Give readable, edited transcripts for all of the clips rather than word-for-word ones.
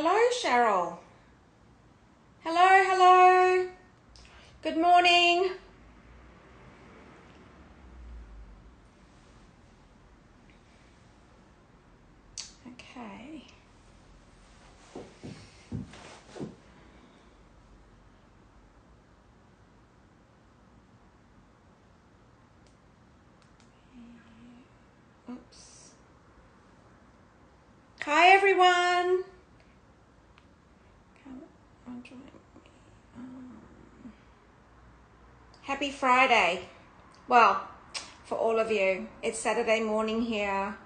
Hello, Cheryl. Hello, hello. Good morning. Okay. Oops. Hi, everyone. Happy Friday. Well, for all of you, it's Saturday morning here.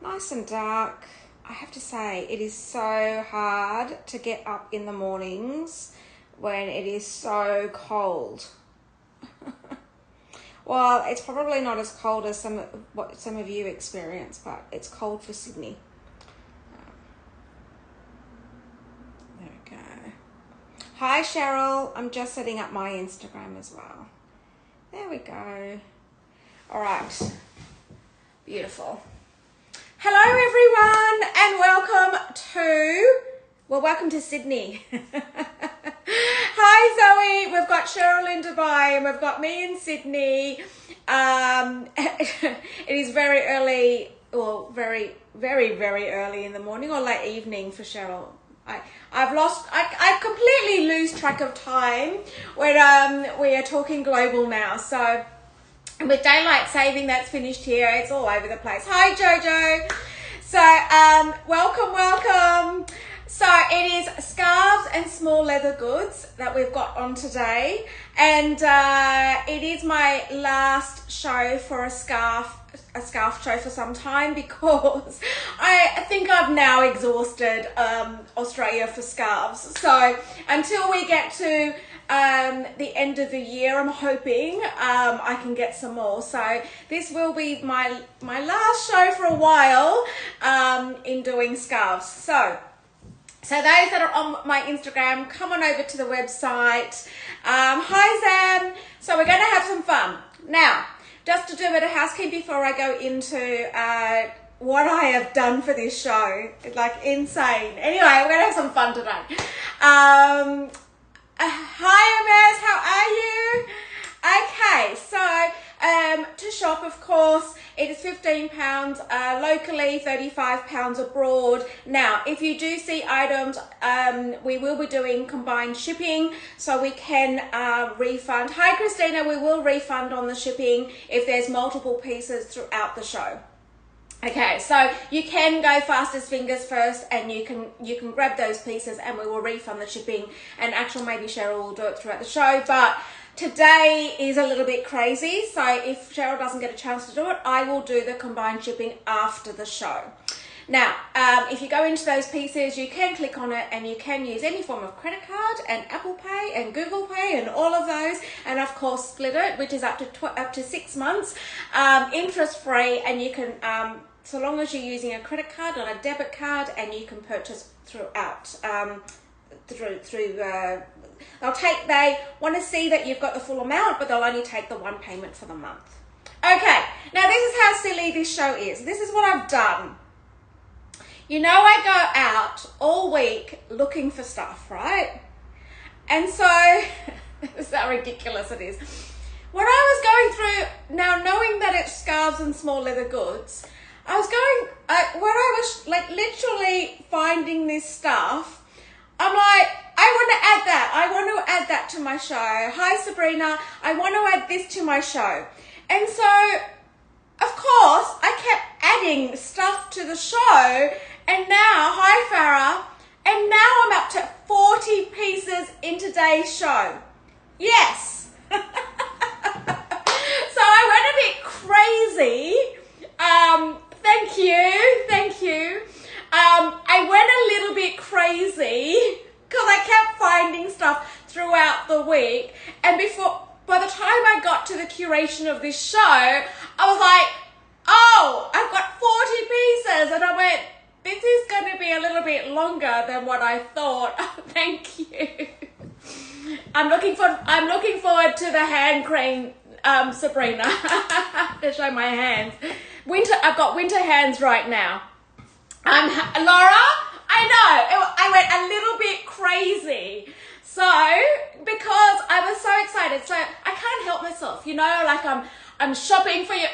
Nice and dark. I have to say, it is so hard to get up in the mornings when it is so cold. Well, it's probably not as cold as what some of you experience, but it's cold for Sydney. There we go. Hi, Cheryl. I'm just setting up my Instagram as well. There we go. All right. Beautiful. Hello, everyone, and welcome to Sydney. Hi, Zoe. We've got Cheryl in Dubai, and we've got me in Sydney. It is very early, or very, very, very early in the morning or late evening for Cheryl. I completely lose track of time when we are talking global now. So with daylight saving that's finished here, it's all over the place. Hi, Jojo. So welcome. So it is scarves and small leather goods that we've got on today, and it is my last show for a scarf show for some time, because I think I've now exhausted Australia for scarves. So until we get to the end of the year, I'm hoping I can get some more. So this will be my last show for a while in doing scarves. So those that are on my Instagram, come on over to the website. Hi, Zam. So we're going to have some fun. Now, just to do a bit of housekeeping before I go into what I have done for this show. It's like insane. Anyway, we're going to have some fun today. Hi, MS. How are you? Okay, so to shop, of course, it is £15 locally, £35 abroad. Now, if you do see items, we will be doing combined shipping, so we can refund. Hi, Christina. We will refund on the shipping if there's multiple pieces throughout the show. Okay, so you can go fastest fingers first, and you can grab those pieces, and we will refund the shipping. And actually, maybe Cheryl will do it throughout the show, but today is a little bit crazy. So if Cheryl doesn't get a chance to do it, I will do the combined shipping after the show. Now, if you go into those pieces, you can click on it, and you can use any form of credit card and Apple Pay and Google Pay and all of those, and of course split it, which is up to 6 months, interest free, and you can so long as you're using a credit card or a debit card, and you can purchase throughout they want to see that you've got the full amount, but they'll only take the one payment for the month. Okay, now this is how silly this show is. This is what I've done. You know, I go out all week looking for stuff, right? And so, this is how ridiculous it is. When I was going through, now knowing that it's scarves and small leather goods, I was when I was like literally finding this stuff, I'm like, I want to add that. I want to add that to my show. Hi, Sabrina. I want to add this to my show. And so, of course, I kept adding stuff to the show. And now, hi, Farah. And now I'm up to 40 pieces in today's show. Yes. So I went a bit crazy. Thank you. I went a little bit crazy because I kept finding stuff throughout the week. And by the time I got to the curation of this show, I was like, oh, I've got 40 pieces. And I went, this is going to be a little bit longer than what I thought. Thank you. I'm looking forward to the hand cream, Sabrina, to show my hands. I've got winter hands right now. Laura, I I went a little bit crazy. So, because I was so excited, so I can't help myself, you know, like I'm shopping for you,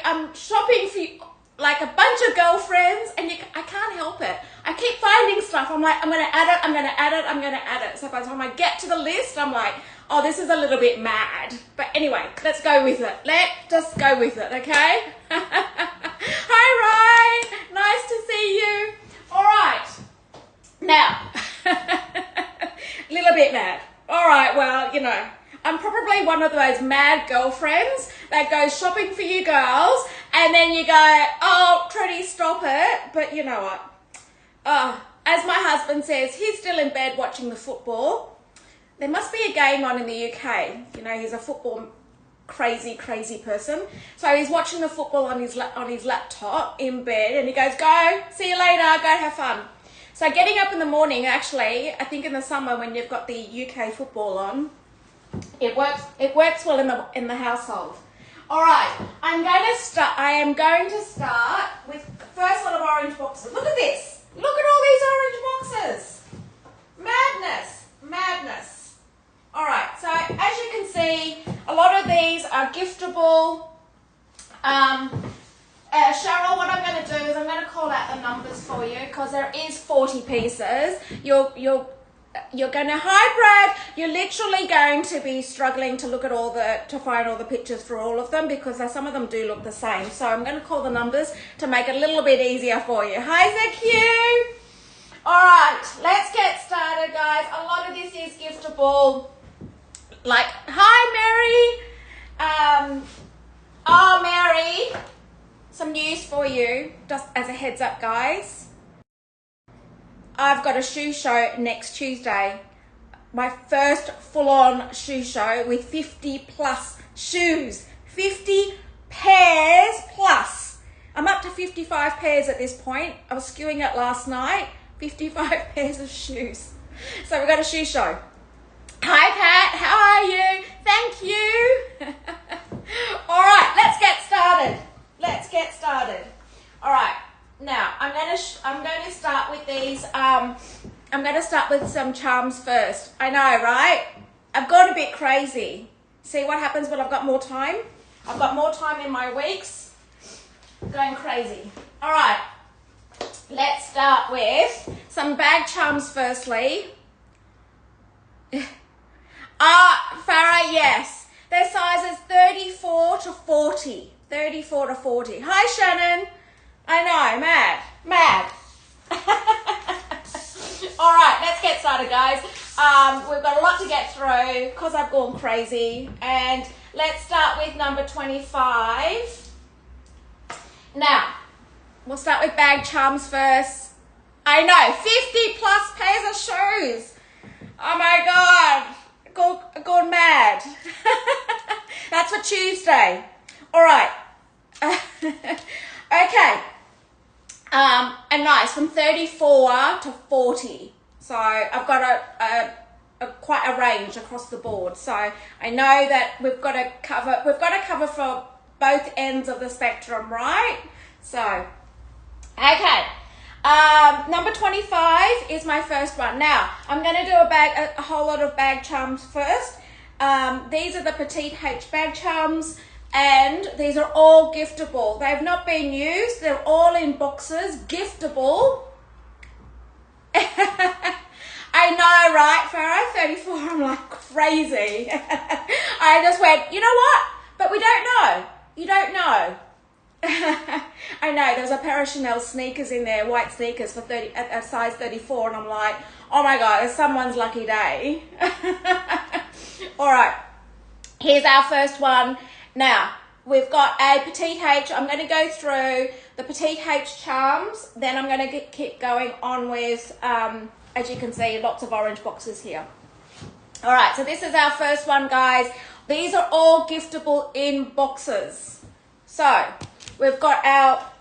like a bunch of girlfriends, and I can't help it. I keep finding stuff. I'm like, I'm gonna add it, I'm gonna add it, I'm gonna add it. So by the time I get to the list, I'm like, oh, this is a little bit mad. But anyway, let's go with it. Let's just go with it, okay? Hi, Ryan. Nice to see you. All right. Now, a little bit mad. All right, well, you know, I'm probably one of those mad girlfriends that goes shopping for you girls, and then you go, oh, Trudi, stop it. But you know what? As my husband says, he's still in bed watching the football. There must be a game on in the UK. You know, he's a football crazy person. So he's watching the football on his laptop in bed, and he goes, go, see you later, go have fun. So getting up in the morning, actually, I think in the summer when you've got the UK football on, it works well in the household. All right, I am going to start with the first lot of orange boxes. Look at this. Look at all these orange boxes. Madness. All right, so as you can see, a lot of these are giftable. Cheryl, what I'm going to do is I'm going to call out the numbers for you because there is 40 pieces. You're going to, hi Brad, you're literally going to be struggling to look at to find all the pictures for all of them because some of them do look the same. So I'm going to call the numbers to make it a little bit easier for you. Hi ZQ. All right, let's get started, guys. A lot of this is giftable. Like, hi Mary. Mary, some news for you, just as a heads up, guys. I've got a shoe show next Tuesday. My first full-on shoe show with 50 plus shoes. 50 pairs plus. I'm up to 55 pairs at this point. I was skewing it last night. 55 pairs of shoes. So we've got a shoe show. Hi Kat, how are you? Thank you. All right, let's get started. All right. Now, I'm going to start with these, I'm going to start with some charms first. I know, right? I've gone a bit crazy. See what happens when I've got more time? I've got more time in my weeks. Going crazy. All right. Let's start with some bag charms firstly. Farah, yes. Their size is 34 to 40. 34 to 40. Hi, Shannon. I know, mad. All right, let's get started, guys. We've got a lot to get through because I've gone crazy. And let's start with number 25. Now, we'll start with bag charms first. I know, 50 plus pairs of shoes. Oh my God, gone mad. That's for Tuesday. All right. Okay. And nice, from 34 to 40. So I've got quite a range across the board. So I know that we've got to cover for both ends of the spectrum, right? So, okay. Number 25 is my first one. Now, I'm going to do a whole lot of bag charms first. These are the Petite H bag charms. And these are all giftable. They've not been used. They're all in boxes. Giftable. I know, right, Farah? 34. I'm like crazy. I just went, you know what? But we don't know. You don't know. I know. There's a pair of Chanel sneakers in there, white sneakers for at size 34. And I'm like, oh my God, it's someone's lucky day. All right. Here's our first one. Now, we've got a Petite H. I'm going to go through the Petite H charms. Then I'm going to keep going on with, as you can see, lots of orange boxes here. All right, so this is our first one, guys. These are all giftable in boxes. So, we've got our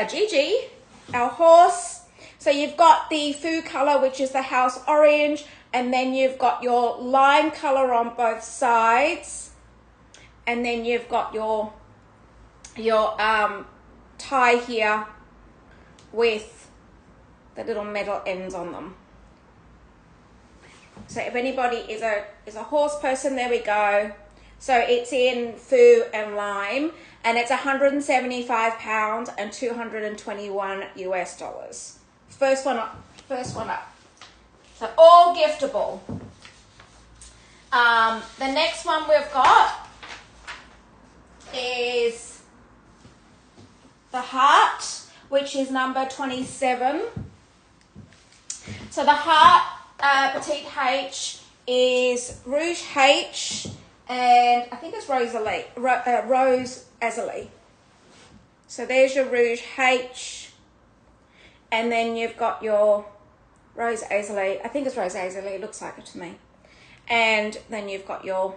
Gigi, our horse. So you've got the foo color, which is the house orange. And then you've got your lime color on both sides. And then you've got your tie here with the little metal ends on them. So if anybody is a horse person, there we go. So it's in foo and lime, and it's 175 pounds and 221 US dollars. First one up. So all giftable. The next one we've got is the heart, which is number 27. So the heart petite H is Rouge H, and I think it's Rose Azalea. So there's your Rouge H, and then you've got your Rose Azalea. I think it's Rose Azalea, it looks like it to me. And then you've got your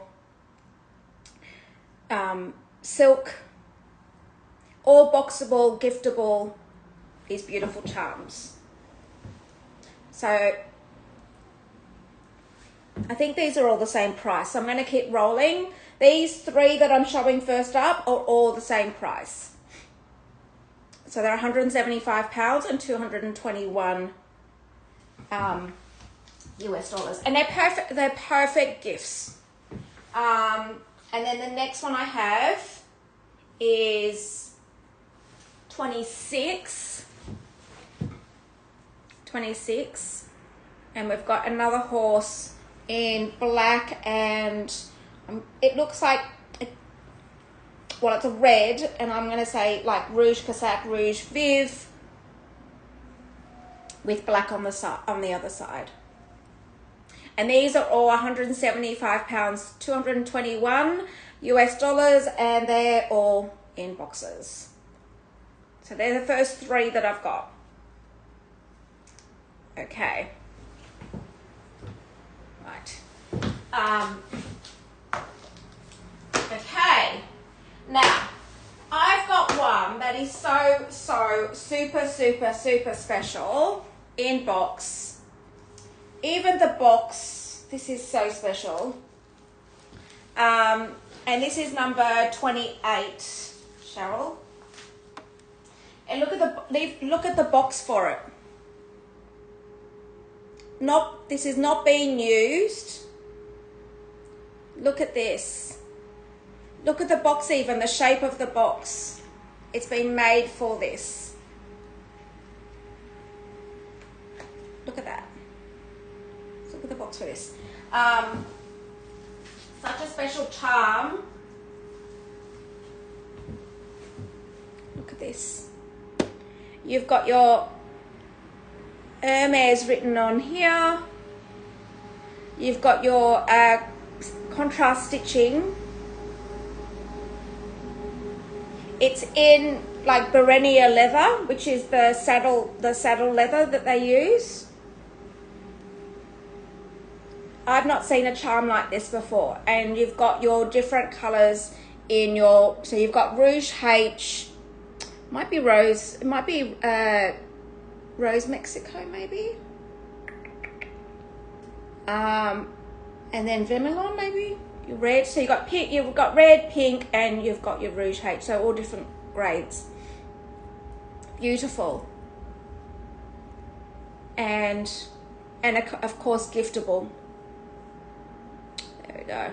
silk, all boxable, giftable, these beautiful charms. So I think these are all the same price. So I'm going to keep rolling. These three that I'm showing first up are all the same price. So they're 175 pounds and 221 US dollars. And they're perfect gifts. And then the next one I have is 26. And we've got another horse in black, and it looks like it's a red, and I'm going to say like Rouge Cassac, Rouge Viv, with black on the other side. And these are all 175 pounds, 221 US dollars, and they're all in boxes. So they're the first three that I've got. Okay. Right. Okay. Now, I've got one that is so super special in box. Even the box, this is so special. And this is number 28, Cheryl. And look at the box for it. This is not being used. Look at this. Look at the box, even the shape of the box. It's been made for this. Look at that. Look at the box for this. Such a special charm. Look at this. You've got your Hermes written on here. You've got your contrast stitching. It's in like Berenia leather, which is the saddle leather that they use. I've not seen a charm like this before. And you've got your different colors in your, so you've got Rouge H, might be Rose, it might be Rose Mexico maybe. And then Vermilion maybe, your red. So you've got pink, you've got red, pink, and you've got your Rouge H. So all different grades. Beautiful. And of course giftable. There we go.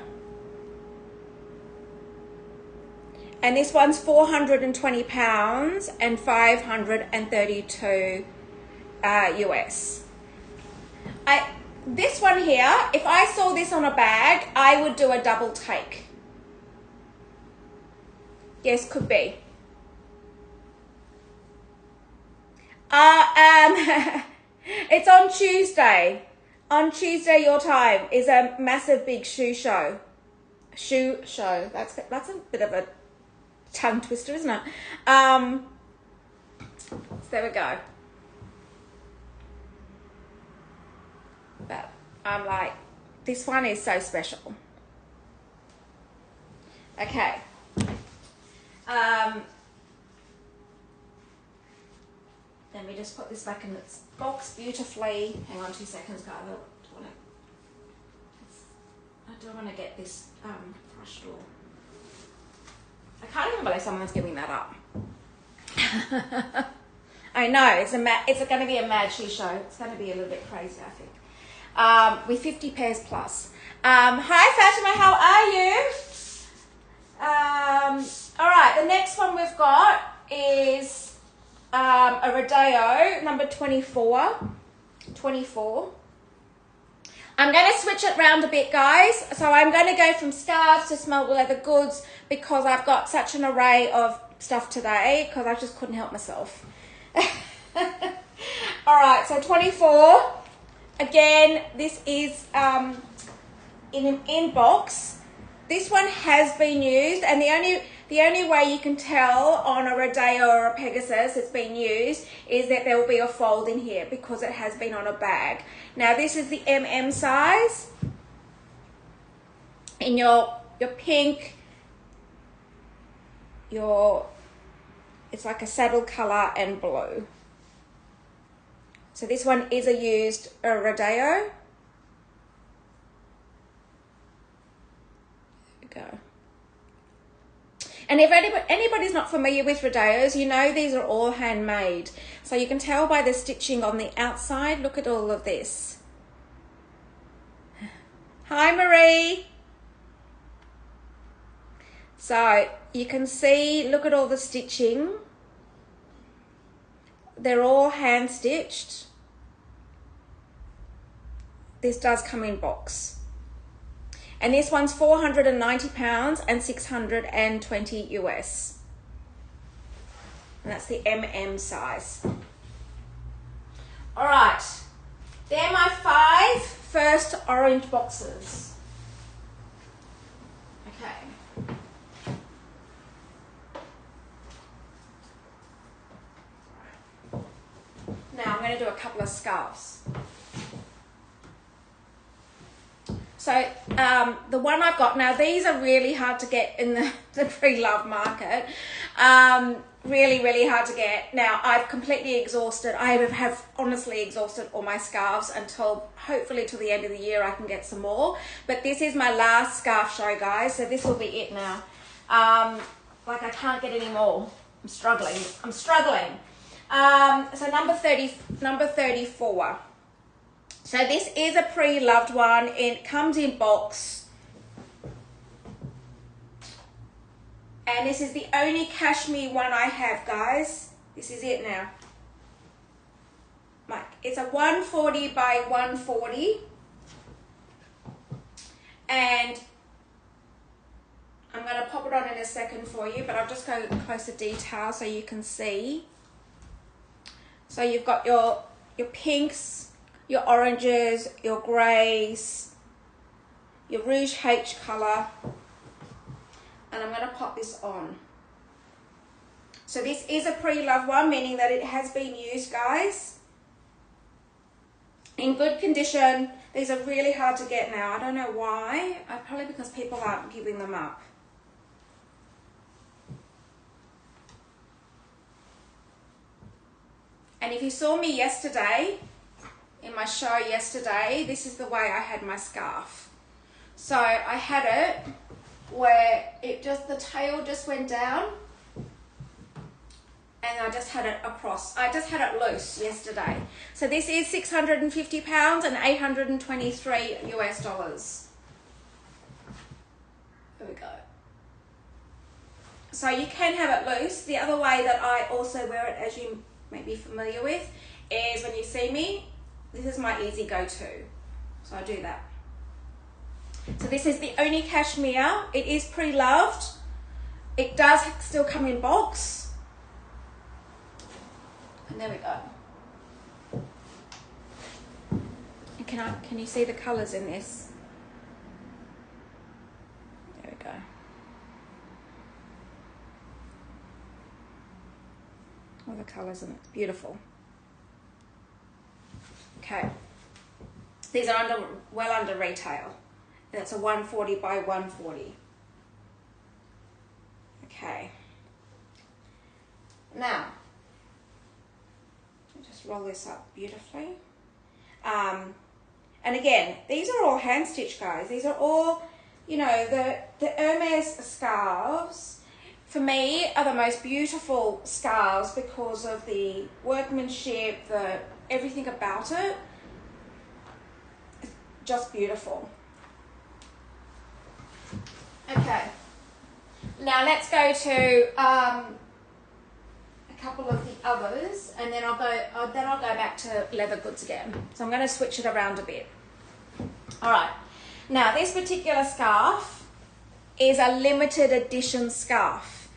And this one's 420 pounds and 532 US. This one here, if I saw this on a bag, I would do a double take. Yes, could be. It's on Tuesday. On Tuesday, your time is a massive big shoe show. Shoe show. That's a bit of a tongue twister, isn't it? So there we go. But I'm like, this one is so special. Okay. Let me just put this back in its box beautifully. Hang on 2 seconds, guys. I don't want to get this crushed all. I can't even believe someone's giving that up. I know, it's going to be a mad shoe show. It's going to be a little bit crazy, I think. With 50 pairs plus. Hi Fatima, how are you? All right, the next one we've got is a Rodeo, number 24. I'm going to switch it around a bit, guys. So I'm going to go from scarves to small leather goods because I've got such an array of stuff today because I just couldn't help myself. All right, so 24. Again, this is in an inbox. This one has been used, and the only way you can tell on a Rodeo or a Pegasus it's been used is that there will be a fold in here because it has been on a bag. Now this is the MM size in your pink, it's like a saddle color and blue. So this one is a used Rodeo. Go. And if anybody's not familiar with Rodeos, you know these are all handmade. So you can tell by the stitching on the outside. Look at all of this. Hi Marie. So you can see, look at all the stitching. They're all hand stitched. This does come in box. And this one's £490 and 620 US. And that's the MM size. All right, they're my 5 first orange boxes. Okay. Now I'm going to do a couple of scarves. So the one I've got now, these are really hard to get in the pre-love market. Really, really hard to get. Now I've completely exhausted. I have honestly exhausted all my scarves until hopefully till the end of the year I can get some more. But this is my last scarf show, guys. So this will be it now. Like I can't get any more. I'm struggling. So number 34. So this is a pre-loved one. It comes in box. And this is the only cashmere one I have, guys. This is it now. It's a 140 by 140. And I'm going to pop it on in a second for you, but I'll just go closer detail so you can see. So you've got your pinks, your oranges, your greys, your rouge H colour, and I'm going to pop this on. So this is a pre-loved one, meaning that it has been used, guys. In good condition. These are really hard to get now. I don't know why. Probably because people aren't giving them up. And if you saw me yesterday, in my show yesterday, this is the way I had my scarf. So I had it where the tail just went down and I just had it across. I just had it loose yesterday. So this is £650 and 823 US dollars. There we go. So you can have it loose. The other way that I also wear it, as you may be familiar with, is when you see me, this is my easy go-to. So I do that. So this is the only cashmere. It is pre-loved. It does still come in box. And there we go. And can you see the colours in this? There we go. All the colours in it. It's beautiful. Okay. These are well under retail. That's a 140 by 140. Okay. Now, just roll this up beautifully. And again, these are all hand stitched, guys. These are all, you know, the Hermes scarves. for me, are the most beautiful scarves because of the workmanship, the everything about it. It's just beautiful. Okay, now let's go to a couple of the others, and then I'll go back to leather goods again. So I'm going to switch it around a bit. All right. Now this particular scarf is a limited edition scarf.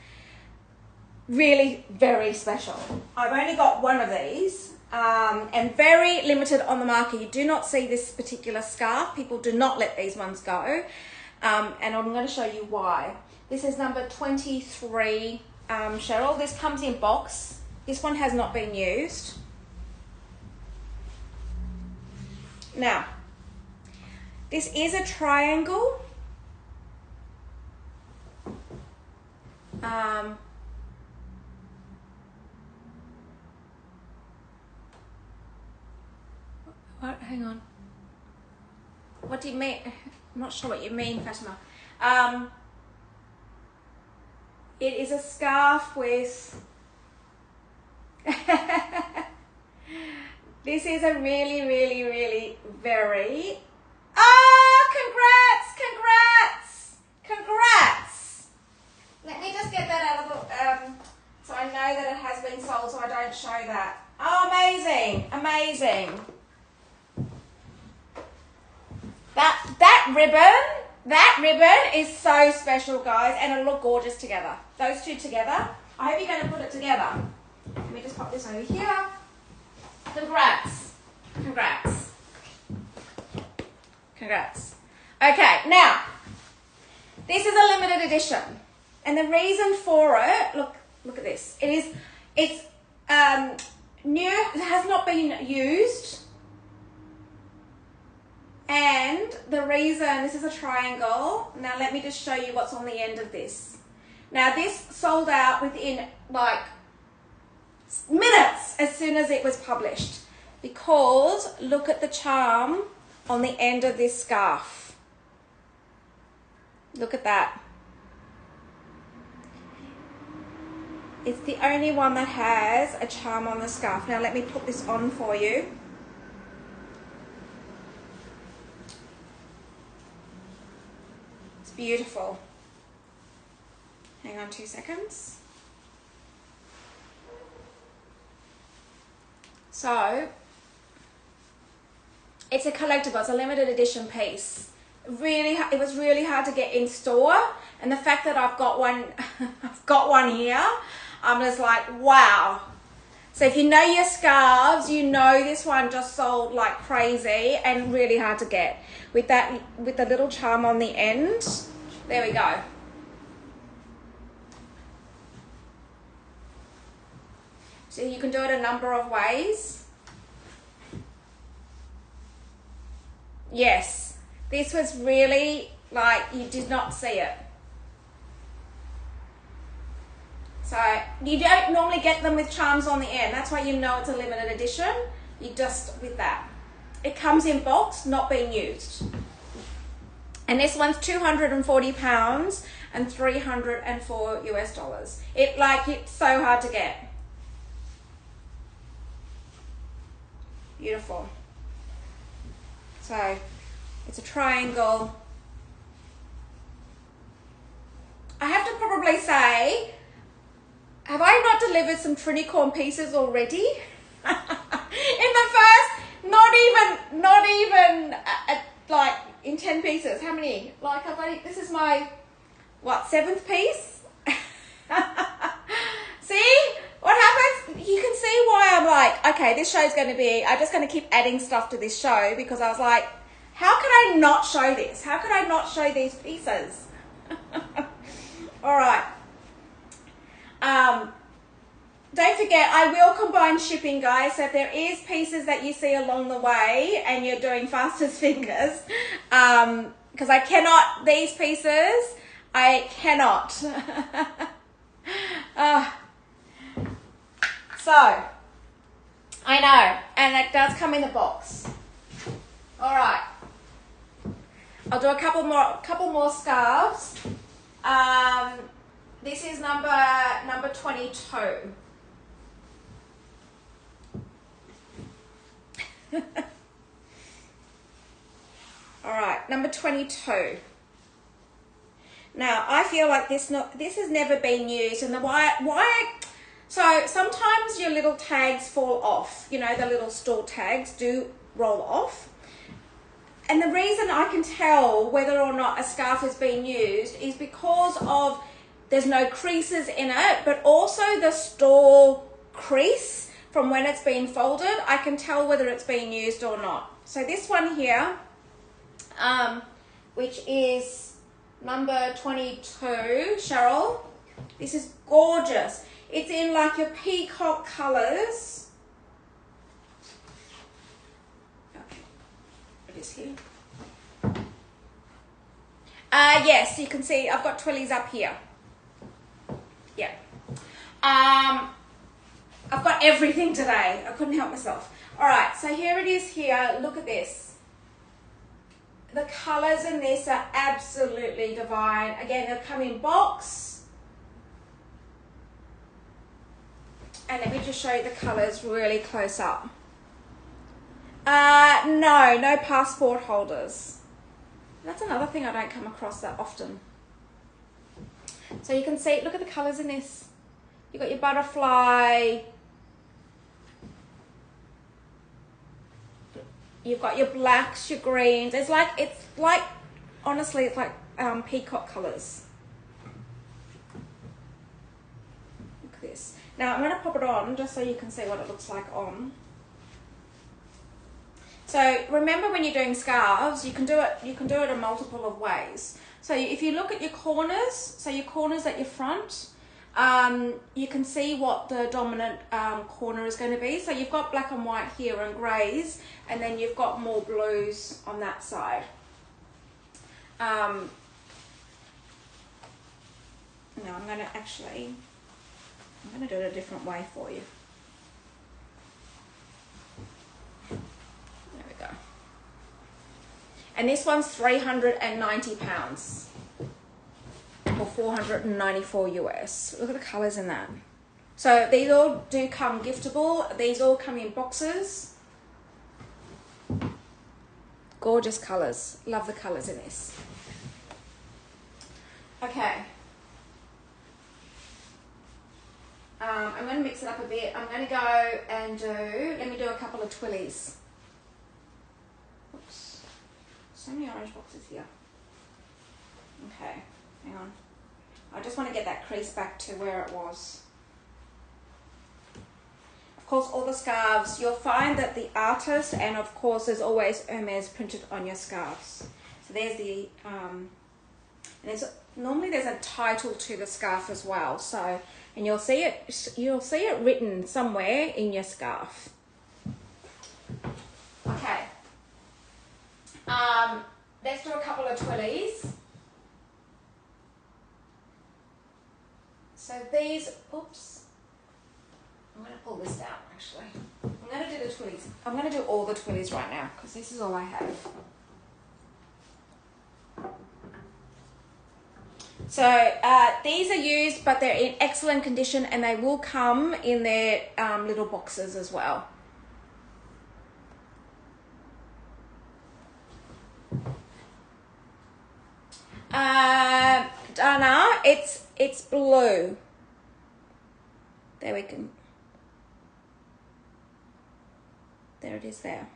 Really very special. I've only got one of these, and very limited on the market. You do not see this particular scarf. People do not let these ones go. And I'm going to show you why. This is number 23, Cheryl. This comes in box. This one has not been used. Now, this is a triangle. What? Hang on. What do you mean? I'm not sure what you mean, Fatima. It is a scarf with... This is a really, really, really very... Oh, congrats! Congrats! Let me just get that out of the... so I know that it has been sold, so I don't show that. Oh, amazing! Amazing! That ribbon is so special, guys, and it'll look gorgeous together. Those two together. I hope you're going to put it together. Let me just pop this over here. Congrats. Congrats. Congrats. Okay, now, this is a limited edition. And the reason for it, look at this. It's new, it has not been used. And the reason, this is a triangle. Now let me just show you what's on the end of this. Now this sold out within like minutes as soon as it was published, because look at the charm on the end of this scarf. Look at that. It's the only one that has a charm on the scarf. Now let me put this on for you. It's beautiful. Hang on 2 seconds. So, it's a collectible, it's a limited edition piece. It was really hard to get in store, and the fact that I've got one, I've got one here, I'm just like, wow. So if you know your scarves, you know this one just sold like crazy and really hard to get. With the little charm on the end, there we go. So you can do it a number of ways. Yes, this was really like, you did not see it. So you don't normally get them with charms on the end. That's why you know it's a limited edition. You just, with that. It comes in box, not being used. And this one's £240 and $304 US. It's so hard to get. Beautiful. So it's a triangle. I have to probably say, have I not delivered some trinicorn pieces already? In the first, not even like in 10 pieces. How many? Like this is my, what, 7th piece? See? What happens? You can see why I'm like, okay, this show's going to be, I'm just going to keep adding stuff to this show, because I was like, how could I not show this? How could I not show these pieces? All right. Don't forget, I will combine shipping, guys. So if there is pieces that you see along the way and you're doing fastest fingers, because I cannot, these pieces, I cannot. So, I know, and it does come in the box. All right. I'll do a couple more scarves. This is number 22. All right, number 22. Now, I feel like this has never been used, and so sometimes your little tags fall off. You know, the little store tags do roll off. And the reason I can tell whether or not a scarf is being used is because of there's no creases in it, but also the store crease from when it's been folded. I can tell whether it's being used or not. So this one here, which is number 22, Cheryl. This is gorgeous. It's in like your peacock colors. Okay, it is here. Yes, you can see I've got twillies up here. Yeah. I've got everything today. I couldn't help myself. All right, so here it is here. Look at this. The colors in this are absolutely divine. Again, they'll come in box. And let me just show you the colors really close up. No passport holders. That's another thing I don't come across that often. So you can see, look at the colors in this. You've got your butterfly. You've got your blacks, your greens. It's like, honestly, it's like peacock colors. Look at this. Now I'm going to pop it on just so you can see what it looks like on. So remember, when you're doing scarves, you can do it in multiple of ways. So if you look at your corners, so your corners at your front, you can see what the dominant corner is going to be. So you've got black and white here and greys, and then you've got more blues on that side. Now I'm going to do it a different way for you. There we go. And this one's £390. Or 494 US. Look at the colors in that. So these all do come giftable. These all come in boxes. Gorgeous colors. Love the colors in this. Okay. I'm going to mix it up a bit. I'm going to go and let me do a couple of twillies. Oops. So many orange boxes here. Okay. Hang on. I just want to get that crease back to where it was. Of course, all the scarves, you'll find that the artist, and of course there's always Hermes printed on your scarves. So there's the, and normally there's a title to the scarf as well. So, and you'll see it written somewhere in your scarf. Okay. Let's do a couple of twillies. So these, oops, I'm going to pull this down actually. I'm going to do the twillies. I'm going to do all the twillies right now because this is all I have. So these are used, but they're in excellent condition, and they will come in their little boxes as well. Dana, it's blue. There we can. There it is there.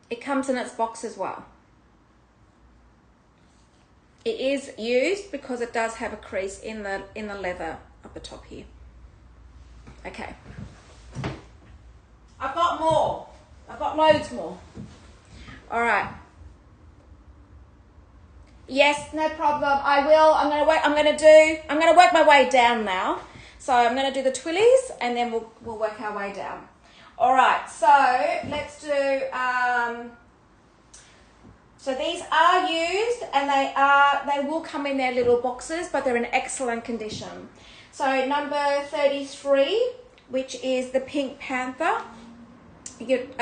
It comes in its box as well. It is used because it does have a crease in the leather up the top here. Okay. I've got more. I've got loads more. All right. Yes, no problem. I will. I'm going to work my way down now. So I'm going to do the twillies, and then we'll work our way down. All right. So let's do. So these are used, and they will come in their little boxes, but they're in excellent condition. So number 33, which is the Pink Panther, you get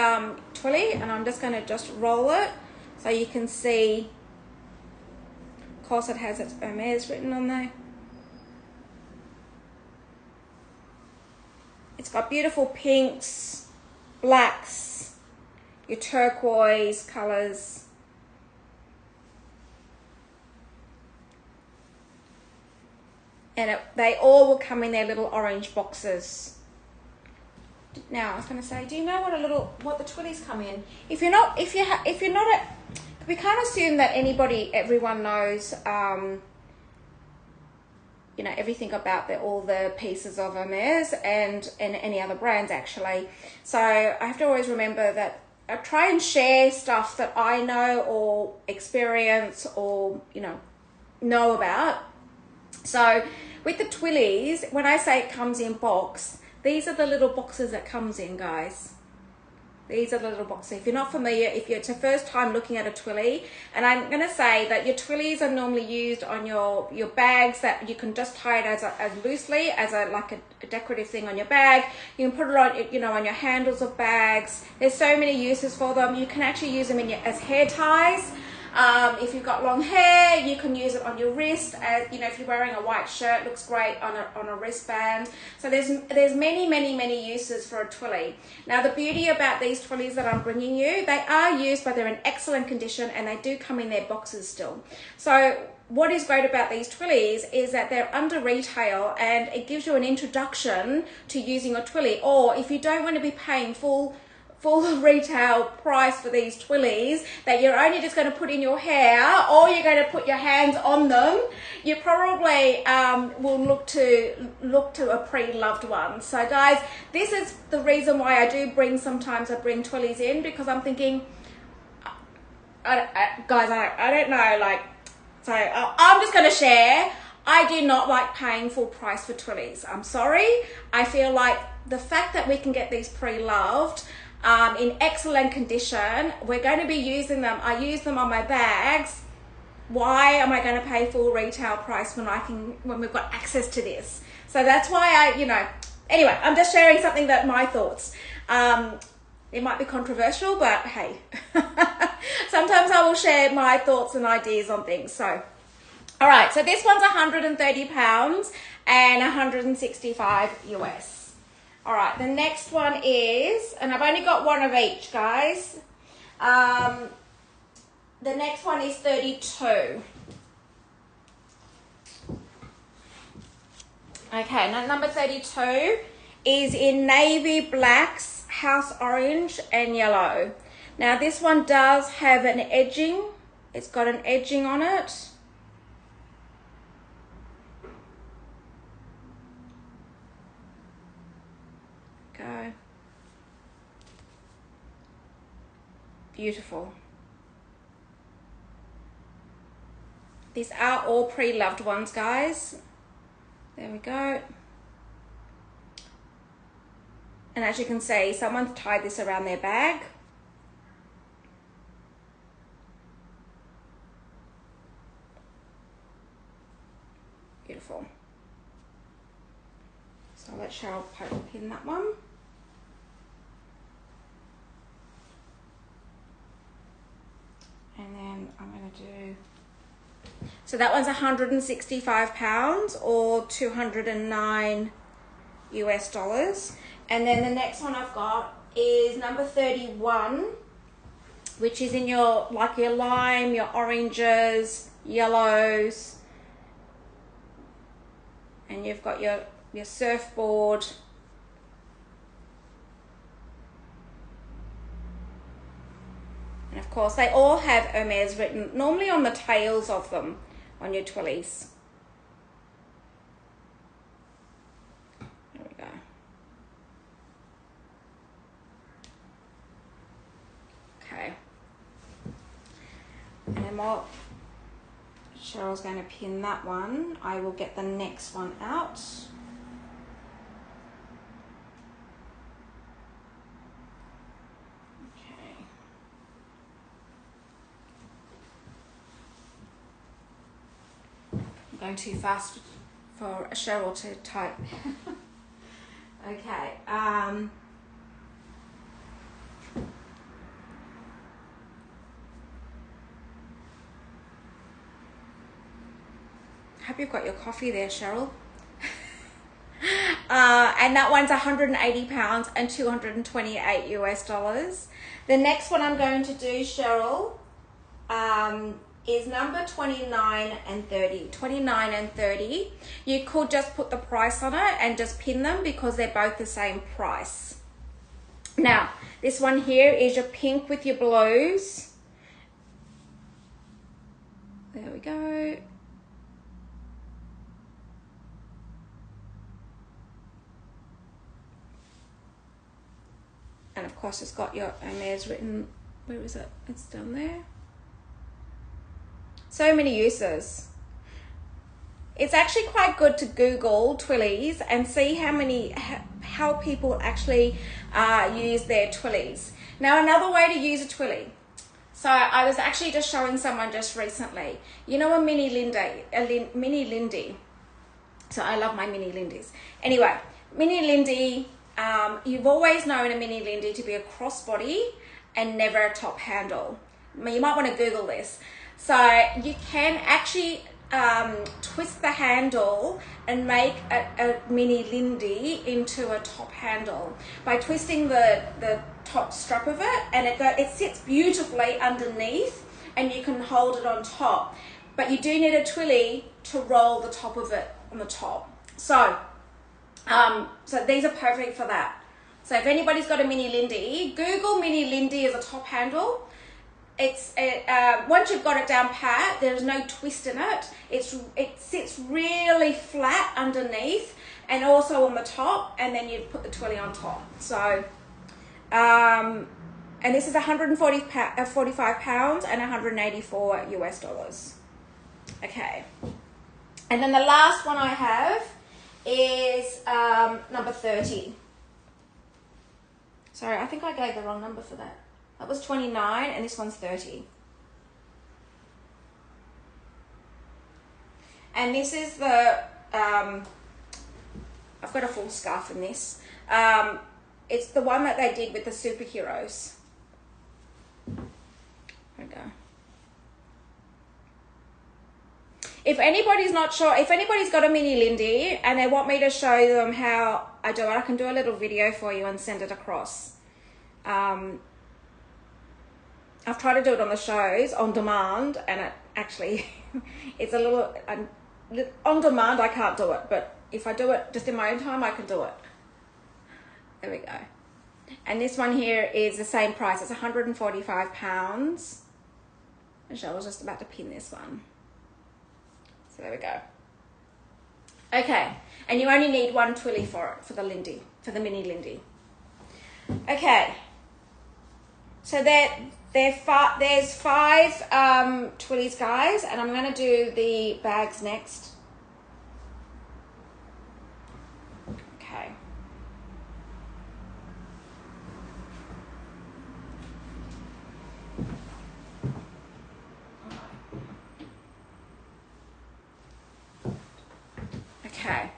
twilly, and I'm just going to just roll it so you can see. Of course, it has its Hermes written on there. It's got beautiful pinks, blacks, your turquoise colors. And they all will come in their little orange boxes. Now I was going to say, do you know what the Twillies come in? If you're not, we can't assume that everyone knows, you know, everything about all the pieces of Hermes and any other brands actually. So I have to always remember that I try and share stuff that I know or experience or know about. So with the Twillies, when I say it comes in box, these are the little boxes it comes in, guys. These are the little boxes. If you're not familiar, it's your first time looking at a Twilly, and I'm going to say that your Twillies are normally used on your bags, that you can just tie it as loosely as a decorative thing on your bag. You can put it on, on your handles of bags. There's so many uses for them. You can actually use them as hair ties. If you've got long hair, you can use it on your wrist. If you're wearing a white shirt, looks great on a wristband. So there's many uses for a Twilly. Now the beauty about these Twillies that I'm bringing you, they are used, but they're in excellent condition, and they do come in their boxes still. So what is great about these Twillies is that they're under retail, and it gives you an introduction to using a Twilly. Or if you don't want to be paying full retail price for these Twillies that you're only just going to put in your hair, or you're going to put your hands on them, you probably will look to a pre-loved one. So guys, this is the reason why sometimes I bring Twillies in, because I'm thinking, I don't know, so I'm just going to share. I do not like paying full price for Twillies. I'm sorry. I feel like the fact that we can get these pre-loved in excellent condition, we're going to be using them. I use them on my bags. Why am I going to pay full retail price when we've got access to this? So that's why anyway, I'm just sharing something that my thoughts. It might be controversial, but hey, sometimes I will share my thoughts and ideas on things. So, all right, so this one's £130 and 165 US. All right, the next one is, and I've only got one of each, guys. The next one is 32. Okay, now number 32 is in navy, blacks, house orange, and yellow. Now this one does have an edging. It's got an edging on it. Go. Beautiful. These are all pre-loved ones, guys. There we go. And as you can see, someone's tied this around their bag. Beautiful. So I'll let Cheryl pin that one. And then I'm going to do, so that one's £165 or 209 US dollars. And then the next one I've got is number 31, which is in your lime, your oranges, yellows, and you've got your surfboard. And of course, they all have Hermes written normally on the tails of them on your Twillies. There we go. Okay. And then while Cheryl's going to pin that one, I will get the next one out. Going too fast for Cheryl to type. Okay. Hope you've got your coffee there, Cheryl. And that one's 180 pounds and 228 US dollars. The next one I'm going to do, Cheryl, is number 29 and 30. 29 and 30. You could just put the price on it and just pin them because they're both the same price. Now, this one here is your pink with your blues. There we go. And of course it's got your Hermes written, where is it? It's down there. So many uses. It's actually quite good to Google twillies and see how people actually use their twillies. Now, another way to use a twilly. So I was actually just showing someone just recently. You know, a mini Lindy. So I love my mini Lindies. Anyway, mini Lindy. You've always known a mini Lindy to be a crossbody and never a top handle. You might want to Google this. So you can actually twist the handle and make a mini Lindy into a top handle by twisting the top strap of it, and it sits beautifully underneath and you can hold it on top. But you do need a twilly to roll the top of it on the top. So these are perfect for that. So if anybody's got a mini Lindy, Google mini Lindy as a top handle. It's once you've got it down pat, there's no twist in it. It sits really flat underneath and also on the top, and then you put the twilly on top. So, and this is 45 pounds and 184 US dollars. Okay, and then the last one I have is number 30. Sorry, I think I gave the wrong number for that. That was 29 and this one's 30. And this is the, I've got a full scarf in this. It's the one that they did with the superheroes. There we go. If anybody's not sure, if anybody's got a mini Lindy and they want me to show them how I do it, I can do a little video for you and send it across. I've tried to do it on the shows on demand, and it actually it's a little on demand. I can't do it, but if I do it just in my own time, I can do it. There we go. And this one here is the same price. It's 145 pounds. Michelle was just about to pin this one. So there we go. Okay, and you only need one twilly for it, for the Lindy, for the mini Lindy. Okay. So there's 5 twillies, guys, and I'm going to do the bags next. Okay. Okay.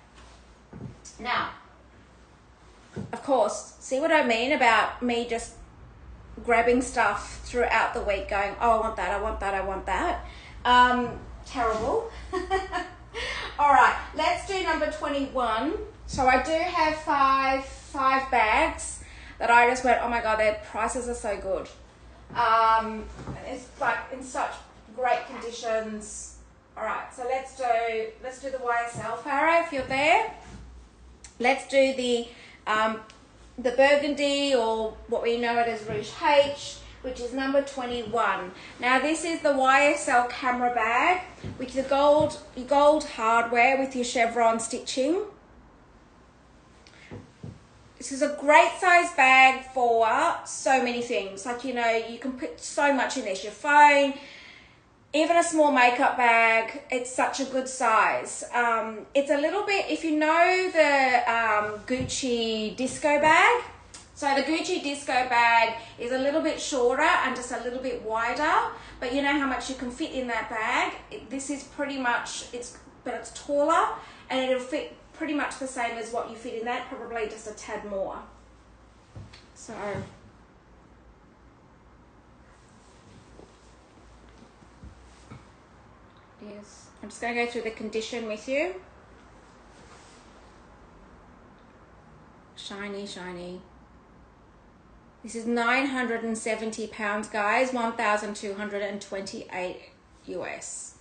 Now, of course, see what I mean about me just grabbing stuff throughout the week going, oh, I want that, I want that, I want that. Terrible. All right, let's do number 21. So I do have five bags that I just went, oh my God, their prices are so good. It's like in such great conditions. All right, so let's do the YSL, Farah, if you're there. Let's do the burgundy, or what we know it as Rouge H, which is number 21. Now this is the YSL camera bag with the gold hardware with your chevron stitching. This is a great size bag for so many things. Like, you know, you can put so much in this, your phone, even a small makeup bag. It's such a good size. It's a little bit, if you know the Gucci disco bag. So the Gucci disco bag is a little bit shorter and just a little bit wider, but you know how much you can fit in that bag. This is pretty much, but it's taller, and it'll fit pretty much the same as what you fit in that, probably just a tad more. So yes, I'm just going to go through the condition with you. Shiny, shiny. This is 970 pounds, guys. 1,228 US.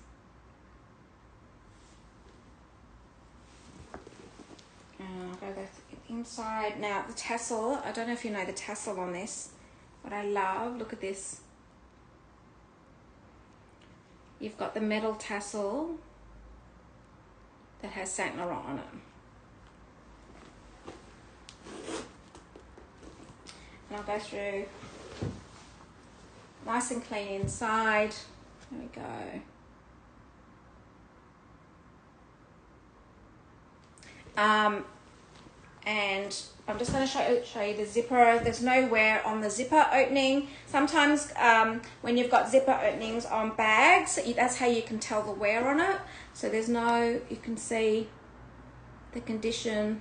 I'll go inside. Now, the tassel. I don't know if you know the tassel on this, but I love. Look at this. You've got the metal tassel that has Saint Laurent on it. And I'll go through nice and clean inside. There we go. And I'm just going to show you the zipper. There's no wear on the zipper opening. Sometimes when you've got zipper openings on bags, that's how you can tell the wear on it. So there's no, you can see the condition.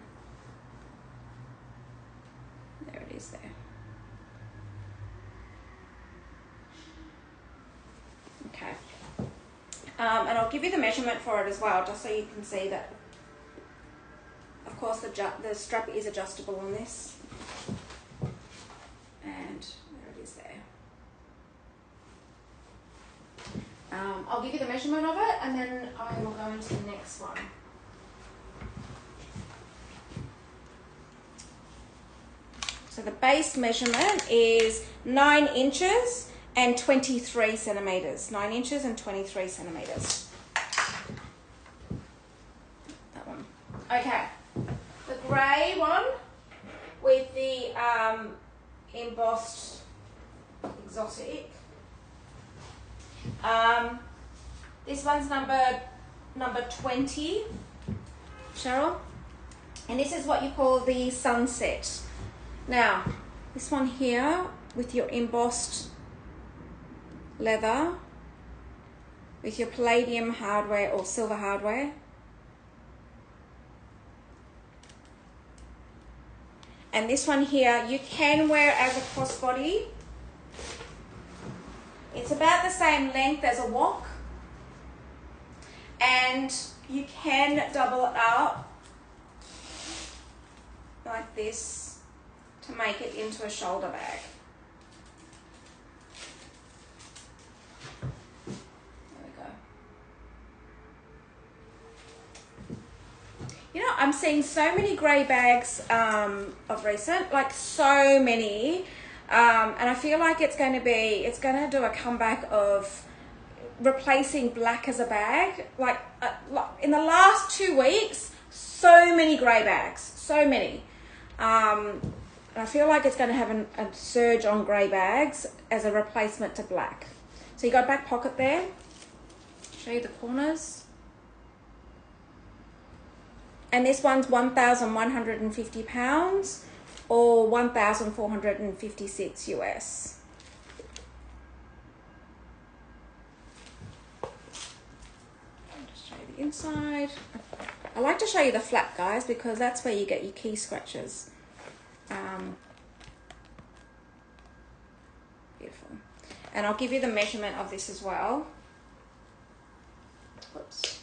There it is there. Okay. And I'll give you the measurement for it as well, just so you can see that. Of course, the strap is adjustable on this, and there it is there. I'll give you the measurement of it, and then I will go into the next one. So the base measurement is 9 inches and 23 centimeters. 9 inches and 23 centimeters. That one. Okay. The grey one with the embossed exotic. This one's number 20, Cheryl. And this is what you call the sunset. Now, this one here with your embossed leather, with your palladium hardware or silver hardware. And this one here, you can wear as a crossbody. It's about the same length as a wok. And you can double it up like this to make it into a shoulder bag. There we go. You know, I'm seeing so many grey bags of recent, like so many, and I feel like it's going to do a comeback of replacing black as a bag. Like in the last 2 weeks, so many grey bags, so many. And I feel like it's going to have a surge on grey bags as a replacement to black. So you got a back pocket there. Show you the corners. And this one's 1,150 pounds or 1,456 US. I'll just show you the inside. I like to show you the flap, guys, because that's where you get your key scratches. Beautiful. And I'll give you the measurement of this as well. Whoops.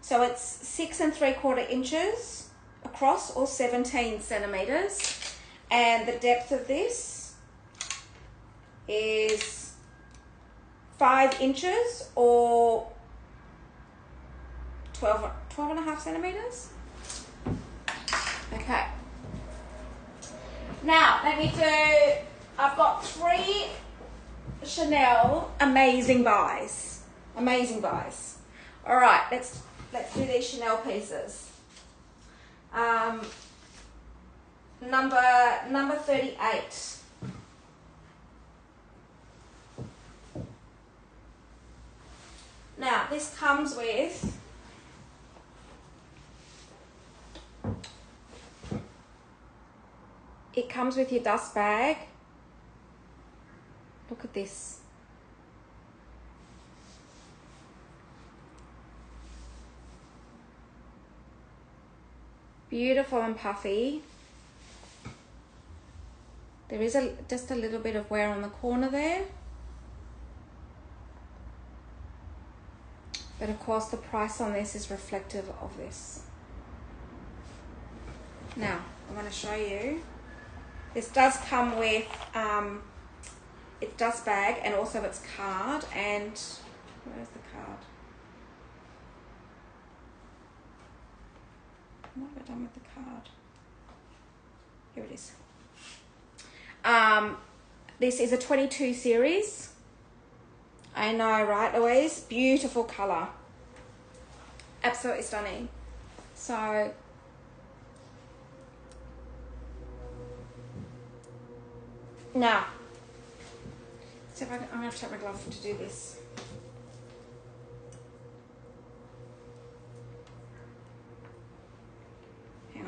So it's 6 3/4 inches across, or 17 centimeters, and the depth of this is 5 inches or 12 and a half centimeters. Okay. Now I've got 3 Chanel amazing buys. Amazing buys. All right, let's do these Chanel pieces. Number 38. Now this comes with your dust bag. Look at this. Beautiful and puffy. There is just a little bit of wear on the corner there. But of course the price on this is reflective of this. Now, I'm going to show you. This does come with its dust bag and also its card. And where's the card? What have I done with the card? Here it is. This is a 22 series. I know, right, Louise? Beautiful colour. Absolutely stunning. So, now, so if I'm going to have to take my glove to do this. Hang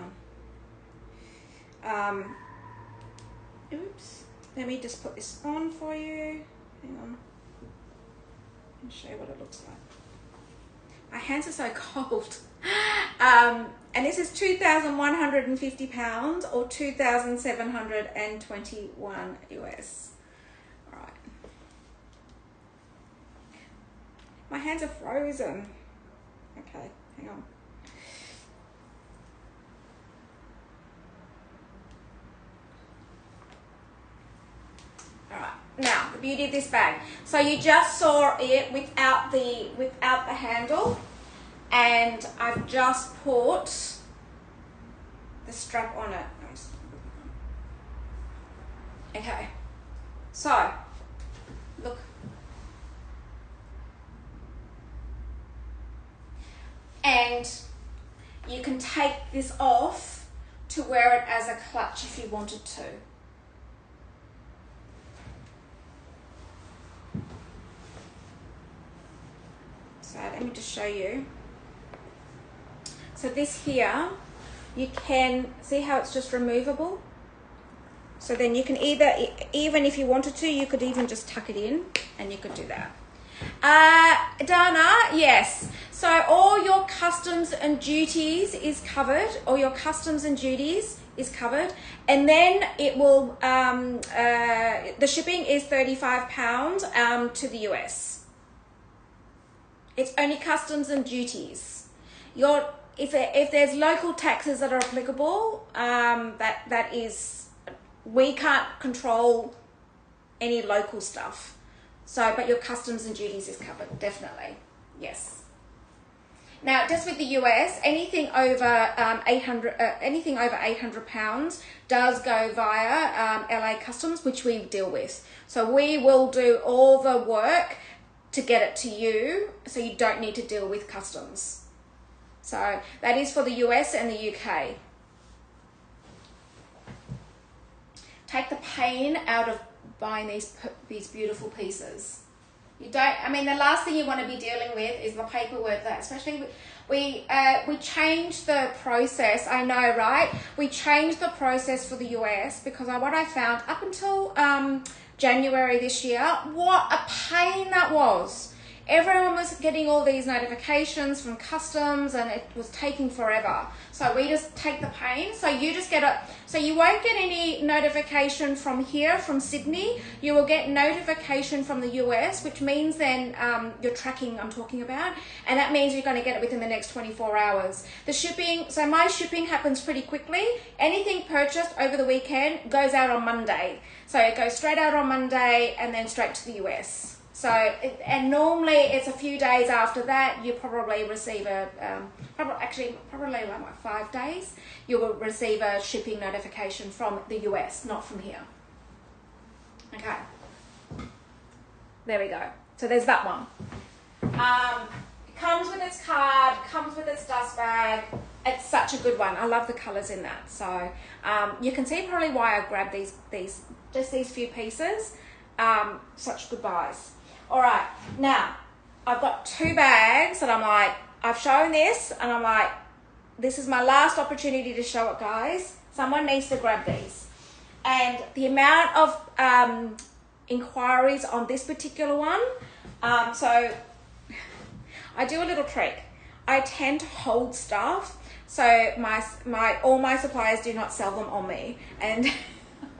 on. Oops. Let me just put this on for you. Hang on. I'll show you what it looks like. My hands are so cold. And this is £2,150 or 2,721 US. All right. My hands are frozen. Okay, hang on. Alright, now the beauty of this bag. So you just saw it without the handle, and I've just put the strap on it. Okay, so look. And you can take this off to wear it as a clutch if you wanted to. So let me just show you. So this here, you can see how it's just removable. So then you can either, even if you wanted to, you could even just tuck it in and you could do that. Dana, yes. So all your customs and duties is covered, or your customs and duties is covered. And then it will, the shipping is £35 to the US. It's only customs and duties. If there's local taxes that are applicable, that is, we can't control any local stuff. So, but your customs and duties is covered, definitely, yes. Now, just with the US, anything over £800 does go via LA Customs, which we deal with. So we will do all the work to get it to you, so you don't need to deal with customs. So that is for the US and the UK. Take the pain out of buying these beautiful pieces. You don't, I mean, the last thing you want to be dealing with is the paperwork, that especially we changed the process. I know, right? We changed the process for the US because what I found up until January this year, what a pain that was. Everyone was getting all these notifications from customs and it was taking forever. So we just take the pain. So you just get so you won't get any notification from here, from Sydney. You will get notification from the US, which means then your tracking I'm talking about. And that means you're going to get it within the next 24 hours. The shipping, so my shipping happens pretty quickly. Anything purchased over the weekend goes out on Monday. So it goes straight out on Monday and then straight to the US. So, and normally it's a few days after that, you probably receive probably like 5 days, you will receive a shipping notification from the US, not from here. Okay. There we go. So there's that one. It comes with its card, comes with its dust bag. It's such a good one. I love the colours in that. So you can see probably why I grabbed these few pieces. Such good buys. All right, now I've got 2 bags that I'm like, I've shown this and I'm like, this is my last opportunity to show it, guys. Someone needs to grab these. And the amount of inquiries on this particular one, so I do a little trick. I tend to hold stuff, so all my suppliers do not sell them on me. And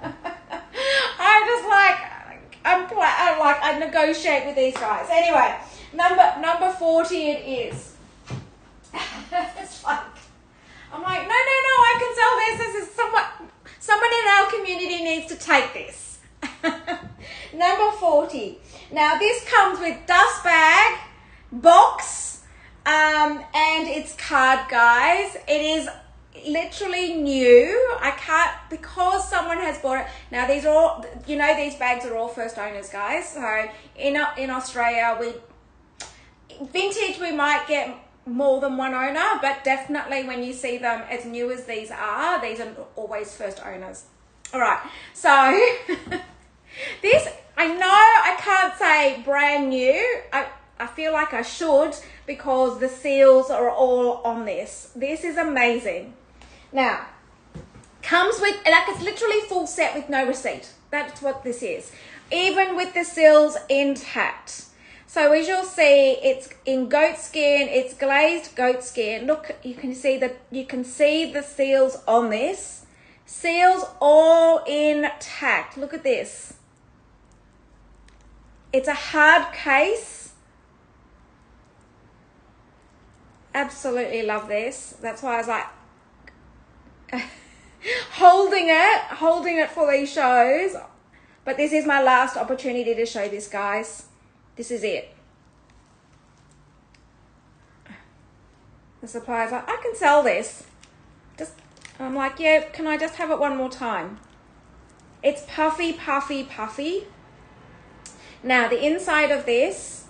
I just I negotiate with these guys. Anyway, Number 40 it is. It's like, I'm like, no, I can sell this. This is someone in our community needs to take this. Number 40. Now this comes with dust bag, box, and it's card, guys. It is literally new. I can't, because someone has bought it. Now these are all, you know, these bags are all first owners, guys. So in Australia, vintage we might get more than one owner, but definitely when you see them as new as these are always first owners. All right, so this, I know I can't say brand new. I feel like I should, because the seals are all on this. This is amazing. Now, comes with, like, it's literally full set with no receipt. That's what this is. Even with the seals intact. So as you'll see, it's in goat skin, it's glazed goat skin. Look, you can see the seals on this. Seals all intact. Look at this. It's a hard case. Absolutely love this. That's why I was like holding it for these shows. But this is my last opportunity to show this, guys. This is it. The supplier's like, I can sell this. I'm like, yeah, can I just have it one more time? It's puffy, puffy, puffy. Now, the inside of this,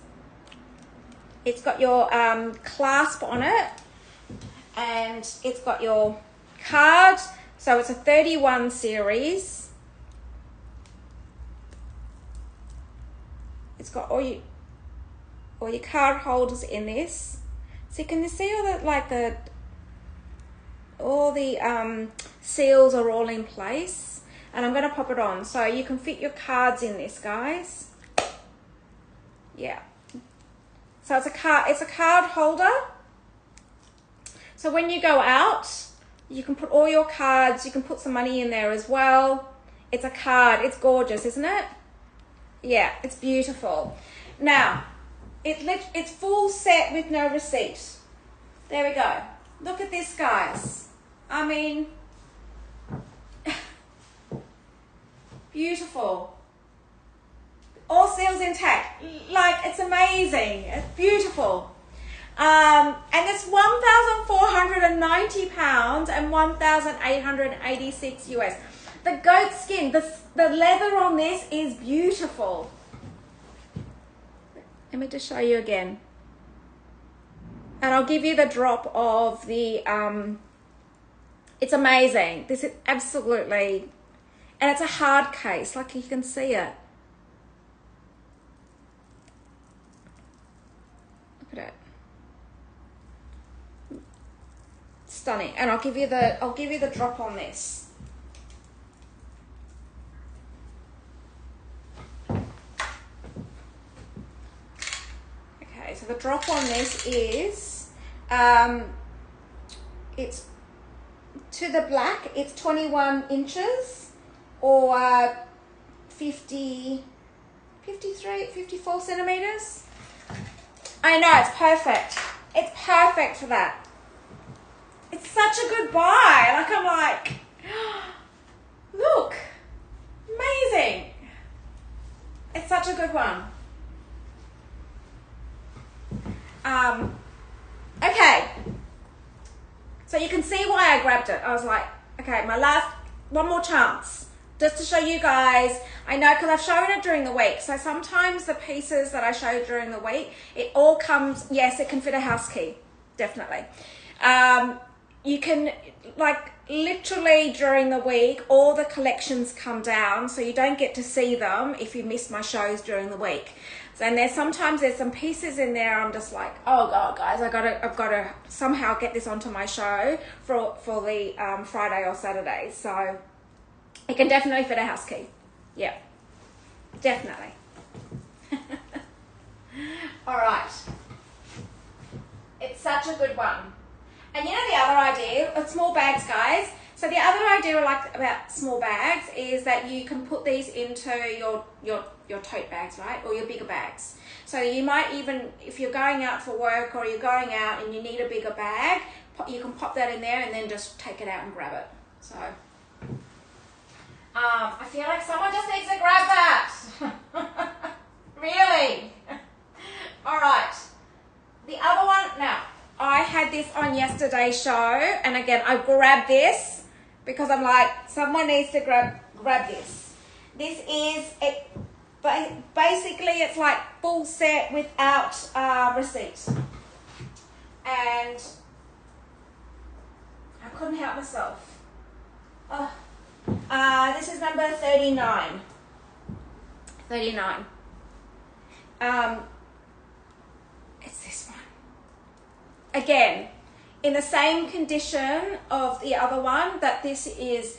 it's got your clasp on it, and it's got your card. So it's a 31 series. It's got all your card holders in this. So you can see all the seals are all in place, and I'm going to pop it on so you can fit your cards in this, guys. Yeah. So it's a card holder. So when you go out, you can put all your cards, you can put some money in there as well. It's a card. It's gorgeous, isn't it? Yeah, it's beautiful. Now, it's full set with no receipt. There we go. Look at this, guys. I mean, beautiful. All seals intact. Like, it's amazing. It's beautiful. And it's £1,490 and 1,886 US. The goat skin, the leather on this is beautiful. Let me just show you again. And I'll give you the drop of the, it's amazing. This is absolutely, and it's a hard case, like you can see it. Look at it. Stunning. And I'll give you the drop on this. Okay, so the drop on this is, it's to the black, it's 21 inches or 53, 54 centimeters. I know, it's perfect. It's perfect for that. It's such a good buy. Like, I'm like, look, amazing. It's such a good one. Okay. So you can see why I grabbed it. I was like, okay, one more chance. Just to show you guys. I know, because I've shown it during the week. So sometimes the pieces that I show during the week, it all comes, yes, it can fit a house key. Definitely. You can, like, literally during the week, all the collections come down, so you don't get to see them if you miss my shows during the week. So, and sometimes there's some pieces in there I'm just like, oh god, guys, I've got to somehow get this onto my show for the Friday or Saturday. So it can definitely fit a house key. Yeah, definitely. All right, it's such a good one. And you know the other idea of small bags, guys? So the other idea I like about small bags is that you can put these into your tote bags, right? Or your bigger bags. So you might even, if you're going out for work or you're going out and you need a bigger bag, you can pop that in there and then just take it out and grab it. So I feel like someone just needs to grab that. Really? All right. The other one, now, I had this on yesterday's show, and again, I grabbed this because I'm like, someone needs to grab this. This is, basically, it's like full set without receipt. And I couldn't help myself. Oh. This is number 39. 39. It's this one. Again, in the same condition of the other one, that this is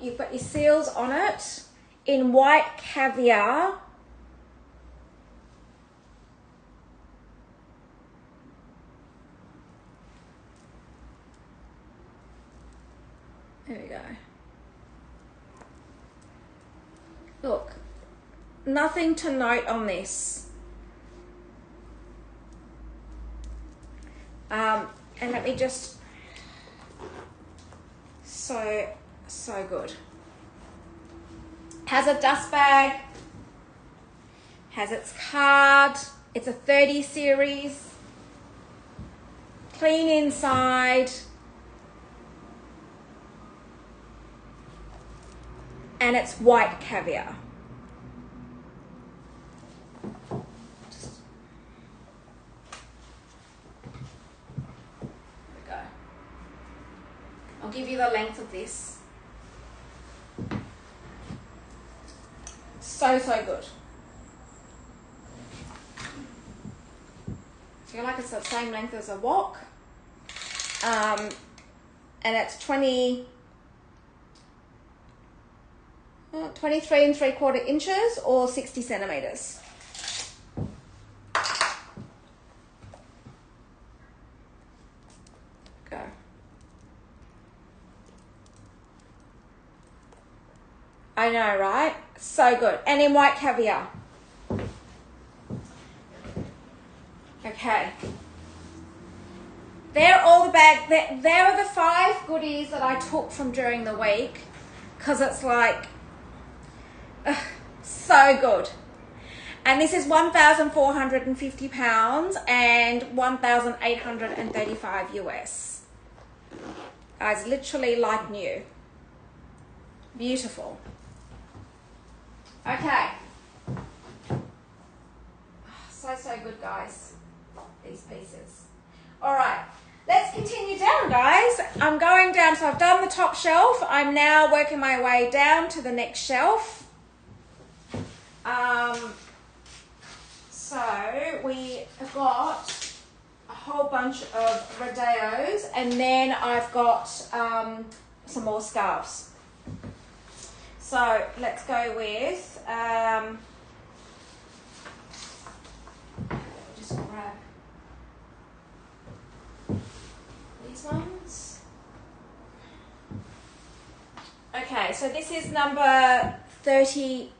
you've got your seals on it in white caviar. There we go. Look, nothing to note on this. And let me just, so good. Has a dust bag, has its card, it's a 30 series, clean inside, and it's white caviar. I'll give you the length of this. So good. I feel like it's the same length as a wok. And it's 23 3/4 inches or 60 centimeters. Go. I know, right? So good. And in white caviar. Okay. They're all the bag. There are the 5 goodies that I took from during the week, because it's like, so good. And this is 1,450 pounds and 1,835 US. Guys, literally like new. Beautiful. Okay. So good, guys. These pieces. All right. Let's continue down, guys. I'm going down. So I've done the top shelf. I'm now working my way down to the next shelf. So we have got a whole bunch of rodeos, and then I've got some more scarves. So let's go with, just grab these ones. Okay, so this is number 30.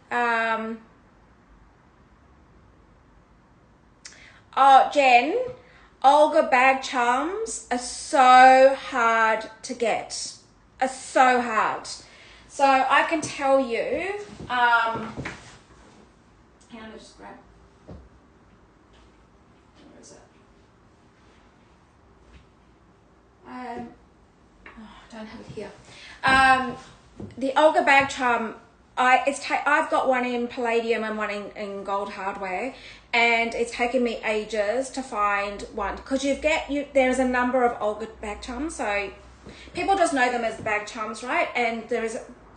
Oh, Jen, Olga bag charms are so hard to get. Are so hard. So I can tell you, hang on, let me just grab, where is it? I don't have it here. The Olga bag charm, I've got one in palladium and one in gold hardware, and it's taken me ages to find one, because there's a number of Olga bag charms, so people just know them as bag charms, right? And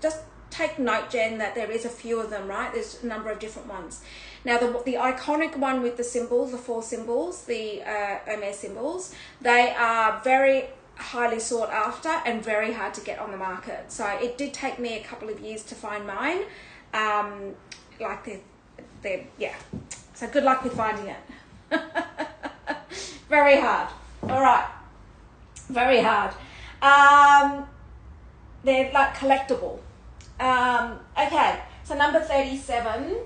just take note, Jen, that there is a few of them, right? There's a number of different ones. Now, the iconic one with the symbols, the 4 symbols, the Hermes symbols, they are very highly sought after and very hard to get on the market. So it did take me a couple of years to find mine. Yeah. So good luck with finding it. Very hard. All right. Very hard. they're like collectible. Okay, so number 37.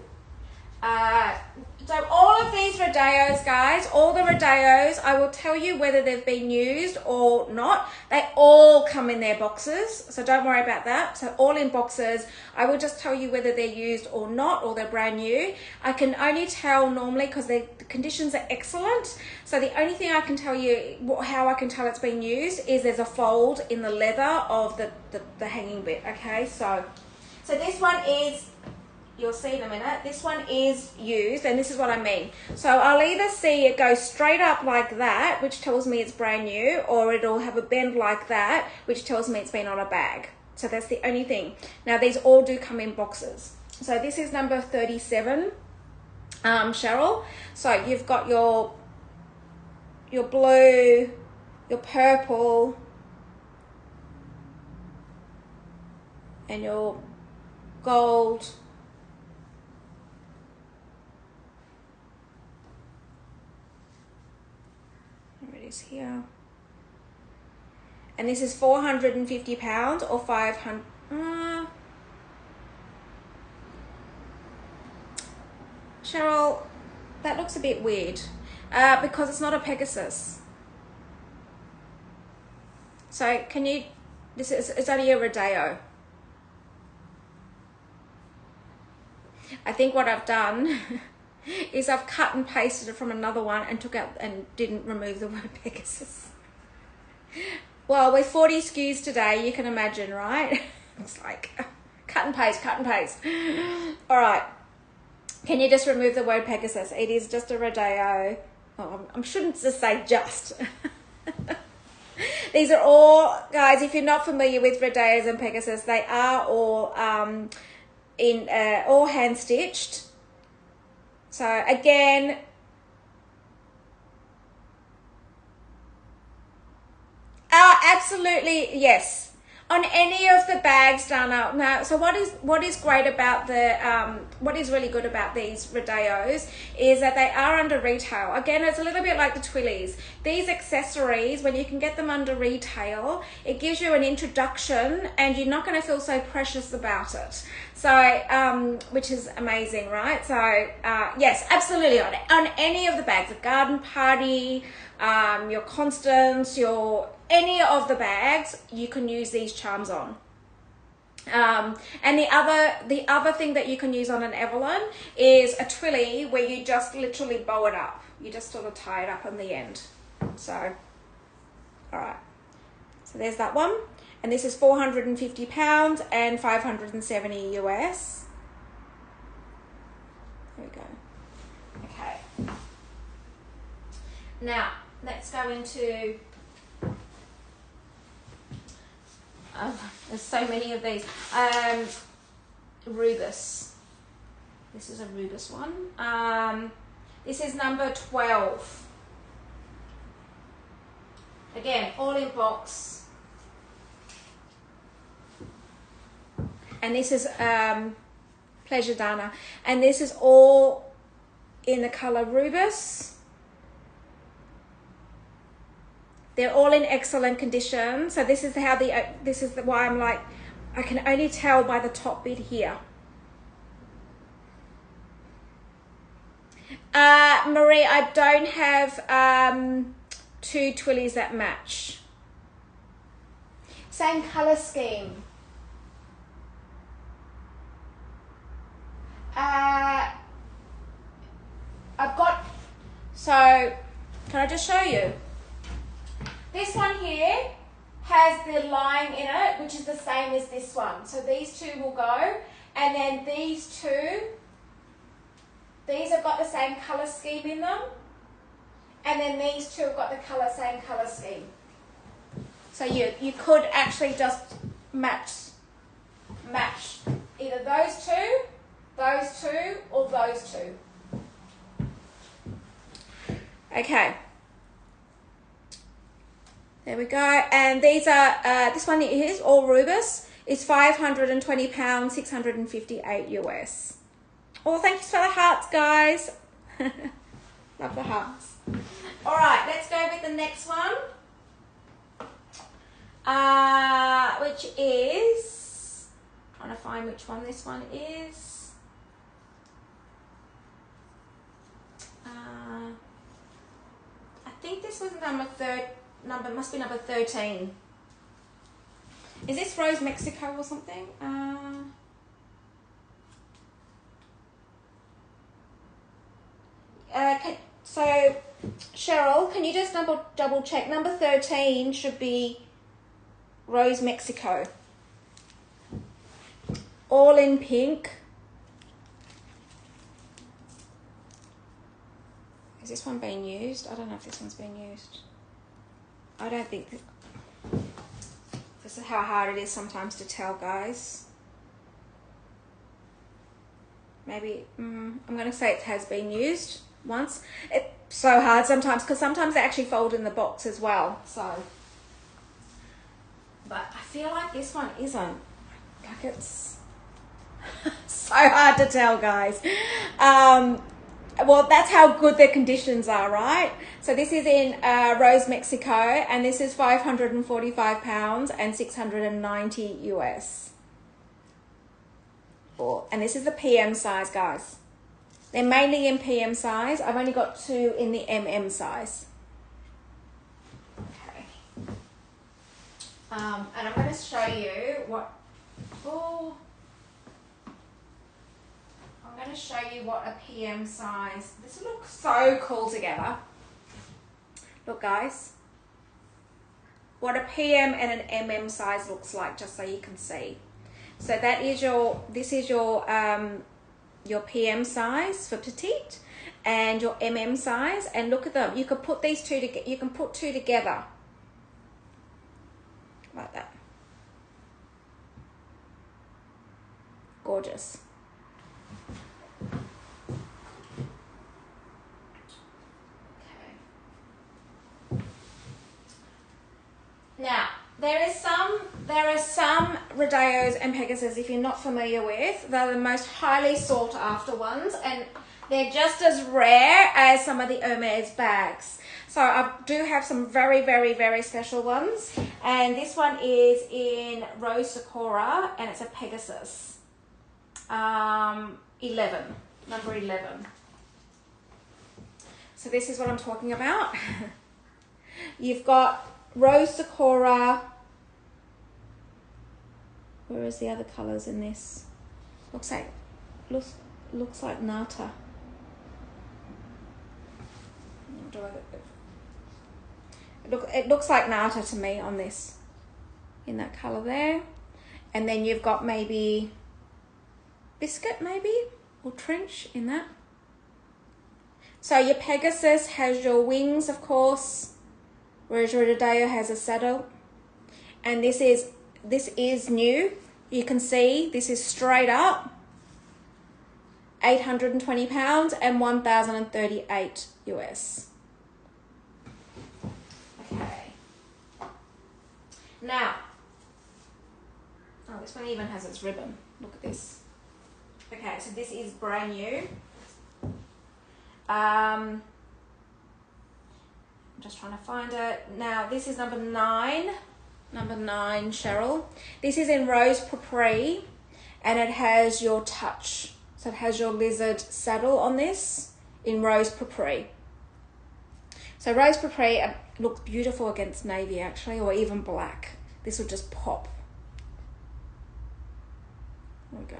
So all of these Rodeos, guys, all the Rodeos, I will tell you whether they've been used or not. They all come in their boxes, so don't worry about that. So all in boxes. I will just tell you whether they're used or not, or they're brand new. I can only tell normally because the conditions are excellent. So the only thing I can tell you, how I can tell it's been used, is there's a fold in the leather of the hanging bit, okay? So this one is, you'll see in a minute, this one is used, and this is what I mean. So I'll either see it go straight up like that, which tells me it's brand new, or it'll have a bend like that, which tells me it's been on a bag. So that's the only thing. Now these all do come in boxes. So this is number 37, Cheryl. So you've got your blue, your purple, and your gold, here, and this is £450 or 500. Cheryl, that looks a bit weird because it's not a Pegasus. So can you, it's only a Rodeo. I think what I've done is I've cut and pasted it from another one and took out and didn't remove the word Pegasus. Well, with 40 SKUs today, you can imagine, right? It's like cut and paste, cut and paste. All right. Can you just remove the word Pegasus? It is just a Rodeo. Oh, I shouldn't just say just. These are all, guys, if you're not familiar with Rodeos and Pegasus, they are all all hand stitched. So again, absolutely, yes. On any of the bags, Dana. Now, so what is great about what is really good about these Rodeos is that they are under retail. Again, it's a little bit like the Twillies. These accessories, when you can get them under retail, it gives you an introduction and you're not going to feel so precious about it. So, which is amazing, right? So, yes, absolutely. On any of the bags, a garden party, your Constance, any of the bags, you can use these charms on. And the other thing that you can use on an Evelyn is a Twilly, where you just literally bow it up. You just sort of tie it up on the end. So, all right. So there's that one. And this is £450 and 570 US. There we go. Okay. Now, let's go into... there's so many of these. Rubus. This is a Rubus one. This is number 12. Again, all in box. And this is Pleasure Dana. And this is all in the color Rubus. They're all in excellent condition. So this is how why I'm like, I can only tell by the top bit here. Marie, I don't have two Twillies that match. Same color scheme. I've got, so can I just show you? This one here has the line in it, which is the same as this one. So these two will go, and then these two, these have got the same color scheme in them, and then these two have got the same color scheme. So you could actually just match either those two, or those two. Okay. There we go. And these are, this one is all Rubus. It's £520, 658 US. Oh, thank you for the hearts, guys. Love the hearts. All right, let's go with the next one. which is, trying to find which one this one is. I think this was must be number 13. Is this Rose Mexico or something? So Cheryl, can you just double check? Number 13 should be Rose Mexico. All in pink. Is this one being used? I don't know if this one's being used. I don't think this is how hard it is sometimes to tell, guys. Maybe I'm going to say it has been used once. It's so hard sometimes because sometimes they actually fold in the box as well. So, but I feel like this one isn't. Like it's so hard to tell, guys. Well, that's how good their conditions are, right? So this is in Rose Mexico, and this is £545 and 690 US. And this is the PM size, guys. They're mainly in PM size. I've only got 2 in the MM size. Okay. And I'm going to show you what. Oh. I'm going to show you what a PM size. This looks so cool together. Look, guys. What a PM and an MM size looks like, just so you can see. So that is this is your PM size for petite and your MM size, and look at them. You can put these two together. You can put 2 together like that. Gorgeous. Now, there are some Rodeos and Pegasus, if you're not familiar with, they're the most highly sought after ones, and they're just as rare as some of the Hermes bags. So I do have some very, very, very special ones, and this one is in Rose Sakura, and it's a Pegasus. 11, number 11. So this is what I'm talking about. You've got Rose Sakura. Where is the other colours in this? Looks like Nata. It looks like Nata to me on this, in that colour there. And then you've got maybe Biscuit, maybe, or Trench in that. So your Pegasus has your wings, of course, whereas your Rodeo has a saddle. And this is new. You can see this is straight up £820 and 1,038 US. Okay. Now, oh, this one even has its ribbon. Look at this. Okay, so this is brand new. I'm just trying to find it. Now, this is number 9. Number 9, Cheryl. This is in Rose Papri, and it has your touch. So it has your lizard saddle on this in Rose Papri. So Rose Papri looks beautiful against navy, actually, or even black. This will just pop. There we go.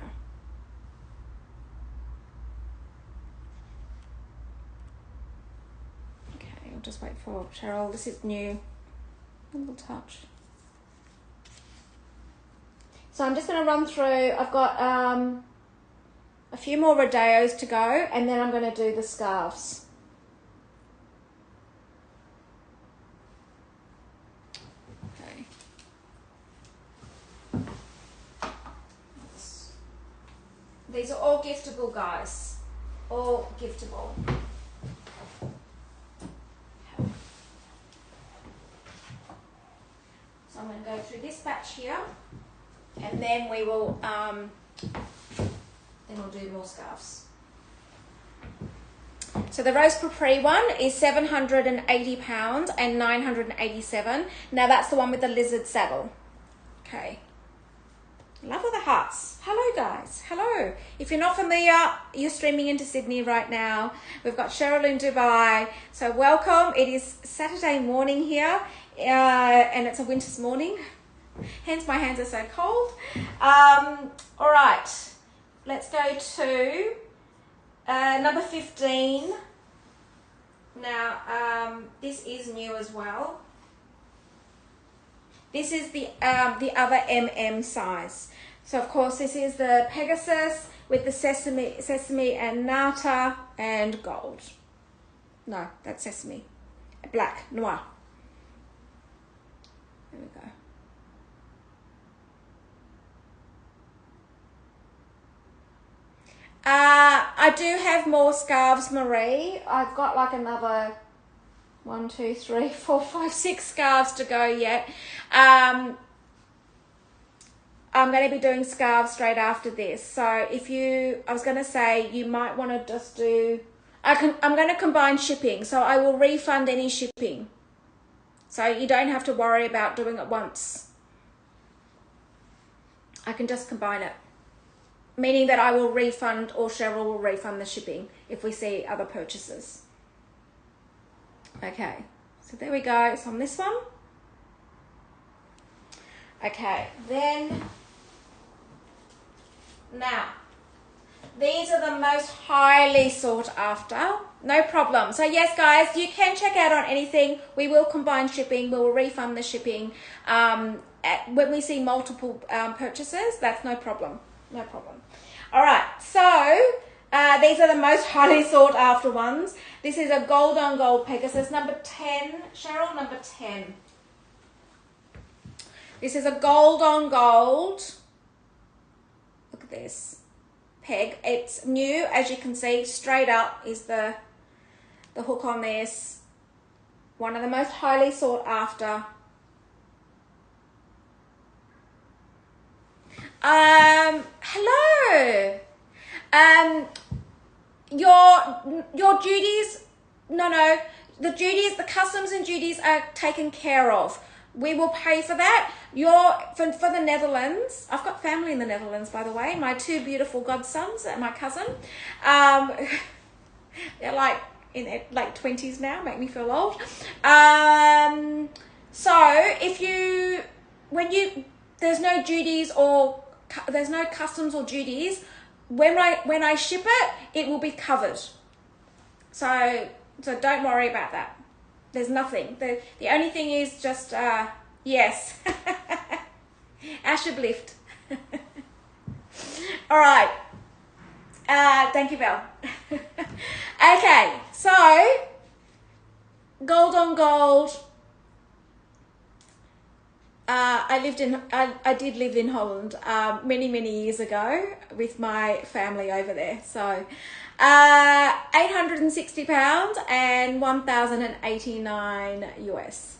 Okay, I'll just wait for Cheryl. This is new. A little touch. So I'm just going to run through. I've got a few more Rodeos to go, and then I'm going to do the scarves. Okay. These are all giftable, guys. All giftable. Okay. So I'm going to go through this batch here. And then we will, then we'll do more scarves. So the Rose Capri one is £780 and 987. Now that's the one with the lizard saddle. Okay. Love of the hearts. Hello guys. Hello. If you're not familiar, you're streaming into Sydney right now. We've got Cheryl in Dubai. So welcome. It is Saturday morning here and it's a winter's morning. Hence my hands are so cold. All right. Let's go to number 15. Now, this is new as well. This is the other MM size. So of course this is the Pegasus with the sesame and nata and gold. No, that's sesame. Black, noir. There we go. I do have more scarves, Marie. I've got like another 1, 2, 3, 4, 5, 6 scarves to go yet. I'm going to be doing scarves straight after this. So I was going to say you might want to just do, I'm going to combine shipping. So I will refund any shipping. So you don't have to worry about doing it once. I can just combine it. Meaning that I will refund or Cheryl will refund the shipping if we see other purchases. Okay, so there we go. It's on this one. Okay, then now these are the most highly sought after. No problem. So yes, guys, you can check out on anything. We will combine shipping. We will refund the shipping. When we see multiple purchases, that's no problem. No problem. All right, so these are the most highly sought after ones. This is a gold on gold Pegasus, number 10. Cheryl, number 10. This is a gold on gold. Look at this. Peg. It's new, as you can see, straight up is the hook on this. One of the most highly sought after. Hello. Your duties, no, the duties, the customs and duties are taken care of. We will pay for that. For the Netherlands, I've got family in the Netherlands, by the way. My 2 beautiful godsons and my cousin. They're like in their late 20s now, make me feel old. So there's no duties or there's no customs or duties. When I ship it, it will be covered. So don't worry about that. There's nothing. The only thing is just yes. Asherblift. All right. Thank you, Belle. Okay, so gold on gold. I did live in Holland many years ago with my family over there. So £860 and 1,089 US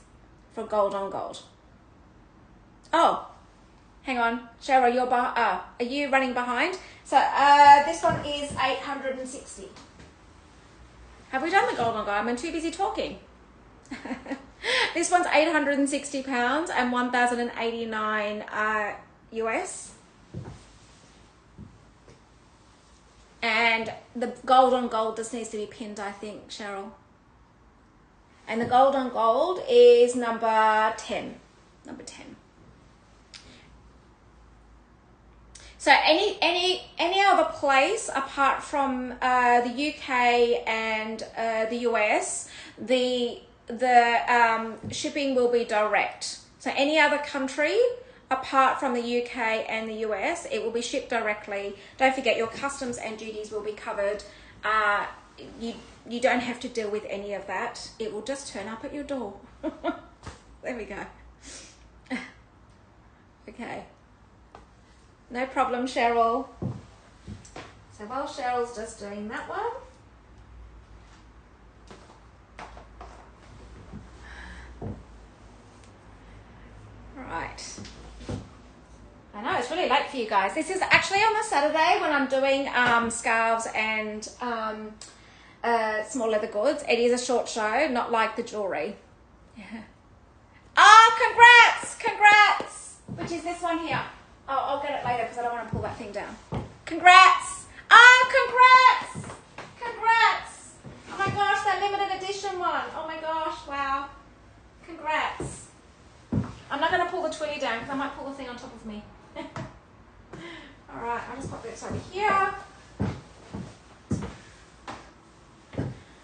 for gold on gold. Oh, hang on, Cheryl, are you running behind? So this one is 860. Have we done the gold on gold? I'm too busy talking. This one's £860 and 1,089 US. And the gold on gold just needs to be pinned, I think, Cheryl. And the gold on gold is number 10. Number 10. So any other place apart from the UK and the US, the shipping will be direct. So any other country apart from the UK and the US, it will be shipped directly. Don't forget your customs and duties will be covered. You don't have to deal with any of that. It will just turn up at your door. There we go. Okay. No problem, Cheryl. So while Cheryl's just doing that one, right. I know it's really late for you guys. This is actually on the Saturday when I'm doing scarves and small leather goods. It is a short show, not like the jewelry. Yeah. Oh, congrats! Which is this one here. Oh, I'll get it later because I don't want to pull that thing down. Congrats! Oh, congrats! Oh my gosh, that limited edition one. Oh my gosh, wow. Congrats. I'm not going to pull the twilly down because I might pull the thing on top of me. Alright, I'll just pop this over here.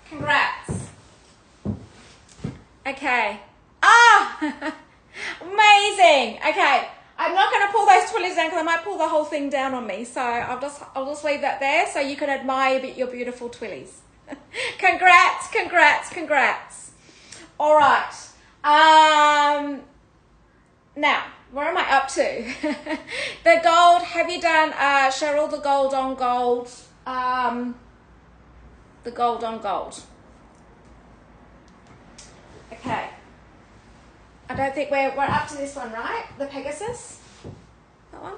Congrats. Okay. Amazing. Okay. I'm not going to pull those twillies down because I might pull the whole thing down on me. So I'll just leave that there so you can admire your beautiful twillies. Congrats. All right. Now, where am I up to? The gold. Have you done Cheryl, the gold on gold? The gold on gold. Okay. I don't think we're up to this one, right? The Pegasus? That one?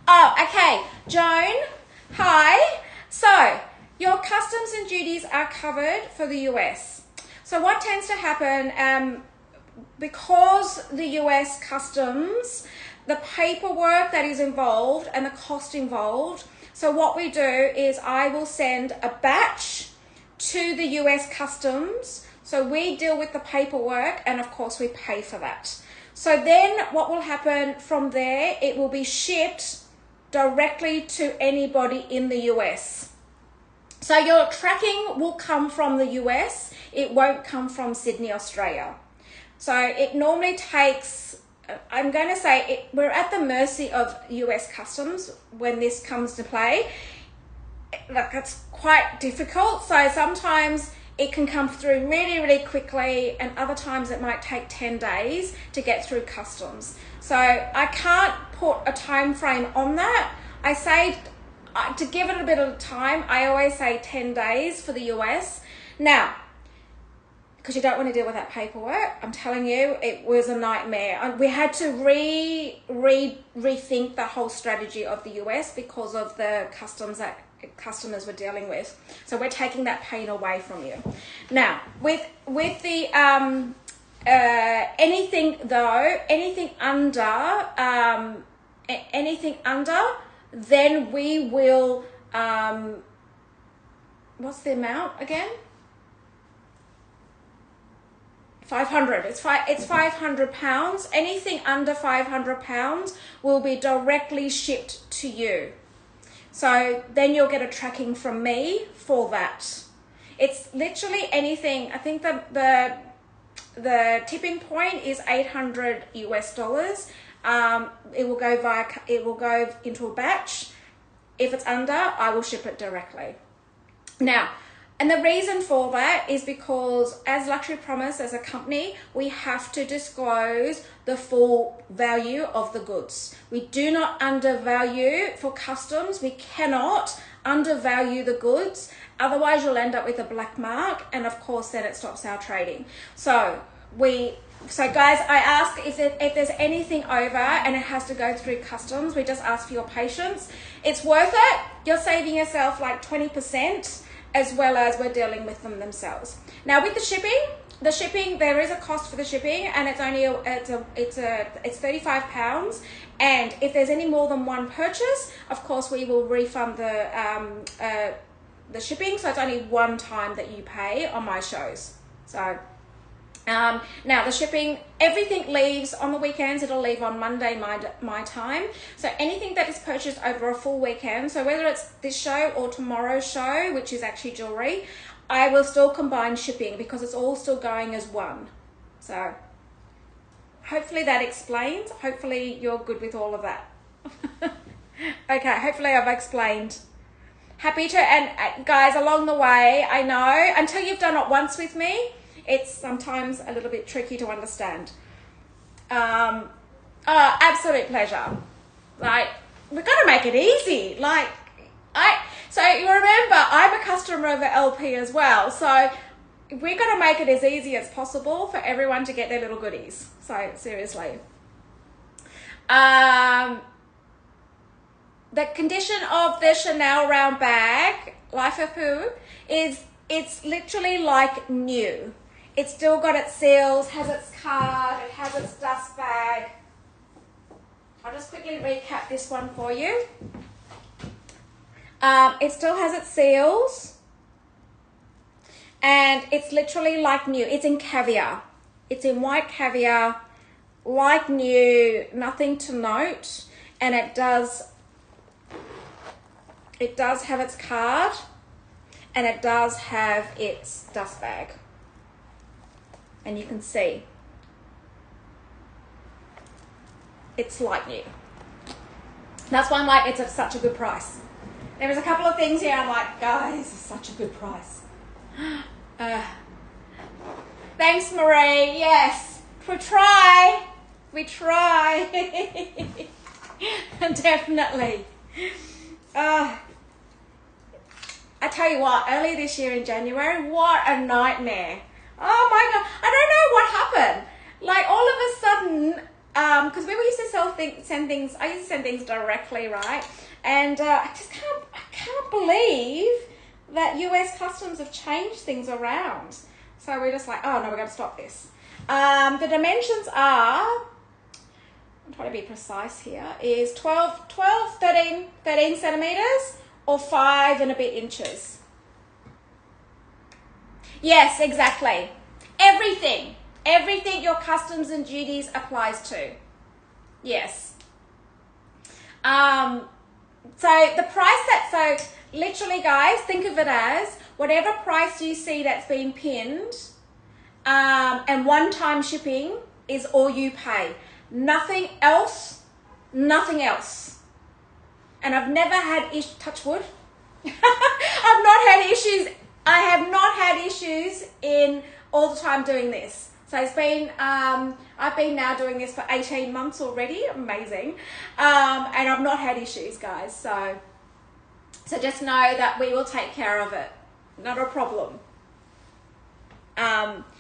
Oh, okay. Joan, hi. So, your customs and duties are covered for the US. So what tends to happen, because the US customs, the paperwork that is involved and the cost involved, so what we do is I will send a batch to the US customs. So we deal with the paperwork and of course we pay for that. So then what will happen from there, it will be shipped directly to anybody in the US. So your tracking will come from the US. It won't come from Sydney, Australia. So it normally takes, I'm going to say we're at the mercy of US customs when this comes to play. Like, it's quite difficult. So sometimes it can come through really, really quickly, and other times it might take 10 days to get through customs. So I can't put a time frame on that. I say, to give it a bit of time, I always say 10 days for the US. Now, because you don't want to deal with that paperwork, I'm telling you, it was a nightmare. We had to rethink the whole strategy of the US because of the customs that customers were dealing with. So we're taking that pain away from you. Now, with the anything under, then we will, what's the amount again? 500. It's 500 pounds. Anything under 500 pounds will be directly shipped to you. So then you'll get a tracking from me for that. It's literally anything. I think the tipping point is $800 US. It will go into a batch. If it's under, I will ship it directly. Now, and the reason for that is because as Luxury Promise, as a company, we have to disclose the full value of the goods. We do not undervalue for customs. We cannot undervalue the goods. Otherwise, you'll end up with a black mark. And of course, then it stops our trading. So guys, I ask if there's anything over and it has to go through customs, we just ask for your patience. It's worth it. You're saving yourself like 20%. As well as we're dealing with them themselves. Now with the shipping, there is a cost for the shipping, and it's only it's 35 pounds. And if there's any more than one purchase, of course we will refund the shipping. So it's only one time that you pay on my shows. So now the shipping, everything leaves on the weekends. It'll leave on Monday my time. So anything that is purchased over a full weekend, so whether it's this show or tomorrow's show, which is actually jewelry, I will still combine shipping because it's all still going as one. So hopefully that explains. Hopefully you're good with all of that. Okay, hopefully I've explained. Happy to, and guys, along the way, I know, until you've done it once with me, it's sometimes a little bit tricky to understand. Absolute pleasure. Like, we've got to make it easy. So you remember, I'm a customer of the LP as well. So we've got to make it as easy as possible for everyone to get their little goodies. So seriously. The condition of the Chanel round bag, Life of Who, is it's literally like new. It's still got its seals, has its card, it has its dust bag. I'll just quickly recap this one for you. It still has its seals, and it's literally like new. It's in caviar. It's in white caviar, like new, nothing to note, and it does have its card, and it does have its dust bag. And you can see it's like new. That's why I'm like, it's at such a good price. There was a couple of things here I'm like, guys, this is such a good price. Thanks, Marie. Yes, we try. Definitely. I tell you what, earlier this year in January, what a nightmare. Oh my God, I don't know what happened. Like all of a sudden, because when we used to send things, I used to send things directly, right? And I can't believe that US Customs have changed things around. So we're just like, oh no, we're going to stop this. The dimensions are, I'm trying to be precise here, is 13 centimeters or 5 and a bit inches. Yes, exactly. Everything your customs and duties applies to. Yes. So the price so literally guys, think of it as whatever price you see that's been pinned, and one-time shipping is all you pay. Nothing else. And I've never had touch wood. I've not had issues. I have not had issues in all the time doing this. So it's been, I've been now doing this for 18 months already. Amazing. And I've not had issues, guys. So just know that we will take care of it. Not a problem.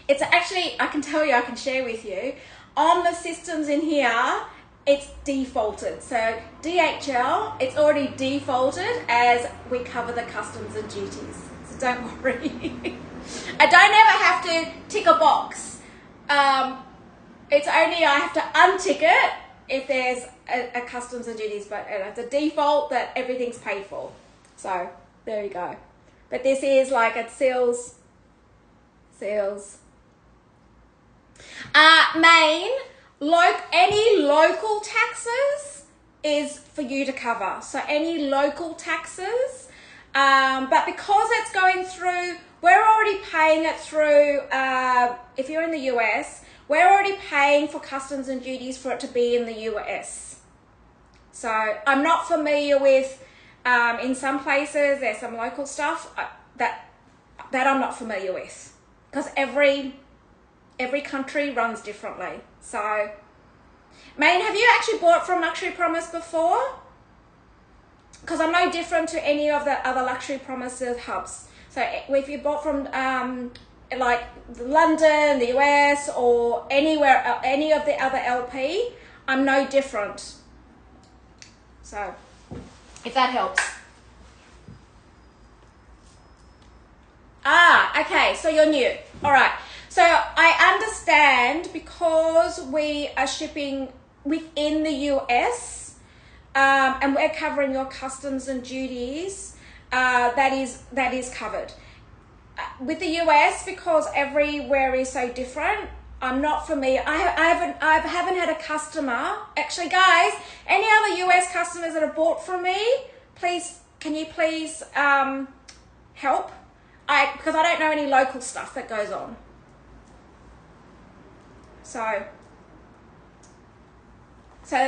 It's actually, I can tell you, I can share with you, on the systems in here, it's defaulted. So DHL, it's already defaulted as we cover the customs and duties. So don't worry. I don't ever have to tick a box. It's only I have to untick it if there's a customs and duties, but it's a default that everything's paid for. So there you go. But this is like it seals. Maine, any local taxes is for you to cover. So any local taxes, but because it's going through, we're already paying it through, if you're in the US, we're already paying for customs and duties for it to be in the US. So I'm not familiar with, in some places, there's some local stuff that I'm not familiar with, because every country runs differently. So, Maine, have you actually bought from Luxury Promise before? Because I'm no different to any of the other Luxury Promises hubs. So if you bought from like London, the US, or anywhere, any of the other LP, I'm no different. So, if that helps. Okay, so you're new. All right. So I understand because we are shipping within the US, and we're covering your customs and duties, that is covered. With the US, because everywhere is so different, I'm not familiar. I haven't had a customer. Actually, guys, any other US customers that have bought from me, please, can you please help? Because I don't know any local stuff that goes on. So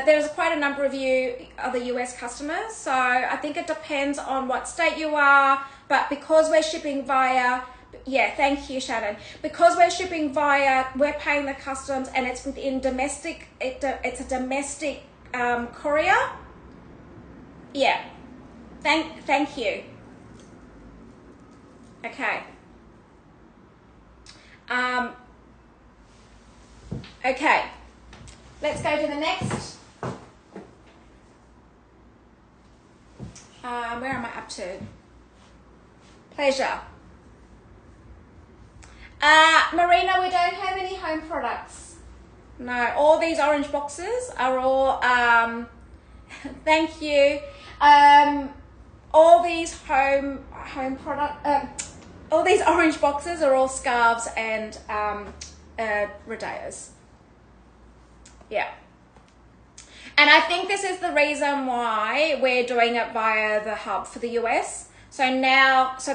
there's quite a number of you other US customers. So I think it depends on what state you are. But because we're shipping via, yeah, thank you, Shannon. Because we're shipping via, we're paying the customs, and it's within domestic. It's a domestic courier. Yeah. Thank you. Okay. Okay. Let's go to the next to. Pleasure. Marina, we don't have any home products. No, all these orange boxes are all, thank you. All these home product, all these orange boxes are all scarves and rodeos. Yeah. And I think this is the reason why we're doing it via the hub for the US. So now, so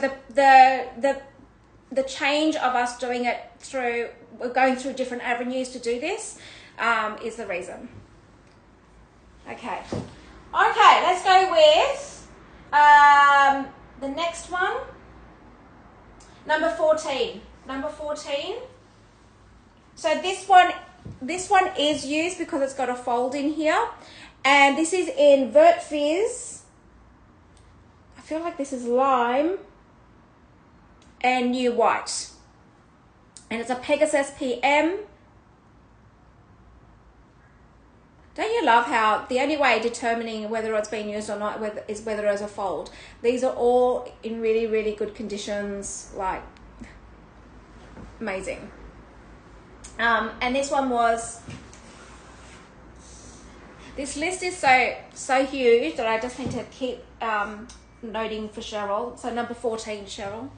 the change of us doing it through, we're going through different avenues to do this, is the reason. Okay. Okay, let's go with the next one. Number 14. Number 14. So this one is used because it's got a fold in here. And this is in Vert Fizz. I feel like this is lime and new white. And it's a Pegasus PM. Don't you love how the only way determining whether it's been used or not is whether it's a fold? These are all in really, really good conditions, like amazing. And this one was, this list is so huge that I just need to keep noting for Cheryl. So number 14, Cheryl.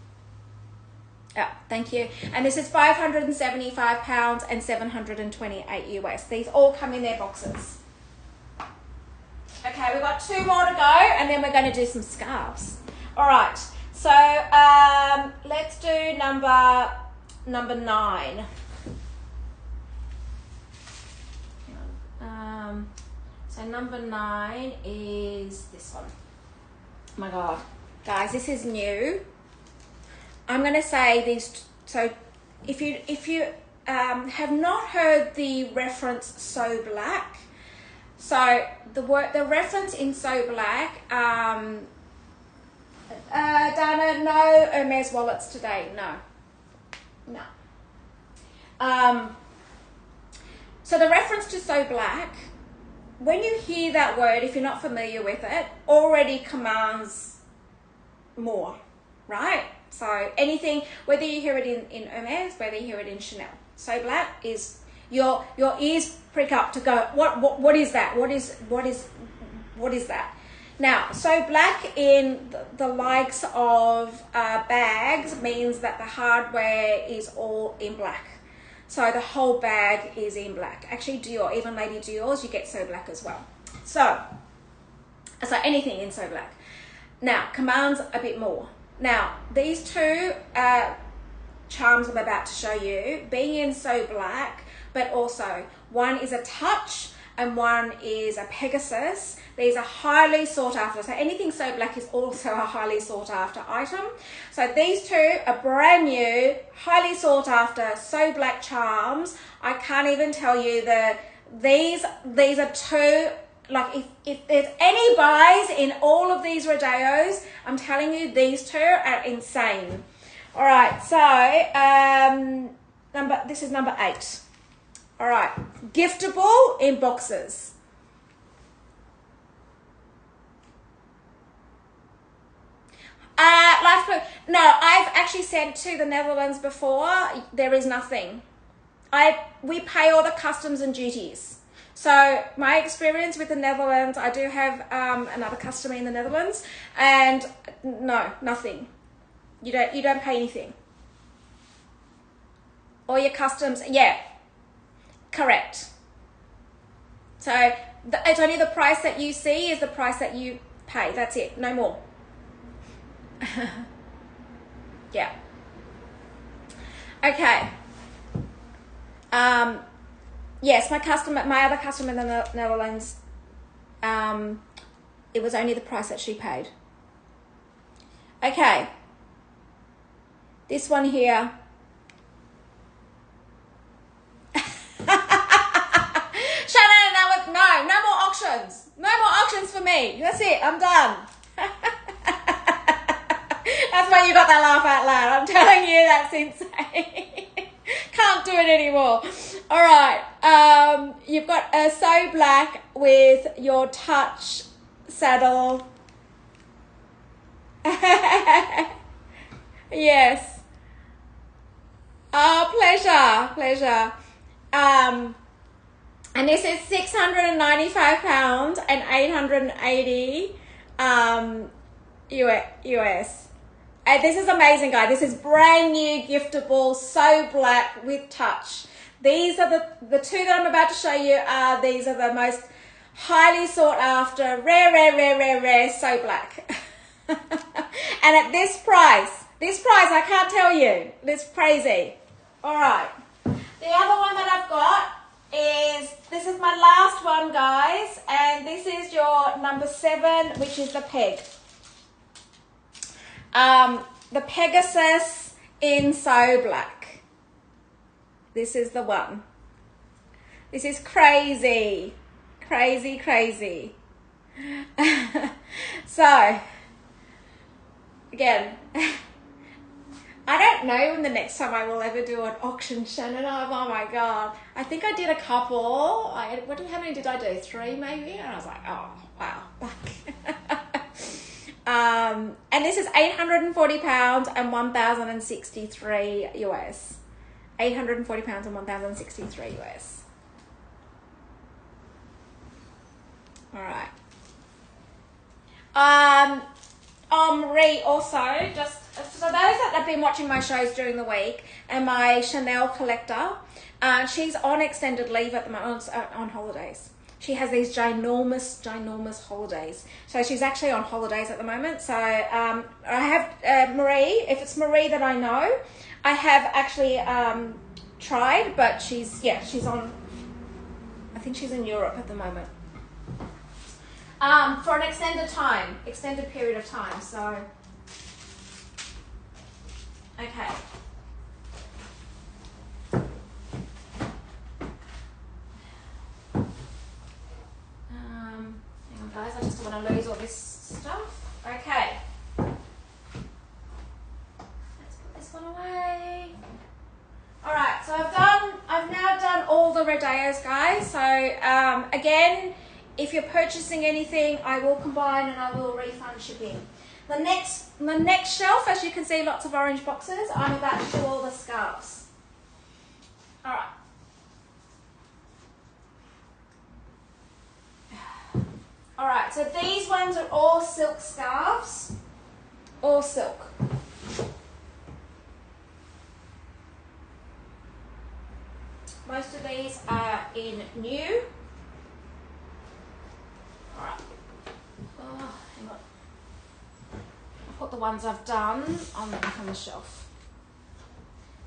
Yeah, thank you. And this is £575 and 728 US. These all come in their boxes. Okay, we've got 2 more to go, and then we're going to do some scarves. All right. So let's do number 9. So number 9 is this one. Oh my God, guys, this is new. I'm going to say these. So if you have not heard the reference So Black, so the reference in So Black, Dana, no Hermes wallets today. No. So the reference to So Black, when you hear that word, if you're not familiar with it, already commands more, right? So anything, whether you hear it in Hermes, whether you hear it in Chanel, So Black is, your ears prick up to go, what is that? What is that? Now, So Black in the likes of bags means that the hardware is all in black. So the whole bag is in black. Actually, Dior, even Lady Dior's, you get So Black as well. So anything in So Black. Now, commands a bit more. Now, these 2 charms I'm about to show you, being in So Black, but also one is a touch and one is a Pegasus. These are highly sought after. So anything So Black is also a highly sought after item. So these 2 are brand new, highly sought after So Black charms. I can't even tell you these are 2, like if there's any buys in all of these rodeos, I'm telling you these 2 are insane. All right, so this is number 8. All right, giftable in boxes. Life Blue. No, I've actually said to the Netherlands before, there is nothing. We pay all the customs and duties. So my experience with the Netherlands, I do have another customer in the Netherlands, and no, nothing. You don't pay anything. All your customs, yeah, correct. So it's only the price that you see is the price that you pay. That's it, no more. Yeah. Okay. Yes, my other customer in the Netherlands, it was only the price that she paid. Okay. This one here. Shannon, no more auctions. No more auctions for me. That's it. I'm done. That's why you got that laugh out loud. I'm telling you, that's insane. Can't do it anymore. All right. You've got a So Black with your touch saddle. Yes. Oh, pleasure, pleasure. And this is £695 and 880 US. And this is amazing, guys. This is brand new, giftable, so black with touch. These are the two that I'm about to show you. These are the most highly sought after, rare, so black. And at this price, I can't tell you. It's crazy. All right. The other one that I've got is, this is my last one, guys. And this is your number 7, which is the peg. The Pegasus in so black. This is the one. This is crazy. Crazy. So, again, I don't know when the next time I will ever do an auction, Shannon. Oh my God. I think I did a couple. How many did I do? 3 maybe? And I was like, oh, wow. And this is £840 and 1,063 US. £840 and 1,063 US. All right. Marie also, just for those that have been watching my shows during the week, and my Chanel collector, she's on extended leave at the moment, on holidays. She has these ginormous holidays. So she's actually on holidays at the moment. So I have Marie, if it's Marie that I know, I have actually tried, but she's on, I think she's in Europe at the moment. For an extended period of time, so, okay. Hang on guys, I just don't want to lose all this stuff. Okay. Let's put this one away. Alright, so I've now done all the Rodeos, guys. So, again, if you're purchasing anything, I will combine and I will refund shipping. The next shelf, as you can see, lots of orange boxes. I'm about to do all the scarves. All right. All right, so these ones are all silk scarves. All silk. Most of these are in new. Alright. Oh, hang on. I'll put the ones I've done on the shelf.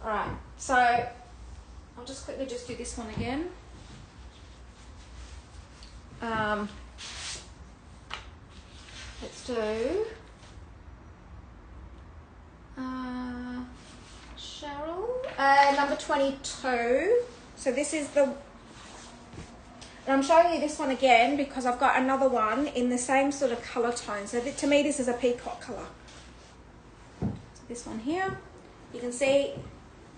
Alright, so I'll just quickly do this one again. Let's do Cheryl, number 22. So this is the, and I'm showing you this one again because I've got another one in the same sort of colour tone. So to me, this is a peacock colour. So this one here, you can see,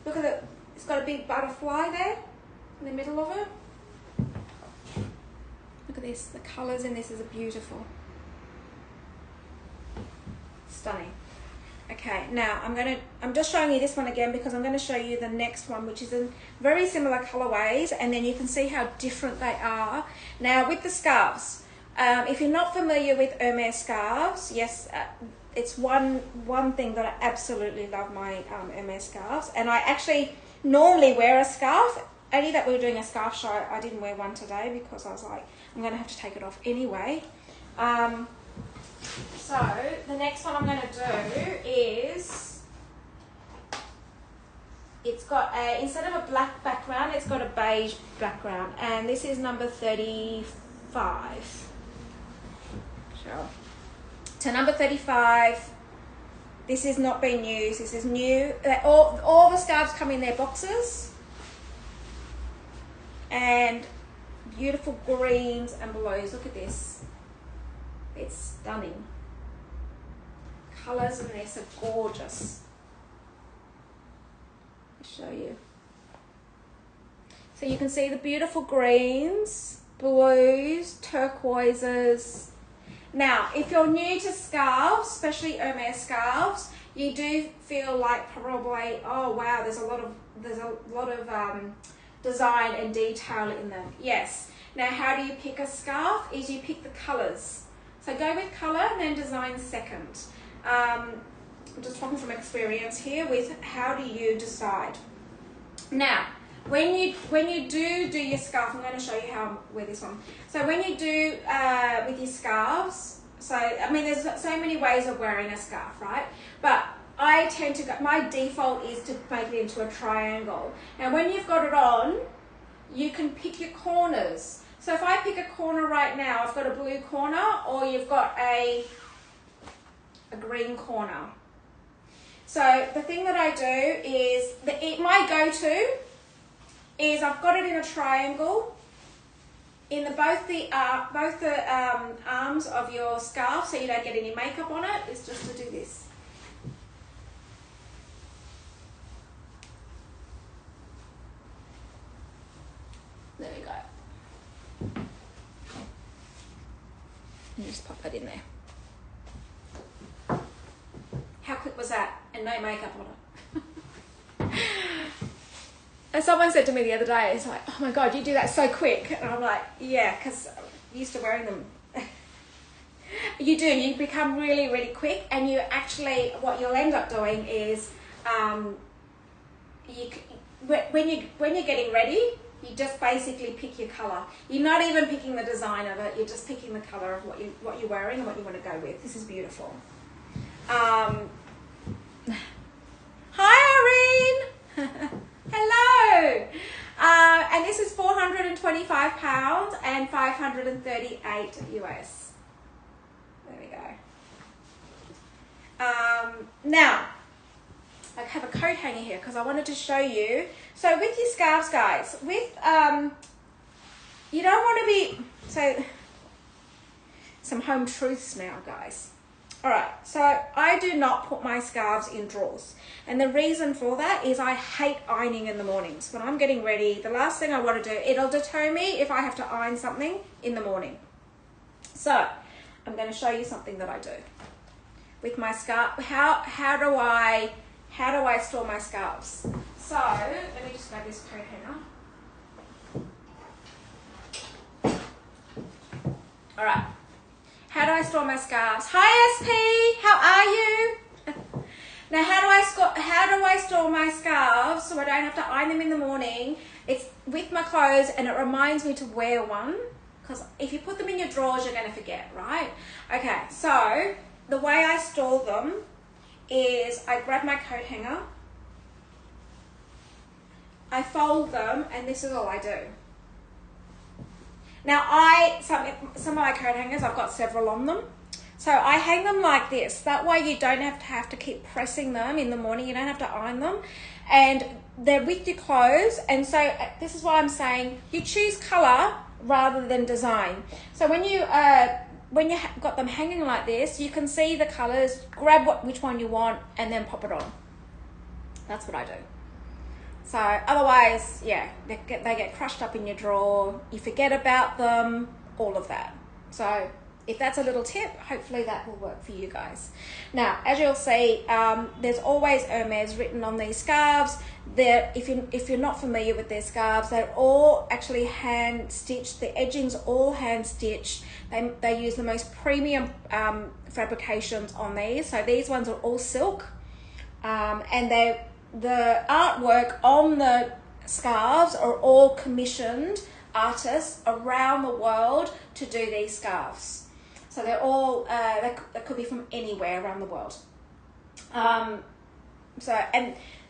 look at it, it's got a big butterfly there in the middle of it. Look at this, the colours in this is beautiful. Stunning. Okay, now I'm just showing you this one again because I'm going to show you the next one, which is in very similar colorways, and then you can see how different they are. Now with the scarves, if you're not familiar with Hermes scarves, yes, it's one thing that I absolutely love, my Hermes scarves, and I actually normally wear a scarf. Only that we were doing a scarf show, I didn't wear one today because I was like, I'm going to have to take it off anyway. So the next one I'm going to do is, it's got a, instead of a black background, it's got a beige background, and this is number 35. Sure. So number 35, this is not being used, this is new. All the scarves come in their boxes, and beautiful greens and blues. Look at this. It's stunning. Colours in this are gorgeous. I'll show you. So you can see the beautiful greens, blues, turquoises, Now, if you're new to scarves, especially Hermes scarves, you do feel like probably, oh wow, there's a lot of design and detail in them. Yes. Now, how do you pick a scarf? Is you pick the colors. So go with color and then design second. I'm just talking from experience here with how do you decide. Now, when you do your scarf, I'm going to show you how I wear this one. So when you do with your scarves, so I mean there's so many ways of wearing a scarf, right? But I tend to go, my default is to make it into a triangle. Now when you've got it on, you can pick your corners. So if I pick a corner right now, I've got a blue corner or you've got a green corner. So the thing that I do is, my go-to is I've got it in a triangle in both the arms of your scarf, so you don't get any makeup on it. It's just to do this. There we go. And just pop that in there. How quick was that? And no makeup on it. And someone said to me the other day, it's like, oh my God, you do that so quick. And I'm like, yeah, because I'm used to wearing them. You do, you become really, really quick. And you actually, what you'll end up doing is, when you're getting ready, you just basically pick your colour. You're not even picking the design of it, you're just picking the colour of what you're wearing and what you want to go with. This is beautiful. Hi Irene! Hello! And this is £425 and 538 US. There we go. Now, I have a coat hanger here because I wanted to show you. So with your scarves, guys, with you don't want to be, so some home truths now, guys. All right, so I do not put my scarves in drawers. And the reason for that is I hate ironing in the mornings. When I'm getting ready, the last thing I want to do, it'll deter me if I have to iron something in the morning. So I'm going to show you something that I do with my scarf. How do I store my scarves? So let me just grab this coat hanger. All right. How do I store my scarves? Hi SP, how are you? Now how do I store my scarves so I don't have to iron them in the morning? It's with my clothes and it reminds me to wear one, because if you put them in your drawers you're going to forget, right? Okay, so the way I store them is I grab my coat hanger, I fold them, and this is all I do. Now some of my coat hangers, I've got several on them. So I hang them like this. That way you don't have to keep pressing them in the morning. You don't have to iron them. And they're with your clothes. And so this is why I'm saying you choose colour rather than design. So when you got them hanging like this, you can see the colours, grab which one you want and then pop it on. That's what I do. So otherwise, yeah, they get crushed up in your drawer, you forget about them, all of that. So if that's a little tip, hopefully that will work for you guys. Now, as you'll see, there's always Hermes written on these scarves. If you're not familiar with their scarves, they're all actually hand stitched. The edging's all hand stitched. They use the most premium fabrications on these. So these ones are all silk, and the artwork on the scarves are all commissioned artists around the world to do these scarves. So they're all, they could be from anywhere around the world. And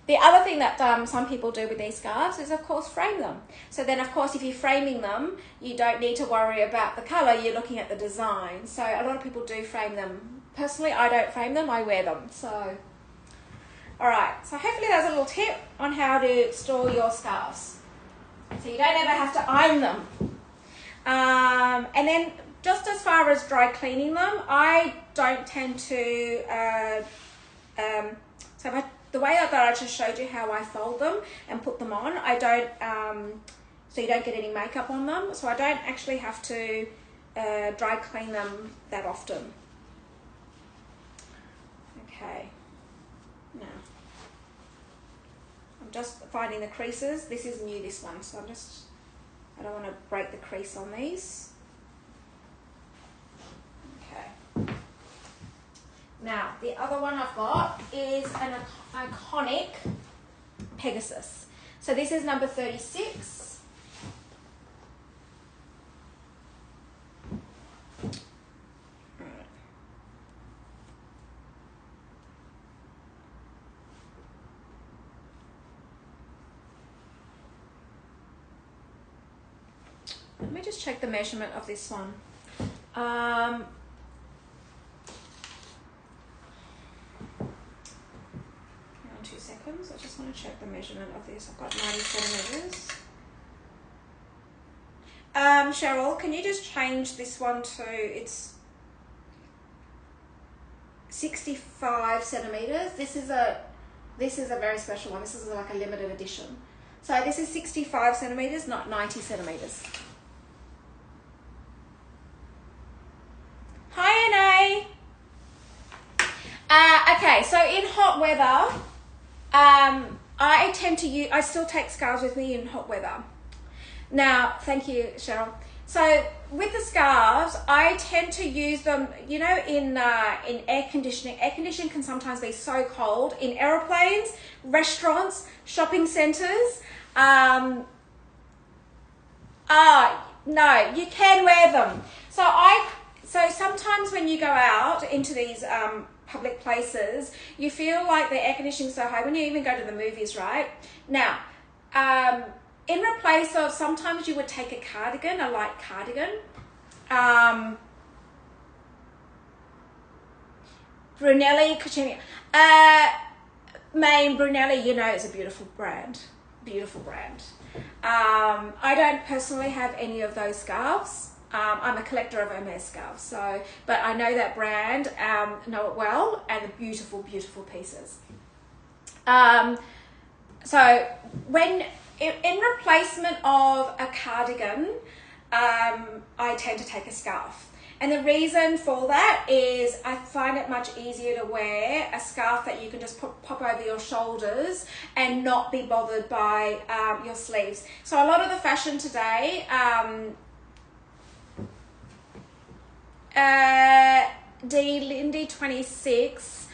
the other thing that some people do with these scarves is, of course, frame them. So then, of course, if you're framing them, you don't need to worry about the colour, you're looking at the design. So a lot of people do frame them. Personally, I don't frame them, I wear them. So, all right, so hopefully that's a little tip on how to store your scarves. So you don't ever have to iron them. And then just as far as dry cleaning them, I don't tend to, the way that I just showed you how I fold them and put them on, I don't, so you don't get any makeup on them. So I don't actually have to dry clean them that often. Okay, now I'm just finding the creases. This is new, this one, so I don't want to break the crease on these. Okay. Now, the other one I've got is an iconic Pegasus. So this is number 36. Let me just check the measurement of this one. Hang on 2 seconds. I just want to check the measurement of this. I've got 90 centimeters. Cheryl, can you just change this one to, it's 65 centimeters. This is a very special one. This is like a limited edition. So this is 65 centimeters, not 90 centimeters. Hi, Anne. Okay, so in hot weather, I still take scarves with me in hot weather. Now, thank you, Cheryl. So with the scarves, I tend to use them, you know, in air conditioning. Air conditioning can sometimes be so cold in aeroplanes, restaurants, shopping centres. No, you can wear them. So sometimes when you go out into these public places, you feel like the air conditioning is so high when you even go to the movies, right? Now, in replace of, sometimes you would take a cardigan, a light cardigan. Brunelli, Cucini. Maine, Brunelli, you know, is a beautiful brand. Beautiful brand. I don't personally have any of those scarves. I'm a collector of Hermes scarves, but I know that brand, know it well, and the beautiful, beautiful pieces. So when in replacement of a cardigan, I tend to take a scarf. And the reason for that is I find it much easier to wear a scarf that you can just pop over your shoulders and not be bothered by your sleeves. So a lot of the fashion today, D Lindy 26,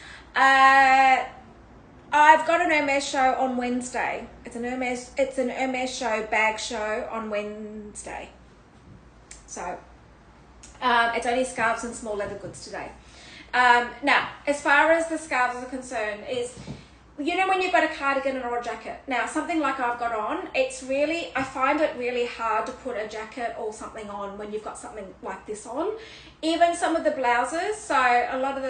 I've got an Hermes show on Wednesday. It's an Hermes show, bag show on Wednesday. So it's only scarves and small leather goods today. Now, as far as the scarves are concerned, is, you know, when you've got a cardigan or a jacket. Now, something like I've got on, I find it really hard to put a jacket or something on when you've got something like this on. Even some of the blouses, a lot of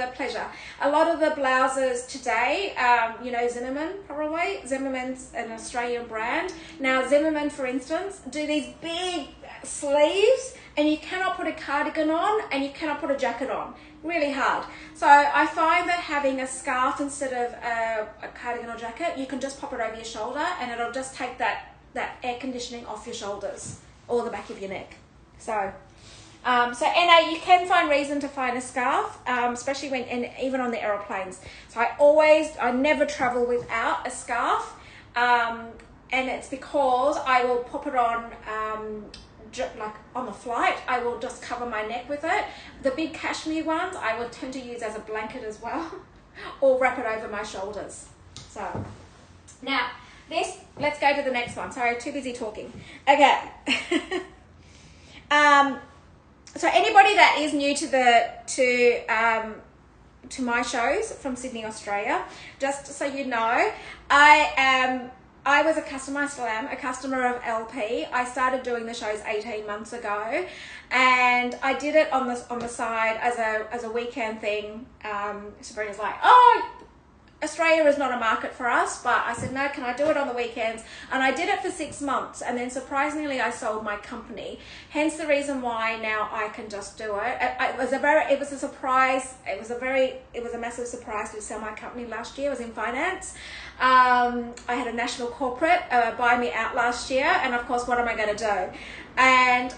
the blouses today, you know, Zimmerman's an Australian brand. Now, Zimmerman, for instance, do these big sleeves, and you cannot put a cardigan on and you cannot put a jacket on. Really hard. So I find that having a scarf instead of a cardigan or jacket, you can just pop it over your shoulder and it'll just take that air conditioning off your shoulders or the back of your neck. So Anna, you can find reason to find a scarf, especially even on the aeroplanes. So I never travel without a scarf, and it's because I will pop it on. Like on the flight, I will just cover my neck with it. The big cashmere ones I will tend to use as a blanket as well, or wrap it over my shoulders. So now let's go to the next one. Sorry, too busy talking. Okay. So anybody that is new to my shows from Sydney, Australia, just so you know, I was a customer, I still am, a customer of LP. I started doing the shows 18 months ago, and I did it on the side as a weekend thing. Sabrina's like, oh, Australia is not a market for us, but I said, no, can I do it on the weekends? And I did it for 6 months, and then surprisingly I sold my company. Hence the reason why now I can just do it. It was a surprise. It was a massive surprise to sell my company last year. I was in finance. I had a national corporate buy me out last year, and of course, what am I going to do? And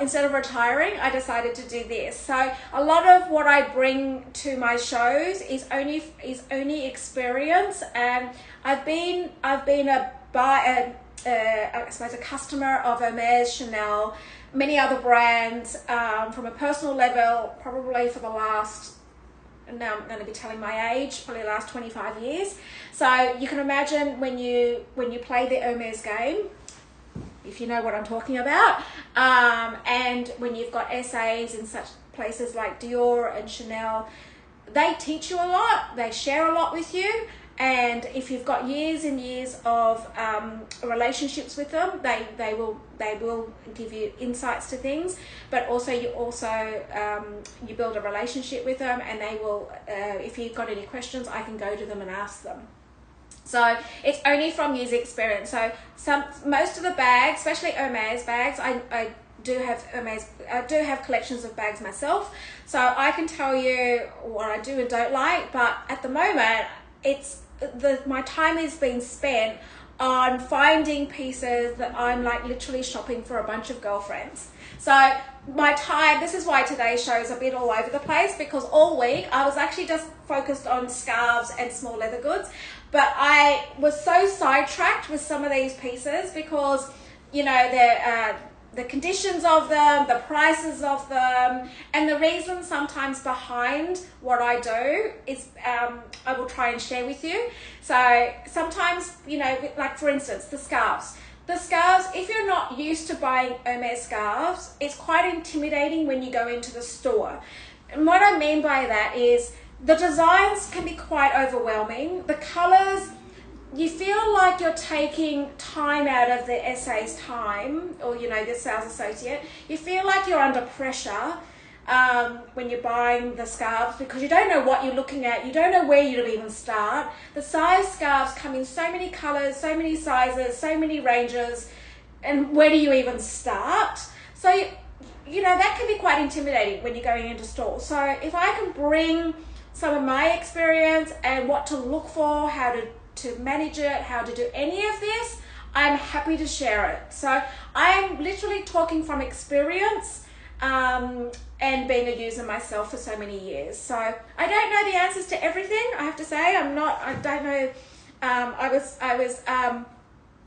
instead of retiring, I decided to do this. So a lot of what I bring to my shows is only experience. And I've been I suppose a customer of Hermes, Chanel, many other brands from a personal level, probably for the last, now I'm going to be telling my age, probably the last 25 years. So you can imagine when you play the Hermes game, if you know what I'm talking about, and when you've got essays in such places like Dior and Chanel, they teach you a lot, they share a lot with you. And if you've got years and years of relationships with them, they will give you insights to things. But also you build a relationship with them, and they will. If you've got any questions, I can go to them and ask them. So it's only from years experience. So most of the bags, especially Hermes bags, I do have collections of bags myself. So I can tell you what I do and don't like. But at the moment, my time is being spent on finding pieces that I'm like literally shopping for a bunch of girlfriends. So my time, this is why today's show is a bit all over the place, because all week I was actually just focused on scarves and small leather goods, but I was so sidetracked with some of these pieces because, you know, the conditions of them, the prices of them, and the reason sometimes behind what I do is I will try and share with you. So sometimes, you know, like for instance, the scarves. The scarves, if you're not used to buying Hermes scarves, it's quite intimidating when you go into the store. And what I mean by that is the designs can be quite overwhelming. The colors, you feel like you're taking time out of the essay's time, or, you know, the sales associate. You feel like you're under pressure when you're buying the scarves, because you don't know what you're looking at. You don't know where you'd even start. The size scarves come in so many colors, so many sizes, so many ranges, and where do you even start? So, you know, that can be quite intimidating when you're going into stores. So if I can bring some of my experience and what to look for, how to manage it, how to do any of this, I'm happy to share it. So I'm literally talking from experience and being a user myself for so many years. So I don't know the answers to everything, I have to say. I don't know.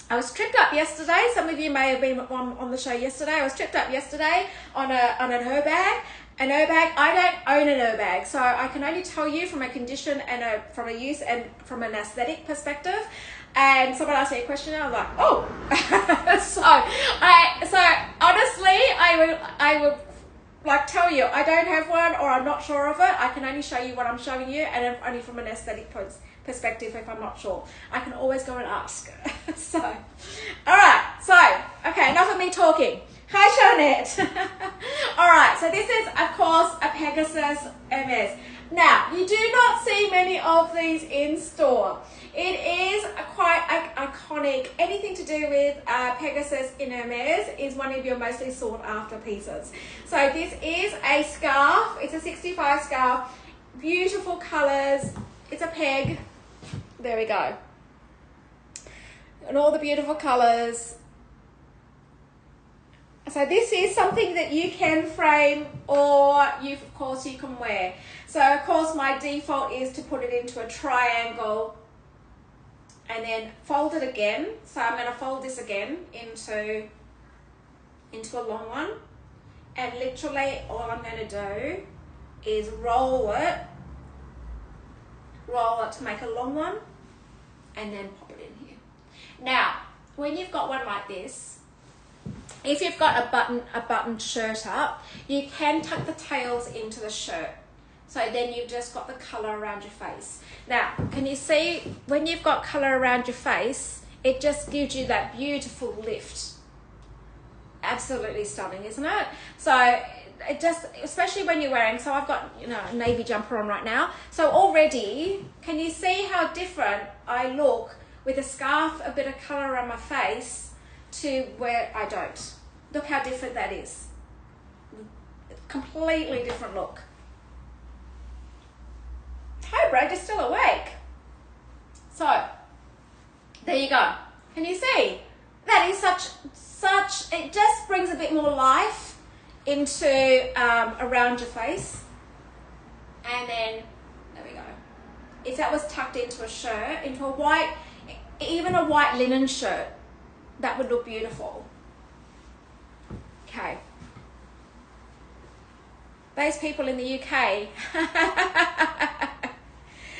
I was tripped up yesterday. Some of you may have been on the show yesterday. I was tripped up yesterday on an Herbag. An Herbag, I don't own an Herbag, so I can only tell you from a condition and from a use and from an aesthetic perspective. And someone asked me a question, and I was like, oh. so honestly, I would like tell you I don't have one, or I'm not sure of it. I can only show you what I'm showing you, and only from an aesthetic perspective. If I'm not sure, I can always go and ask. So, all right. So, okay, enough of me talking. Hi, Shonette. All right, so this is, of course, a Pegasus Hermes. Now, you do not see many of these in store. It is quite iconic. Anything to do with Pegasus in Hermes is one of your mostly sought after pieces. So this is a scarf. It's a 65 scarf. Beautiful colors. It's a peg. There we go. And all the beautiful colors. So this is something that you can frame, or of course you can wear. So of course my default is to put it into a triangle and then fold it again. So I'm going to fold this again into a long one, and literally all I'm going to do is roll it to make a long one, and then pop it in here. Now, when you've got one like this, if you've got a buttoned shirt up, you can tuck the tails into the shirt. So then you've just got the colour around your face. Now, can you see when you've got colour around your face, it just gives you that beautiful lift. Absolutely stunning, isn't it? So it just, especially when you're wearing, so I've got, you know, a navy jumper on right now. So already, can you see how different I look with a scarf, a bit of colour around my face, to where I don't? Look how different that is. Completely different look. Hi, Brad, you're still awake. So, there you go. Can you see? that is such, it just brings a bit more life into around your face. And then, there we go. If that was tucked into a shirt, into a white, even a white linen shirt, that would look beautiful. Okay. Those people in the UK.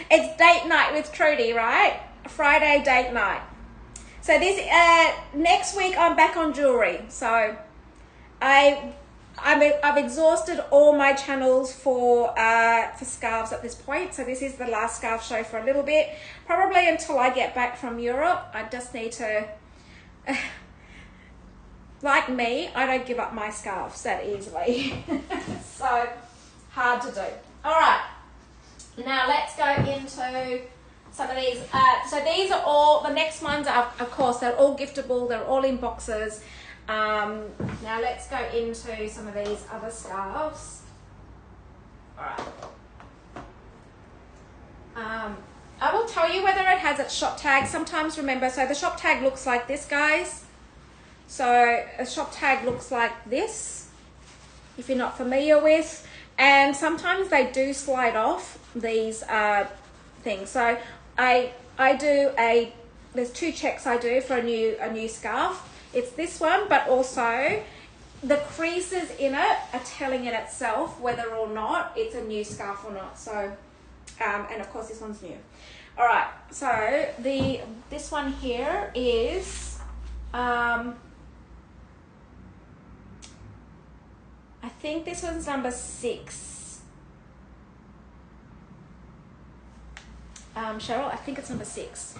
It's date night with Trudi, right? Friday date night. So this next week I'm back on jewelry. So I've exhausted all my channels for scarves at this point. So this is the last scarf show for a little bit, probably until I get back from Europe. I just need to, like me, I don't give up my scarves that easily. So hard to do. All right, now let's go into some of these. So these are all, the next ones are, of course, they're all giftable. They're all in boxes. Now let's go into some of these other scarves. All right. I will tell you whether it has its shop tag. Sometimes remember, so the shop tag looks like this, guys. So a shop tag looks like this, if you're not familiar with. And sometimes they do slide off these things. So I do there's two checks I do for a new scarf. It's this one, but also the creases in it are telling it itself whether or not it's a new scarf or not. So, and of course this one's new. All right, so this one here is, I think this one's number 6. Cheryl, I think it's number 6.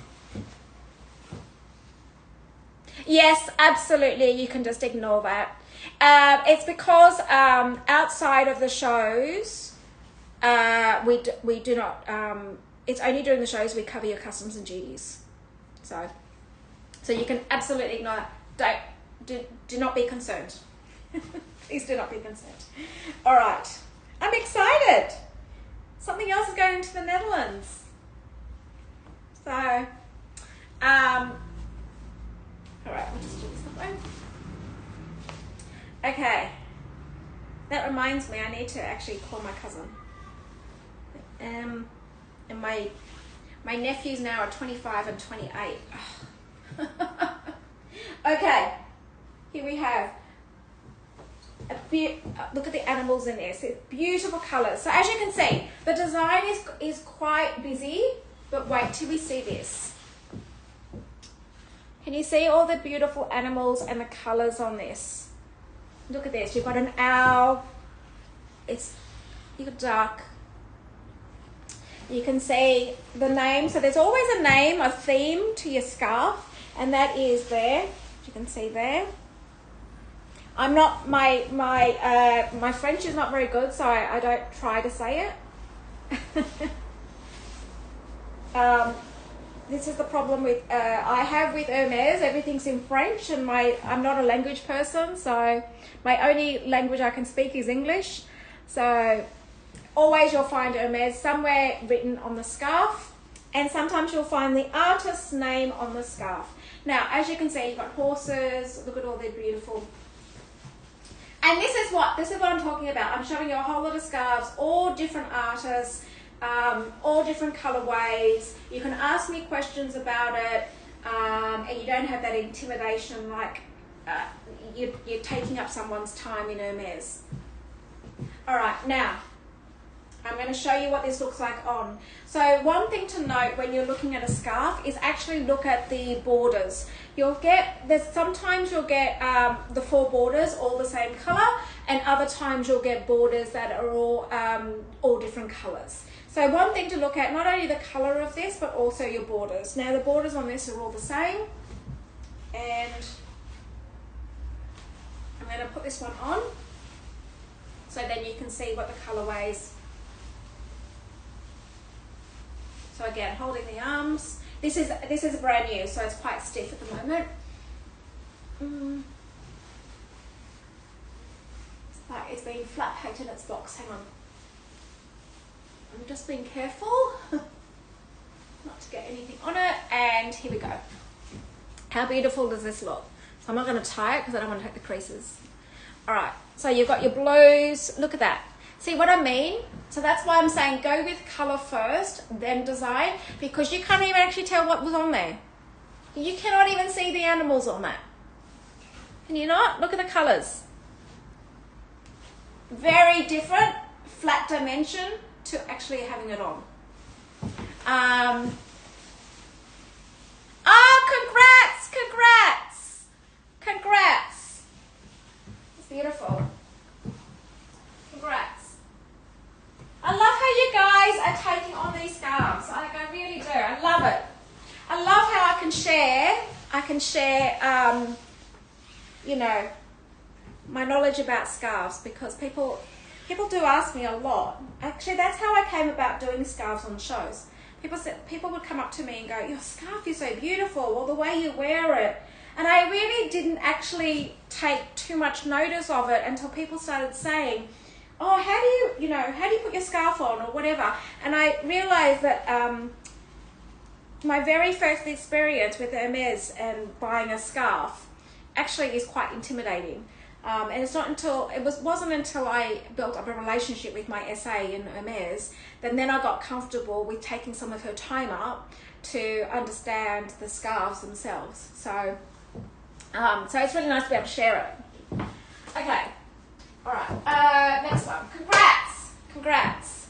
Yes, absolutely. You can just ignore that. It's because outside of the shows, we do not. It's only during the shows we cover your customs and duties. So you can absolutely ignore that. Do not be concerned. Please do not be concerned. All right, I'm excited. Something else is going to the Netherlands. So, all right, we'll just do this that way. Okay. That reminds me, I need to actually call my cousin. And my nephews now are 25 and 28. Okay. Here we have look at the animals in this. It's beautiful colors. So as you can see, the design is quite busy, but wait till we see this. Can you see all the beautiful animals and the colors on this? Look at this. You've got an owl. You've got duck. You can see the name. So there's always a name, a theme to your scarf, and that is there. You can see there. I'm not my French is not very good, so I don't try to say it. This is the problem with I have with Hermes. Everything's in French, and I'm not a language person, so my only language I can speak is English. So always you'll find Hermes somewhere written on the scarf, and sometimes you'll find the artist's name on the scarf. Now, as you can see, you've got horses. Look at all their beautiful. And this is what I'm talking about. I'm showing you a whole lot of scarves, all different artists. All different colorways. You can ask me questions about it, and you don't have that intimidation like you're taking up someone's time in Hermes. All right, now I'm going to show you what this looks like on. So one thing to note when you're looking at a scarf is actually look at the borders. Sometimes you'll get the 4 borders all the same color, and other times you'll get borders that are all different colors. So one thing to look at, not only the color of this, but also your borders. Now the borders on this are all the same. And I'm going to put this one on, so then you can see what the colorways. So again, holding the arms. This is brand new, so it's quite stiff at the moment. It's like it's been flat packed in its box. Hang on. I'm just being careful not to get anything on it, and here we go. How beautiful does this look? So I'm not going to tie it because I don't want to take the creases. All right, so you've got your blues. Look at that. See what I mean? So that's why I'm saying go with colour first, then design, because you can't even actually tell what was on there. You cannot even see the animals on that. Can you not? Look at the colours. Very different, flat dimension to actually having it on. Oh, congrats. It's beautiful. Congrats. I love how you guys are taking on these scarves. Like, I really do. I love it. I love how I can share, you know, my knowledge about scarves, because people do ask me a lot. Actually, that's how I came about doing scarves on shows. People would come up to me and go, your scarf is so beautiful, or the way you wear it. And I really didn't actually take too much notice of it until people started saying, oh, how do you put your scarf on, or whatever. And I realized that my very first experience with Hermes and buying a scarf actually is quite intimidating. And it wasn't until I built up a relationship with my SA in Hermes that then I got comfortable with taking some of her time up to understand the scarves themselves. So it's really nice to be able to share it. Okay, all right, next one. Congrats.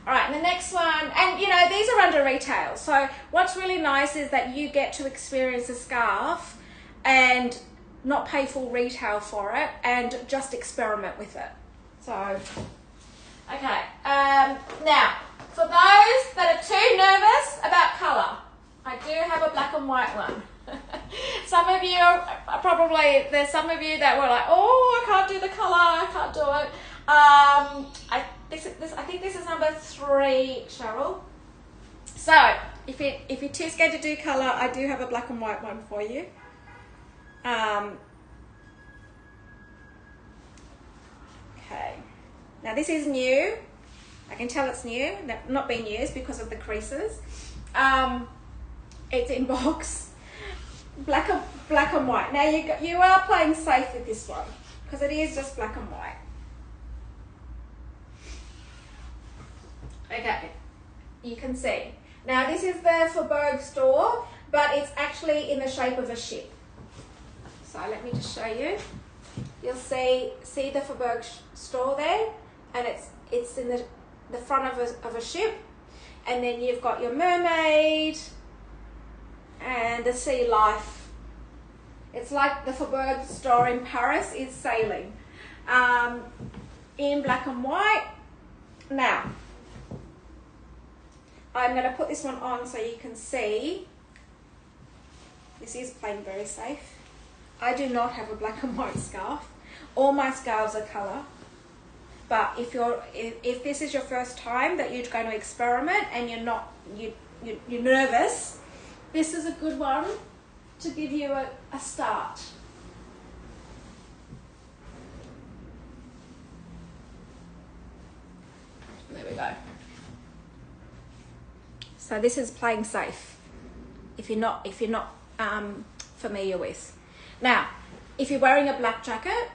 All right, and the next one, and you know, these are under retail. So what's really nice is that you get to experience a scarf and not pay full retail for it and just experiment with it. So, okay. Now, for those that are too nervous about colour, I do have a black and white one. Some of you there's some of you that were like, oh, I can't do the colour, I can't do it. I think this is number 3, Cheryl. So, if you're too scared to do colour, I do have a black and white one for you. Okay, now this is new. I can tell it's new, not been used because of the creases. It's in box, black and white. Now you are playing safe with this one because it is just black and white. Okay, you can see. Now this is the Faubourg store, but it's actually in the shape of a ship. So let me just show you. You'll see the Faubourg store there, and it's in the front of a ship, and then you've got your mermaid and the sea life. It's like the Faubourg store in Paris is sailing, in black and white. Now, I'm going to put this one on so you can see. This is playing very safe. I do not have a black and white scarf. All my scarves are colour. But if this is your first time that you're going to experiment and you're nervous, this is a good one to give you a start. There we go. So this is playing safe. If you're not familiar with. Now, if you're wearing a black jacket,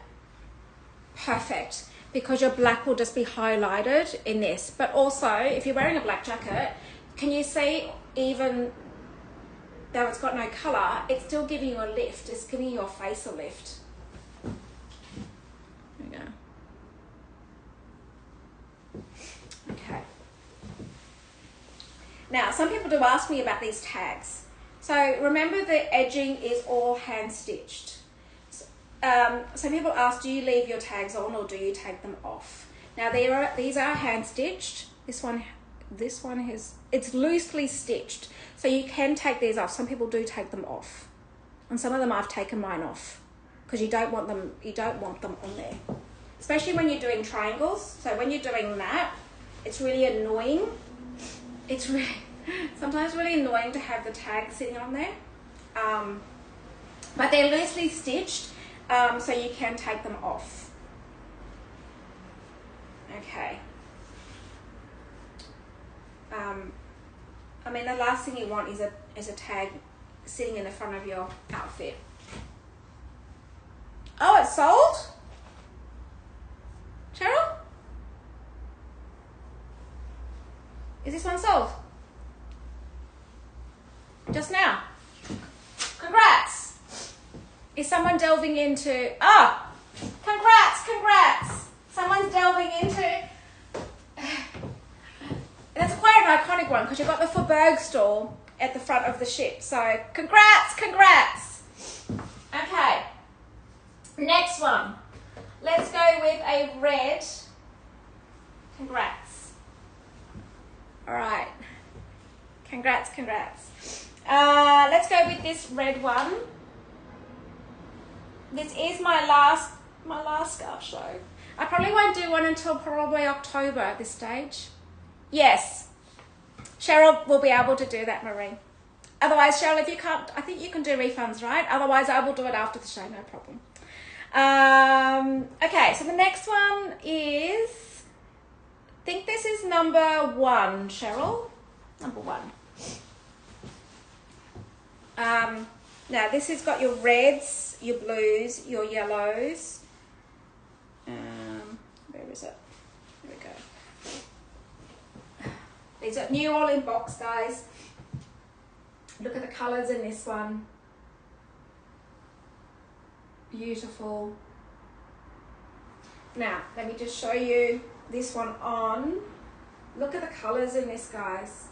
perfect, because your black will just be highlighted in this. But also, if you're wearing a black jacket, can you see, even though it's got no colour, it's still giving you a lift. It's giving your face a lift. There we go. Okay. Now, some people do ask me about these tags. So remember, the edging is all hand stitched. Some people ask, do you leave your tags on or do you take them off? Now these are hand stitched. This one it's loosely stitched, so you can take these off. Some people do take them off, and some of them I've taken mine off because you don't want them on there, especially when you're doing triangles. So when you're doing that, it's really annoying. It's sometimes really annoying to have the tag sitting on there, but they're loosely stitched, so you can take them off. Okay. I mean, the last thing you want is a tag sitting in the front of your outfit. Oh, it's sold? Cheryl? Is this one sold? Just now? Congrats! Is someone delving into... Oh! Congrats! Someone's delving into... That's quite an iconic one because you've got the Faubourg store at the front of the ship. So, congrats! Okay. Next one. Let's go with a red. Congrats. All right. Congrats. Let's go with this red one. This is my last scarf show. I probably won't do one until probably October at this stage. Yes. Cheryl will be able to do that, Marie. Otherwise, Cheryl, if you can't, I think you can do refunds, right? Otherwise, I will do it after the show, no problem. Okay, so the next one is, I think this is number 1, Cheryl. Number 1. Now, this has got your reds, your blues, your yellows. Where is it? There we go. These are new all in box, guys. Look at the colours in this one. Beautiful. Now, let me just show you this one on. Look at the colours in this, guys.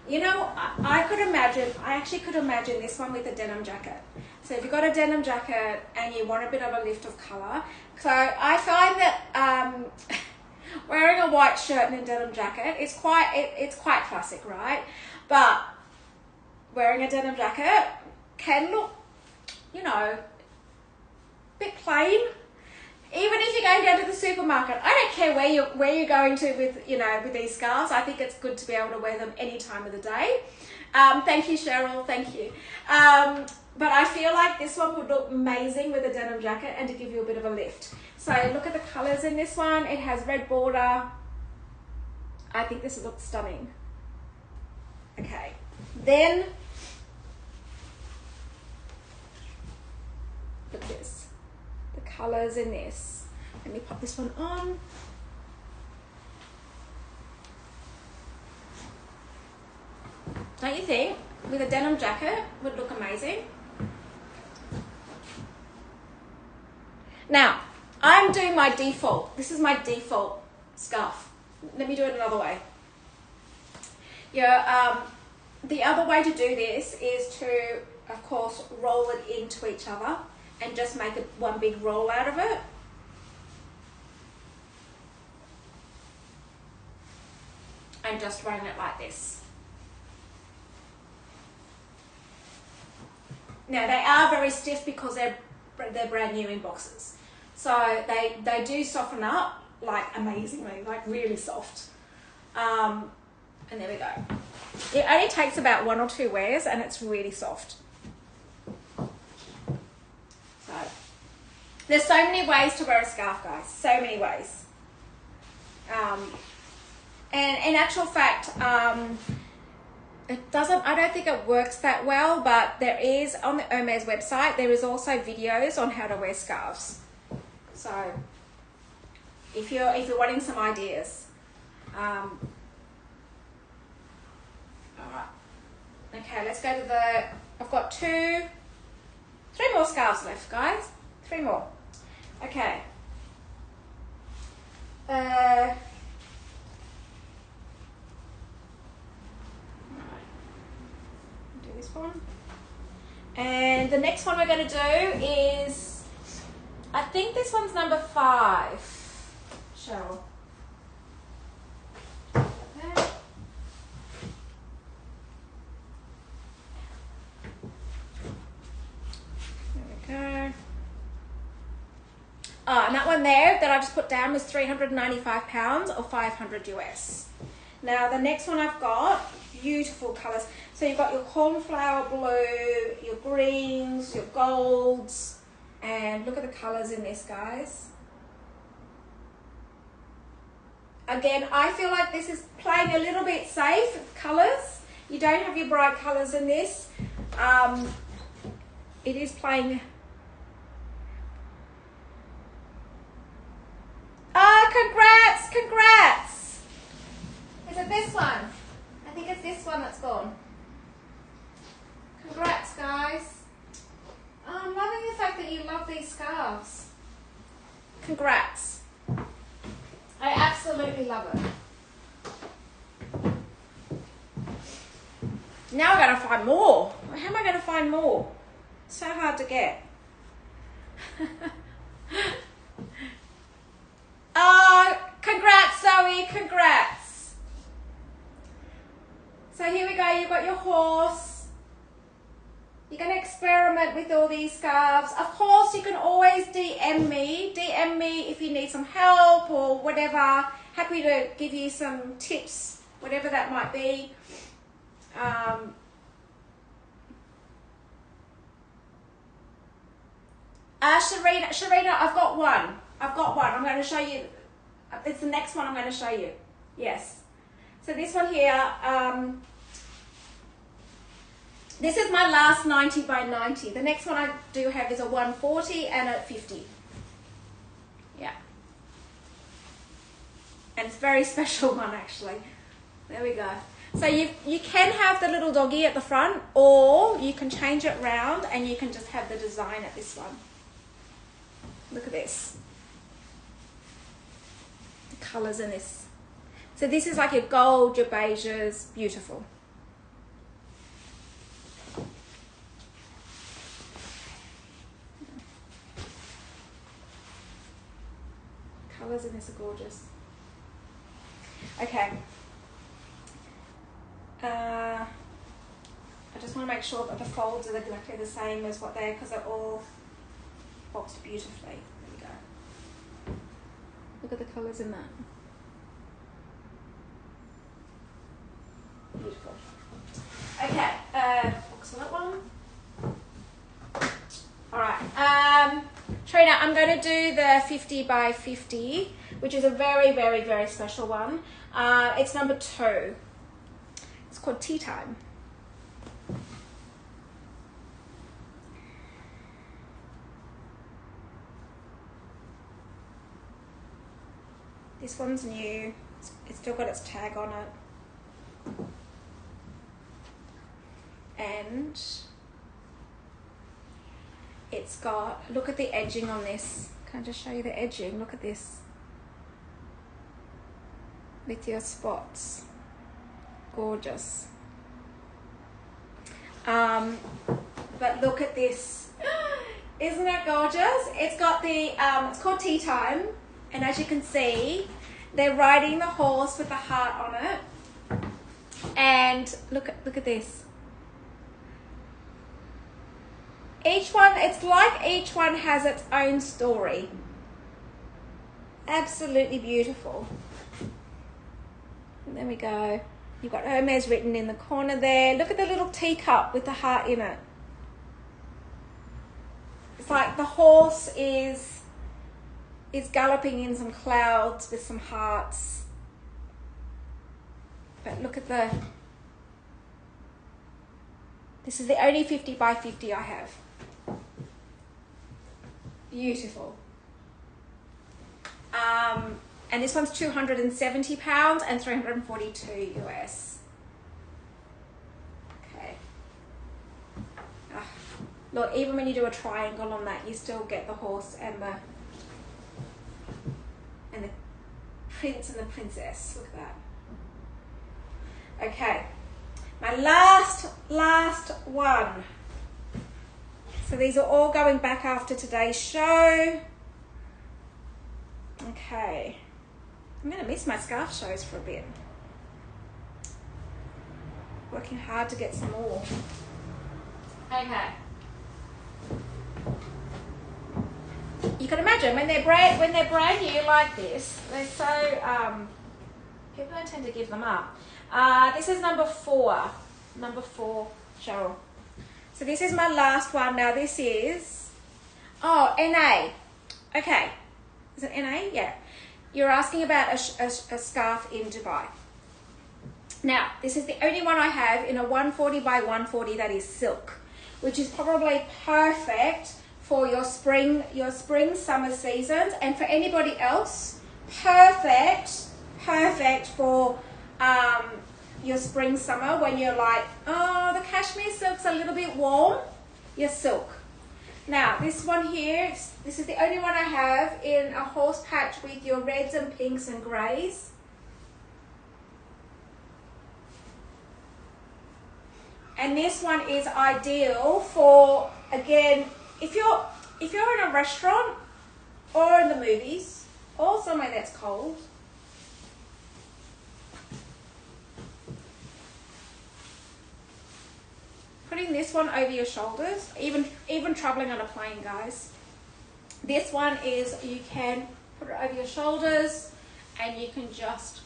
You know, I actually could imagine this one with a denim jacket. So if you've got a denim jacket and you want a bit of a lift of colour, so I find that wearing a white shirt and a denim jacket, it's quite classic, right? But wearing a denim jacket can look, you know, a bit plain. Even if you're going down to the supermarket, I don't care where you're going to with these scarves. I think it's good to be able to wear them any time of the day. Thank you, Cheryl. Thank you. But I feel like this one would look amazing with a denim jacket and to give you a bit of a lift. So look at the colours in this one. It has red border. I think this looks stunning. Okay. Then look at this. The colours in this. Let me pop this one on. Don't you think with a denim jacket would look amazing? Now, I'm doing my default. This is my default scarf. Let me do it another way. Yeah, the other way to do this is to, of course, roll it into each other and just make one big roll out of it. And just run it like this. Now they are very stiff because they're brand new in boxes. So they do soften up like amazingly, like really soft. And there we go. It only takes about 1 or 2 wears and it's really soft. So there's so many ways to wear a scarf, guys. So many ways. And in actual fact, I don't think it works that well, but there is, on the Hermes website, there is also videos on how to wear scarves. So if you're wanting some ideas. All right. Okay, let's go to I've got 3 more scarves left, guys. 3 more. Okay. Do this one. And the next one we're going to do is, I think this one's number 5. Cheryl. And that one there that I just put down was £395 or 500 US. Now the next one I've got, beautiful colours. So you've got your cornflower blue, your greens, your golds, and look at the colours in this, guys. Again, I feel like this is playing a little bit safe with colours. You don't have your bright colours in this. It is playing congrats, congrats. Is it this one? I think it's this one that's gone. Congrats, guys. Oh, I'm loving the fact that you love these scarves. Congrats. I absolutely love it. Now I gotta find more. How am I gonna find more? It's so hard to get. Oh, congrats, Zoe, congrats. So here we go, you've got your horse. You're gonna experiment with all these scarves. Of course, you can always DM me. DM me if you need some help or whatever. Happy to give you some tips, whatever that might be. Sharina, I've got one. I'm going to show you. It's the next one I'm going to show you. Yes. So this one here, this is my last 90 by 90. The next one I do have is a 140 and a 50. Yeah. And it's a very special one, actually. There we go. So you can have the little doggy at the front, or you can change it round and you can just have the design at this one. Look at this. The colours in this. So this is like your gold, your beiges, beautiful. Colours in this are gorgeous. Okay. I just want to make sure that the folds are exactly the same as what they are, because they're all boxed beautifully. There we go. Look at the colours in that. Beautiful. Okay, box that one. Alright, Trina, I'm going to do the 50 by 50, which is a very, very, very special one. It's number 2. It's called Tea Time. This one's new. It's still got its tag on it. And it's got, look at the edging on this. Can I just show you the edging? Look at this. With your spots. Gorgeous. But look at this. Isn't that gorgeous? It's got the, it's called Tea Time. And as you can see, they're riding the horse with the heart on it. And look at this. Each one, it's like each one has its own story. Absolutely beautiful. And there we go. You've got Hermes written in the corner there. Look at the little teacup with the heart in it. It's like the horse is galloping in some clouds with some hearts. But look at this is the only 50 by 50 I have. Beautiful. And this one's £270 and 342 US. Okay. Look, even when you do a triangle on that, you still get the horse and the prince and the princess. Look at that. Okay. My last one. So these are all going back after today's show. Okay. I'm going to miss my scarf shows for a bit. Working hard to get some more. Okay. You can imagine when they're brand new like this, they're so people don't tend to give them up. This is number 4. Number 4, Cheryl. So this is my last one. Now this is NA. Okay. Is it NA? Yeah. You're asking about a scarf in Dubai. Now, this is the only one I have in a 140 by 140 that is silk, which is probably perfect for your spring, summer seasons, and for anybody else perfect for your spring summer when you're like, oh, the cashmere silk's a little bit warm. Your silk. Now this one here, this is the only one I have in a horse patch with your reds and pinks and greys. And this one is ideal for, again, if you're in a restaurant or in the movies or somewhere that's cold. Putting this one over your shoulders, even traveling on a plane, guys. This one is, you can put it over your shoulders and you can just,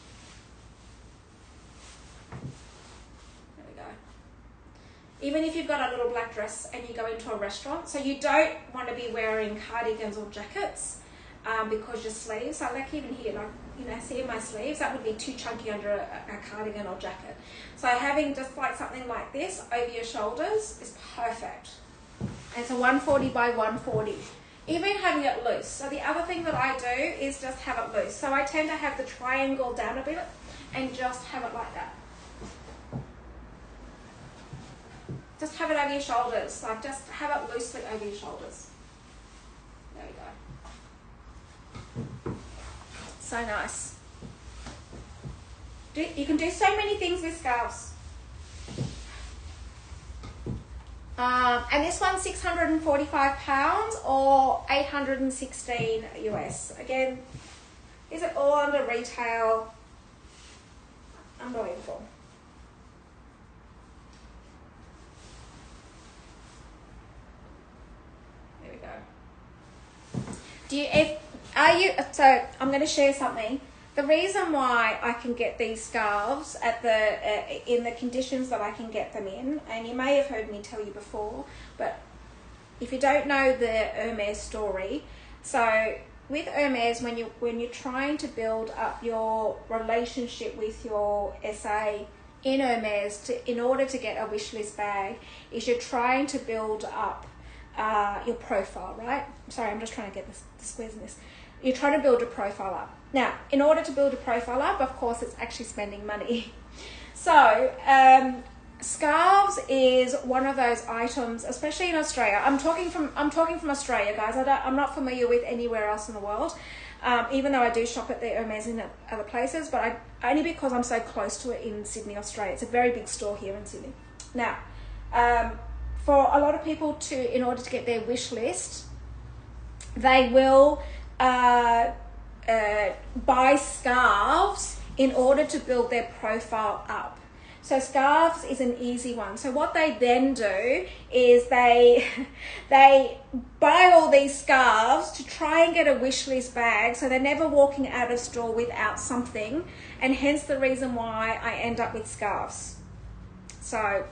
even if you've got a little black dress and you go into a restaurant, so you don't want to be wearing cardigans or jackets because your sleeves, so like even here, like, you know, see my sleeves, that would be too chunky under a cardigan or jacket. So having just like something like this over your shoulders is perfect. And it's a 140 by 140. Even having it loose. So the other thing that I do is just have it loose. So I tend to have the triangle down a bit and just have it like that. Just have it over your shoulders, like just have it loosely over your shoulders. There we go. So nice. You can do so many things with scarves. And this one's £645 or 816 US. Again, these are all under retail. Unbelievable. So I'm going to share something. The reason why I can get these scarves at in the conditions that I can get them in, and you may have heard me tell you before, but if you don't know the Hermes story, so with Hermes, when you're trying to build up your relationship with your SA in Hermes, in order to get a wishlist bag, is you're trying to build up your profile, right? Sorry, I'm just trying to get the squares in this. You're trying to build a profile up. Now, in order to build a profile up, of course, it's actually spending money. So, scarves is one of those items, especially in Australia. I'm talking from Australia, guys. I'm not familiar with anywhere else in the world, even though I do shop at the Hermes in other places, but only because I'm so close to it in Sydney, Australia. It's a very big store here in Sydney. Now, for a lot of people in order to get their wish list, they will buy scarves in order to build their profile up. So scarves is an easy one. So what they then do is they buy all these scarves to try and get a wish list bag, so they're never walking out of store without something, and hence the reason why I end up with scarves. So,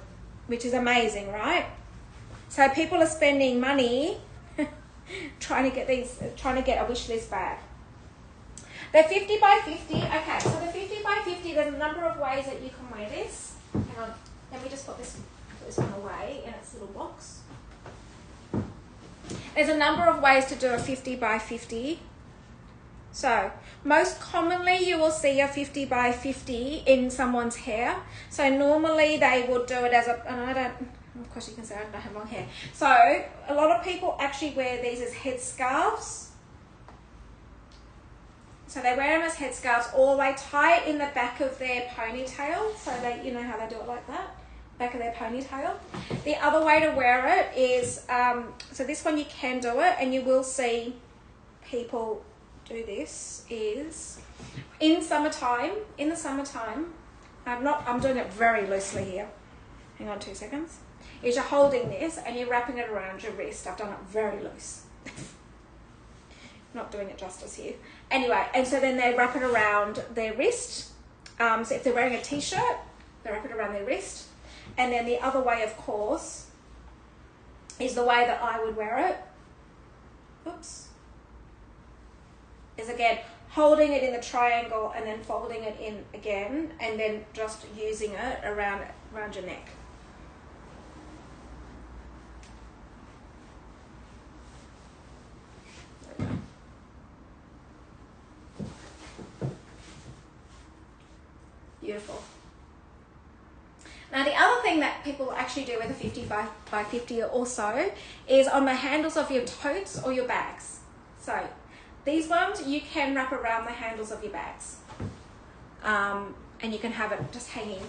which is amazing, right? So people are spending money trying to get a wish list bag. They're 50 by 50. Okay, so the 50 by 50, there's a number of ways that you can wear this. Hang on, let me just put this one away in its little box. There's a number of ways to do a 50 by 50. So, most commonly you will see a 50 by 50 in someone's hair. So normally they would do it as of course you can say I don't have long hair. So a lot of people actually wear these as headscarves. So they wear them as headscarves, or they tie it in the back of their ponytail. So you know how they do it like that, back of their ponytail. The other way to wear it is, so this one you can do it, and you will see people do this, is in the summertime, I'm doing it very loosely here. Hang on 2 seconds. Is you're holding this and you're wrapping it around your wrist. I've done it very loose. Not doing it justice here. Anyway, and so then they wrap it around their wrist. So if they're wearing a t-shirt, they wrap it around their wrist. And then the other way, of course, is the way that I would wear it. Oops. Is again, holding it in the triangle and then folding it in again, and then just using it around your neck. thing that people actually do with a 55 by 50 also is on the handles of your totes or your bags. So these ones you can wrap around the handles of your bags, and you can have it just hanging.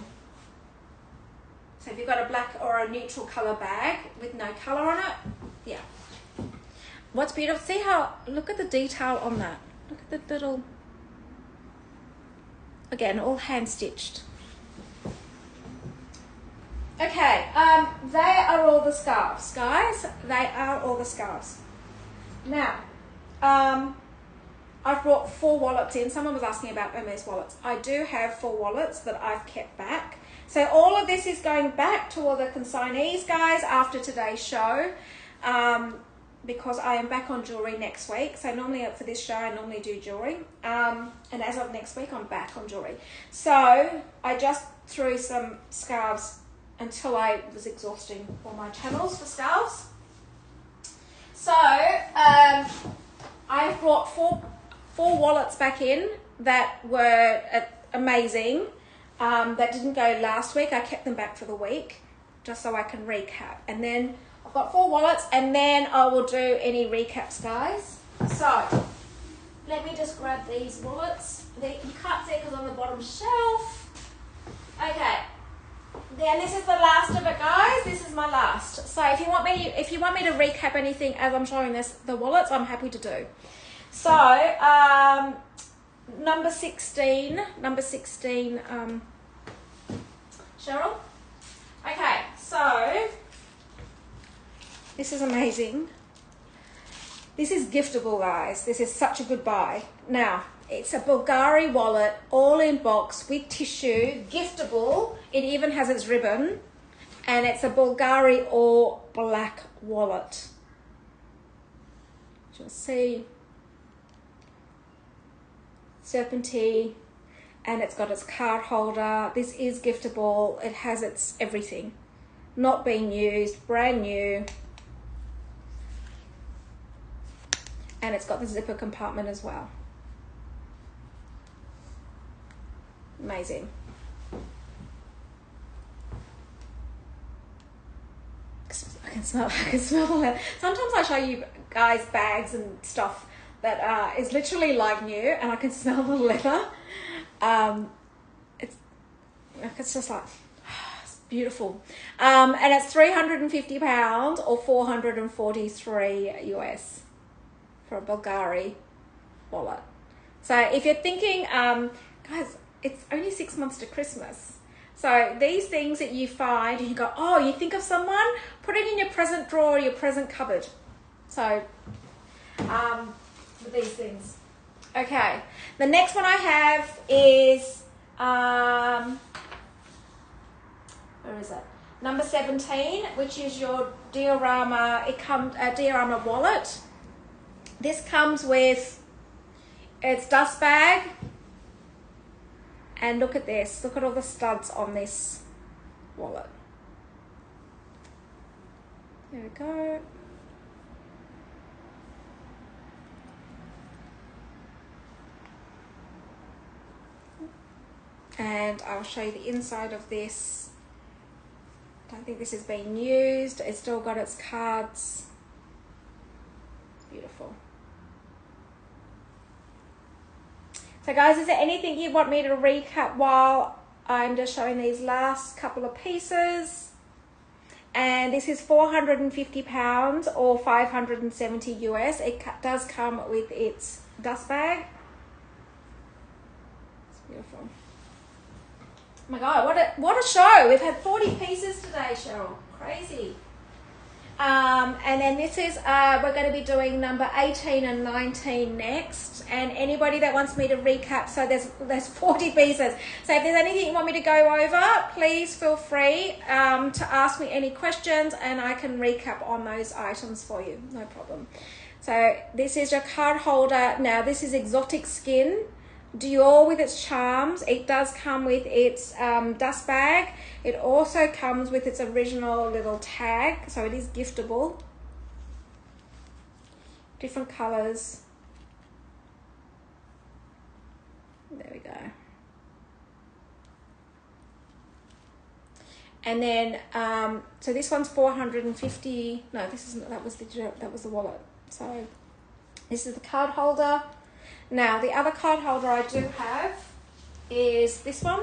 So if you've got a black or a neutral color bag with no color on it, yeah. What's beautiful, see how, look at the detail on that. Look at the little, again, all hand stitched. Okay, they are all the scarves, guys. They are all the scarves. Now, I've brought 4 wallets in. Someone was asking about Hermes wallets. I do have 4 wallets that I've kept back. So all of this is going back to all the consignees, guys, after today's show, because I am back on jewelry next week. So normally for this show, I normally do jewelry. And as of next week, I'm back on jewelry. So I just threw some scarves until I was exhausting all my channels for scarves. So I brought four wallets back in that were amazing, that didn't go last week. I kept them back for the week just so I can recap. And then I've got 4 wallets, and then I will do any recaps, guys. So let me just grab these wallets. You can't see it because on the bottom shelf. Okay. Then this is the last of it, guys. This is my last. So if you want me to recap anything as I'm showing the wallets, I'm happy to do. So number 16, Cheryl. Okay, so this is amazing. This is giftable, guys. This is such a good buy. Now, it's a Bulgari wallet, all in box with tissue, giftable. It even has its ribbon, and it's a Bulgari all black wallet. You'll see serpentine, and it's got its card holder. This is giftable. It has its everything, not being used, brand new, and it's got the zipper compartment as well. Amazing. I can smell the leather. Sometimes I show you guys bags and stuff that is literally like new, and I can smell the leather. It's just like, it's beautiful. And it's £350 or 443 US for a Bulgari wallet. So if you're thinking, guys, it's only 6 months to Christmas. So these things that you find and you go, oh, you think of someone, put it in your present drawer or your present cupboard. So with these things. Okay, the next one I have is, where is it? Number 17, which is your diorama. It comes a diorama wallet. This comes with its dust bag. And look at this. Look at all the studs on this wallet. There we go. And I'll show you the inside of this. Don't think this is being used. It's still got its cards. It's beautiful. So guys, is there anything you want me to recap while I'm just showing these last couple of pieces? And this is £450 or 570 US. It does come with its dust bag. It's beautiful. Oh my God, what a show. We've had 40 pieces today, Cheryl. Crazy. And then this is, we're going to be doing number 18 and 19 next. And anybody that wants me to recap, so there's 40 pieces. So if there's anything you want me to go over, please feel free to ask me any questions, and I can recap on those items for you. No problem. So this is your card holder. Now this is Exotic Skin Dior with its charms. It does come with its dust bag. It also comes with its original little tag, so it is giftable. Different colors. There we go. And then, so this one's 450. No, this isn't. That was the wallet. So this is the card holder. Now the other card holder I do have is this one.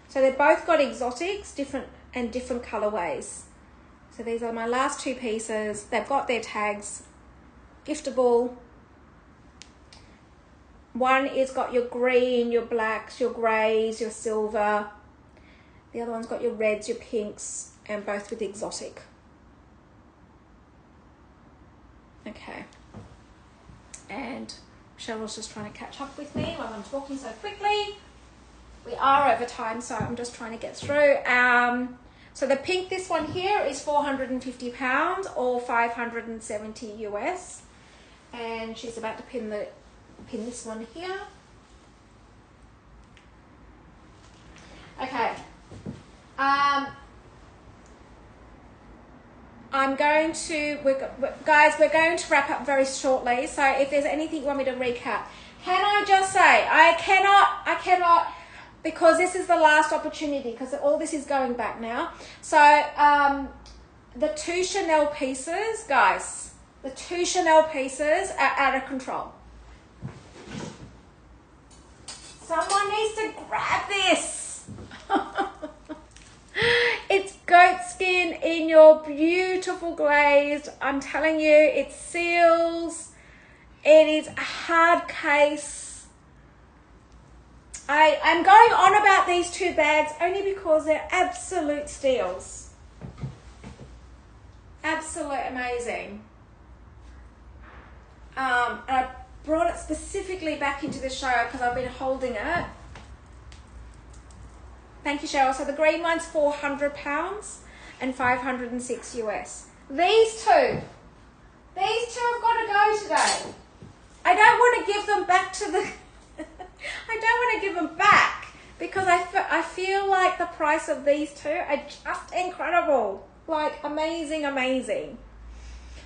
So they've both got exotics, different colorways. So these are my last two pieces. They've got their tags, giftable. One is got your green, your blacks, your greys, your silver. The other one's got your reds, your pinks, and both with exotic. Okay. And Cheryl's just trying to catch up with me while I'm talking so quickly. We are over time, so I'm just trying to get through. So the pink, this one here is £450 or 570 US. And she's about to pin this one here. Okay. Guys, we're going to wrap up very shortly. So if there's anything you want me to recap, can I just say, I cannot, because this is the last opportunity, because all this is going back now. So the two Chanel pieces, guys, the two Chanel pieces are out of control. Someone needs to grab this. It's goat skin in your beautiful glazed. I'm telling you, it seals. It is a hard case. I'm going on about these two bags only because they're absolute steals. Absolute amazing. And I brought it specifically back into the show because I've been holding it. Thank you, Cheryl. So the green one's £400 and 506 US. These two have got to go today. I don't want to give them back to the... I don't want to give them back because I feel like the price of these two are just incredible. Like amazing, amazing.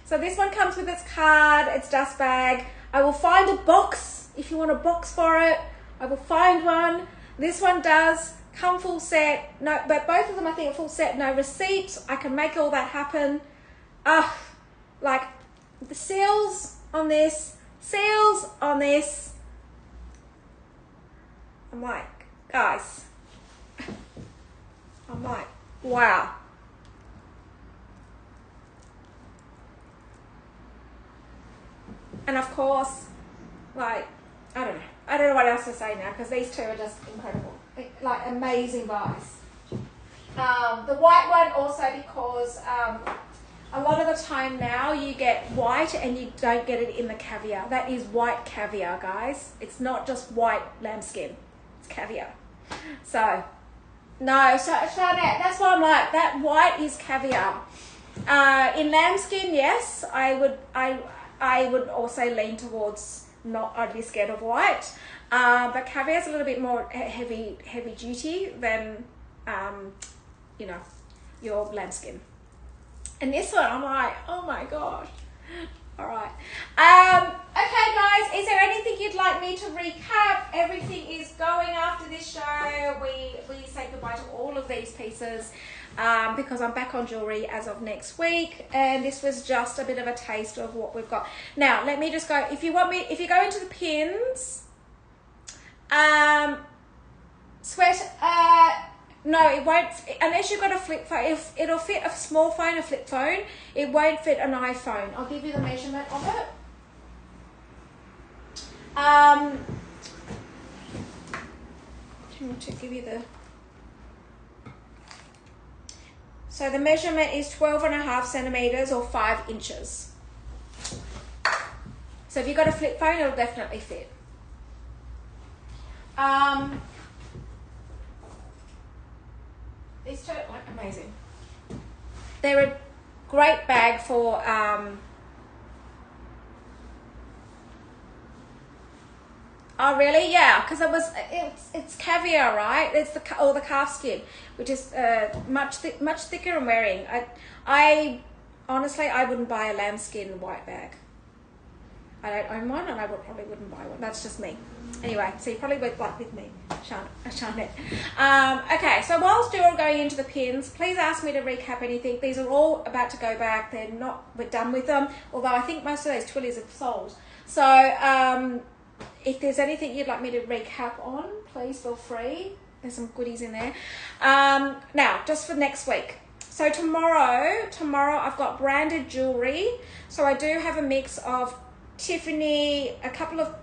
So this one comes with its card, its dust bag. I will find a box if you want a box for it. I will find one. This one does come full set. No, but both of them I think are full set. No receipt. I can make all that happen. Like the seals on this. I'm like, guys. I'm like, wow. And of course, like, I don't know what else to say now because these two are just incredible. Like amazing buys. The white one also because a lot of the time now you get white and you don't get it in the caviar. That is white caviar, guys. It's not just white lambskin. It's caviar. So, no, so that's why I'm like, that white is caviar. In lambskin, yes, I would also lean towards I'd be scared of white. But caviar is a little bit more heavy duty than, your lambskin. And this one, I'm like, oh my gosh. All right. Okay, guys, is there anything you'd like me to recap? Everything is going after this show. We say goodbye to all of these pieces because I'm back on jewelry as of next week. And this was just a bit of a taste of what we've got. Now, let me just go. If you go into the pins, no, it won't, unless you've got a flip phone. If it'll fit a small phone, a flip phone, it won't fit an iPhone. I'll give you the measurement of it. To give you so the measurement is 12.5 centimeters or 5 inches. So if you've got a flip phone, it'll definitely fit. These two are like amazing. They're a great bag for oh really? Yeah, because it's caviar, right? It's the calf skin, which is much thicker and wearing. I honestly I wouldn't buy a lambskin white bag. I don't own one, and I probably wouldn't buy one. That's just me. Anyway, so you probably would like with me, Charlotte. Okay, so whilst you're all going into the pins, please ask me to recap anything. These are all about to go back. We're done with them, although I think most of those twillies have sold. So if there's anything you'd like me to recap on, please feel free. There's some goodies in there. Now, just for next week. So tomorrow I've got branded jewelry. So I do have a mix of Tiffany, a couple of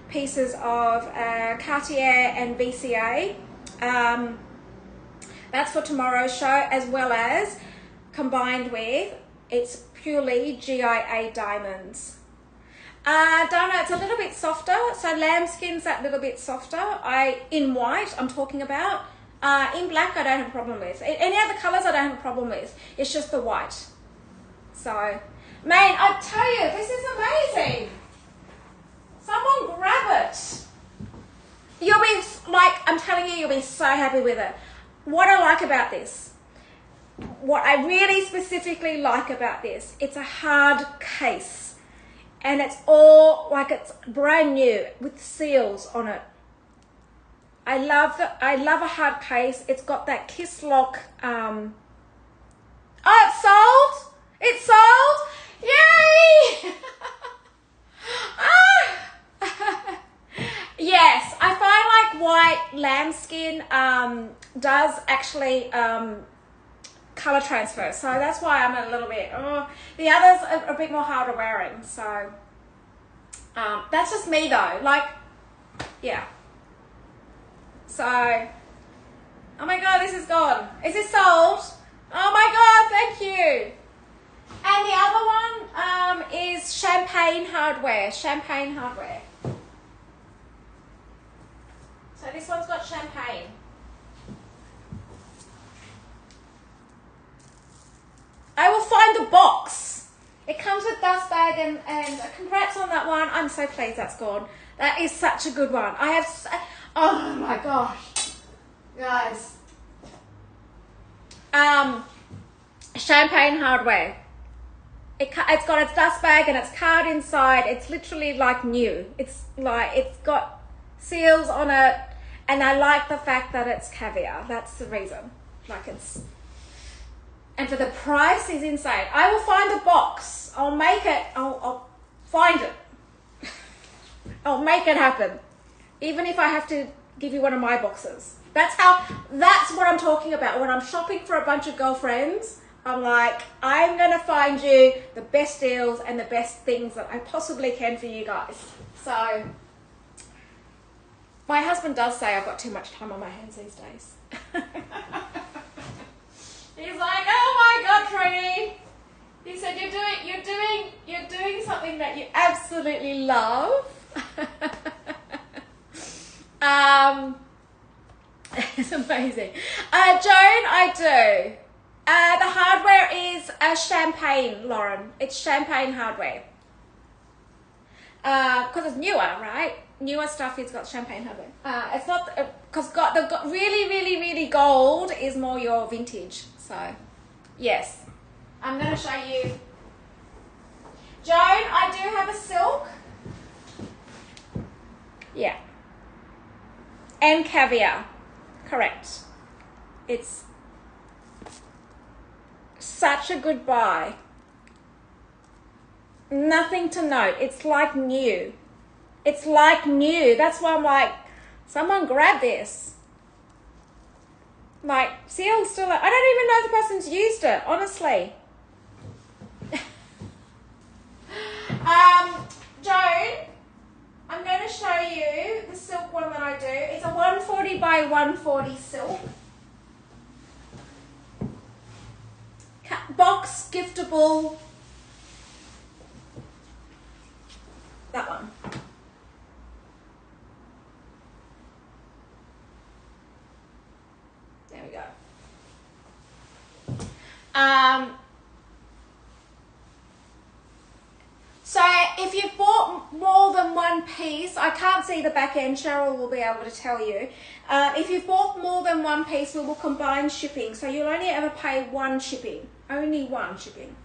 pieces of Cartier and VCA. That's for tomorrow's show, as well as combined with, it's purely GIA diamonds. Don't know, it's a little bit softer. So lambskin's that little bit softer. In white, I'm talking about. In black, I don't have a problem with. Any other colors, I don't have a problem with. It's just the white. So, man, I tell you, this is amazing. Someone grab it. You'll be like, I'm telling you, you'll be so happy with it. What I like about this, what I really specifically like about this, it's a hard case. And it's all like it's brand new with seals on it. I love a hard case. It's got that kiss lock. Oh, it's sold! It's sold! Yay! Yes, I find like white lambskin does actually color transfer, so that's why I'm a little bit. The others are a bit more harder wearing, so that's just me though. Like, yeah. So, oh my god, this is gone. Is this sold? Oh my god, thank you. And the other one is champagne hardware. Champagne hardware. So this one's got champagne. I will find the box. It comes with dust bag and congrats on that one. I'm so pleased that's gone. That is such a good one. I have, oh my gosh, guys. Champagne hardware. It's got its dust bag and its card inside. It's literally like new. It's got seals on it, and I like the fact that it's caviar. That's the reason. Like and for the price is insane. I will find the box. I'll make it. I'll find it. I'll make it happen. Even if I have to give you one of my boxes. That's what I'm talking about. When I'm shopping for a bunch of girlfriends, I'm like, I'm going to find you the best deals and the best things that I possibly can for you guys. So, my husband does say I've got too much time on my hands these days. He's like, oh my God, Trudi. He said, you're doing something that you absolutely love. It's amazing. Joan, I do. The hardware is champagne, Lauren. It's champagne hardware. Because it's newer, right? Newer stuff has got champagne hardware. It's not, because the really, really, really gold is more your vintage. So, yes. I'm going to show you. Joan, I do have a silk. Yeah. And caviar. Correct. It's such a good buy. Nothing to note. It's like new. It's like new. That's why I'm like, someone grab this. Like, seal's still, I don't even know if the person's used it, honestly. Joan, I'm going to show you the silk one that I do. It's a 140 by 140 silk. Box, giftable. That one. There we go. So if you've bought more than one piece, I can't see the back end, Cheryl will be able to tell you. If you've bought more than one piece, we will combine shipping. So you'll only ever pay one shipping, only one shipping.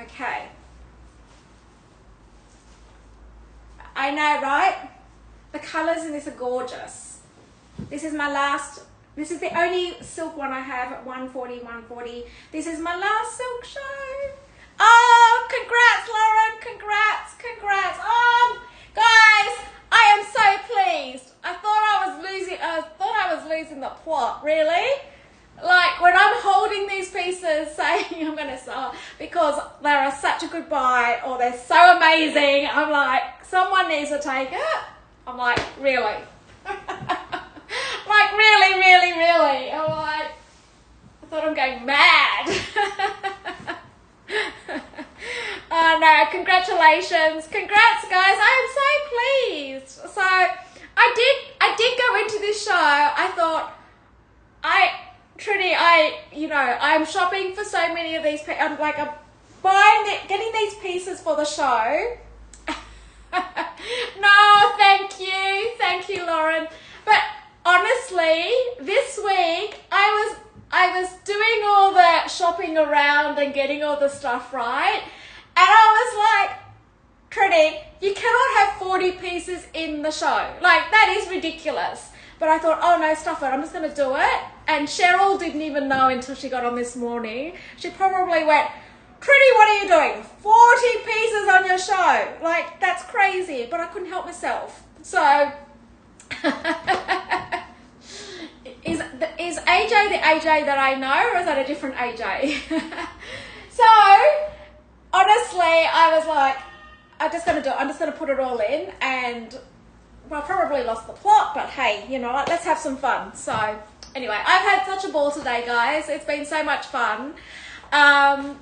Okay. I know, right? The colours in this are gorgeous. This is my last, this is the only silk one I have at 140. This is my last silk show. Oh, congrats, Lauren. Congrats. Guys, I am so pleased. I thought I was losing the plot, really? Like when I'm holding these pieces saying I'm going to sell because they're such a good buy or they're so amazing, I'm like, someone needs to take it. I'm like, really? Like, really? I'm like, I thought I'm going mad. Oh no, congratulations. Congrats, guys. I am so pleased. So I did go into this show. I thought, Trudi, I'm shopping for so many of these. I'm getting these pieces for the show. No, thank you, Lauren. But honestly, this week I was doing all the shopping around and getting all the stuff right, and I was like, Trudi, you cannot have 40 pieces in the show. Like, that is ridiculous. But I thought, oh no, stuff it, I'm just going to do it. And Cheryl didn't even know until she got on this morning. She probably went, Trudi, what are you doing? 40 pieces on your show. Like, that's crazy. But I couldn't help myself. So, is AJ the AJ that I know, or is that a different AJ? So, honestly, I was like, I'm just going to put it all in, and well, I probably lost the plot, but hey, you know what, let's have some fun. So anyway, I've had such a ball today, guys. It's been so much fun. Ali,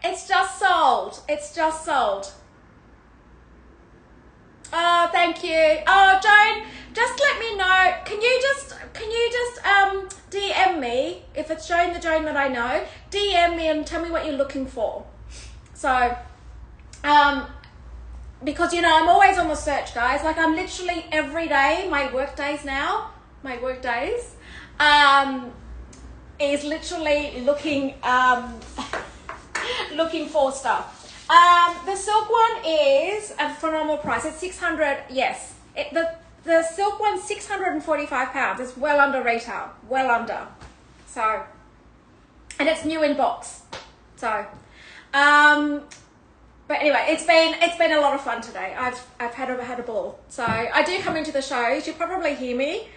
it's just sold. Oh, thank you. Oh, Joan, just let me know. Can you just DM me if it's Joan that I know? DM me and tell me what you're looking for. So, because I'm always on the search, guys. Like, I'm literally every day, my work days, is literally looking for stuff. The silk one is a phenomenal price. It's 600. Yes, the silk one's 645 pounds. It's well under retail, well under. So, and it's new in box. So, but anyway, it's been a lot of fun today. I've had a ball. So I do come into the shows. You probably hear me.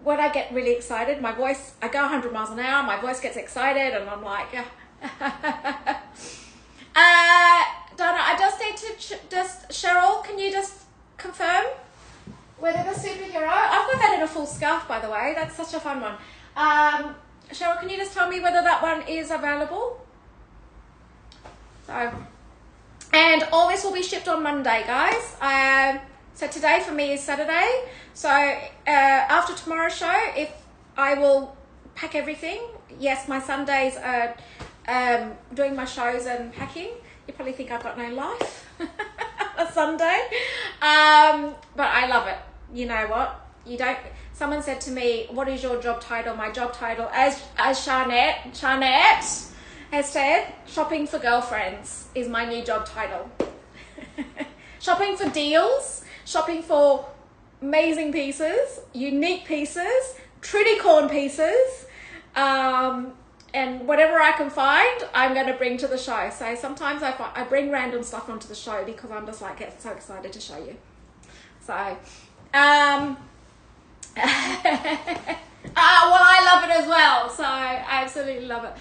When I get really excited, my voice, I go 100 miles an hour. My voice gets excited, and I'm like, Donna, I just need to Cheryl, can you just confirm whether the superhero, I've got that in a full scarf, by the way. That's such a fun one. Cheryl, can you just tell me whether that one is available? So, and all this will be shipped on Monday, guys. So today for me is Saturday. So after tomorrow's show, if I will pack everything. Yes, my Sundays are doing my shows and packing. You probably think I've got no life a Sunday, but I love it. You know what? Someone said to me, "What is your job title?" My job title, as Sharnette has said, shopping for girlfriends is my new job title. Shopping for deals, shopping for amazing pieces, unique pieces, Trudicorn pieces. And whatever I can find, I'm going to bring to the show. So sometimes I bring random stuff onto the show because I'm just like, get so excited to show you. So, well, I love it as well. So I absolutely love it.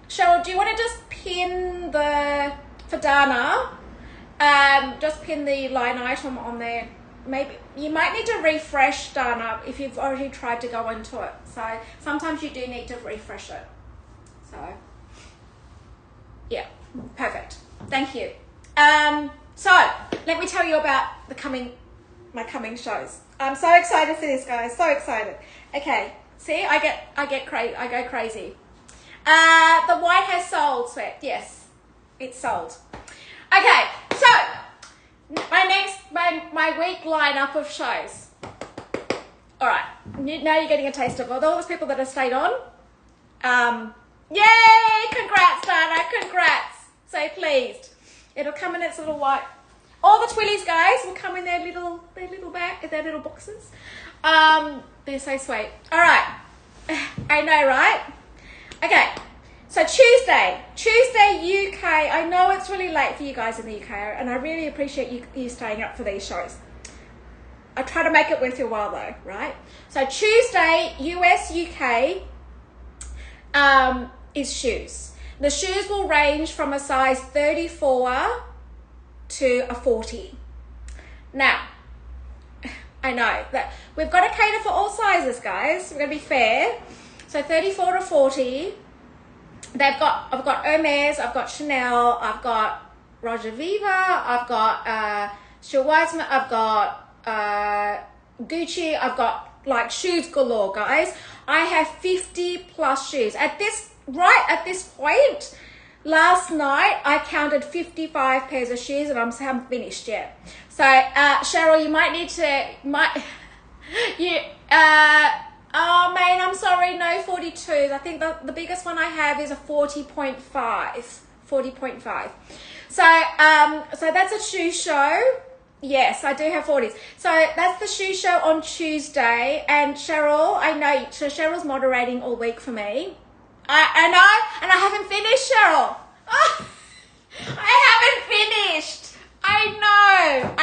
Cheryl, do you want to just pin for Dana, just pin the line item on there? Maybe you might need to refresh Dana if you've already tried to go into it. So sometimes you do need to refresh it. So yeah, perfect. Thank you. So let me tell you about my coming shows. I'm so excited for this, guys. So excited. Okay, see, I go crazy. The White House sold sweat. Yes, it's sold. Okay, so my week lineup of shows. All right, now you're getting a taste of all those people that have stayed on. Yay! Congrats, Dana. Congrats. So pleased. It'll come in its little white. All the Twillies, guys, will come in their little bag, their little boxes. They're so sweet. All right. I know, right? Okay. So Tuesday, UK. I know it's really late for you guys in the UK, and I really appreciate you staying up for these shows. I try to make it worth your while though, right? So Tuesday, US, UK, is shoes. The shoes will range from a size 34 to a 40. Now, I know that we've got to cater for all sizes, guys. We're going to be fair. So 34 to 40. I've got Hermes, I've got Chanel, I've got Roger Viva, I've got Stuart Weitzman, I've got Gucci, I've got like shoes galore, guys. I have 50 plus shoes. At this point, last night I counted 55 pairs of shoes and I haven't finished yet. So Cheryl, you might need to, oh man, I'm sorry, no 42s. I think the biggest one I have is a 40.5. 40.5. So that's a shoe show. Yes, I do have 40s. So that's the shoe show on Tuesday. And Cheryl, I know, so Cheryl's moderating all week for me. I know, and I haven't finished, Cheryl. Oh, I haven't finished. I know.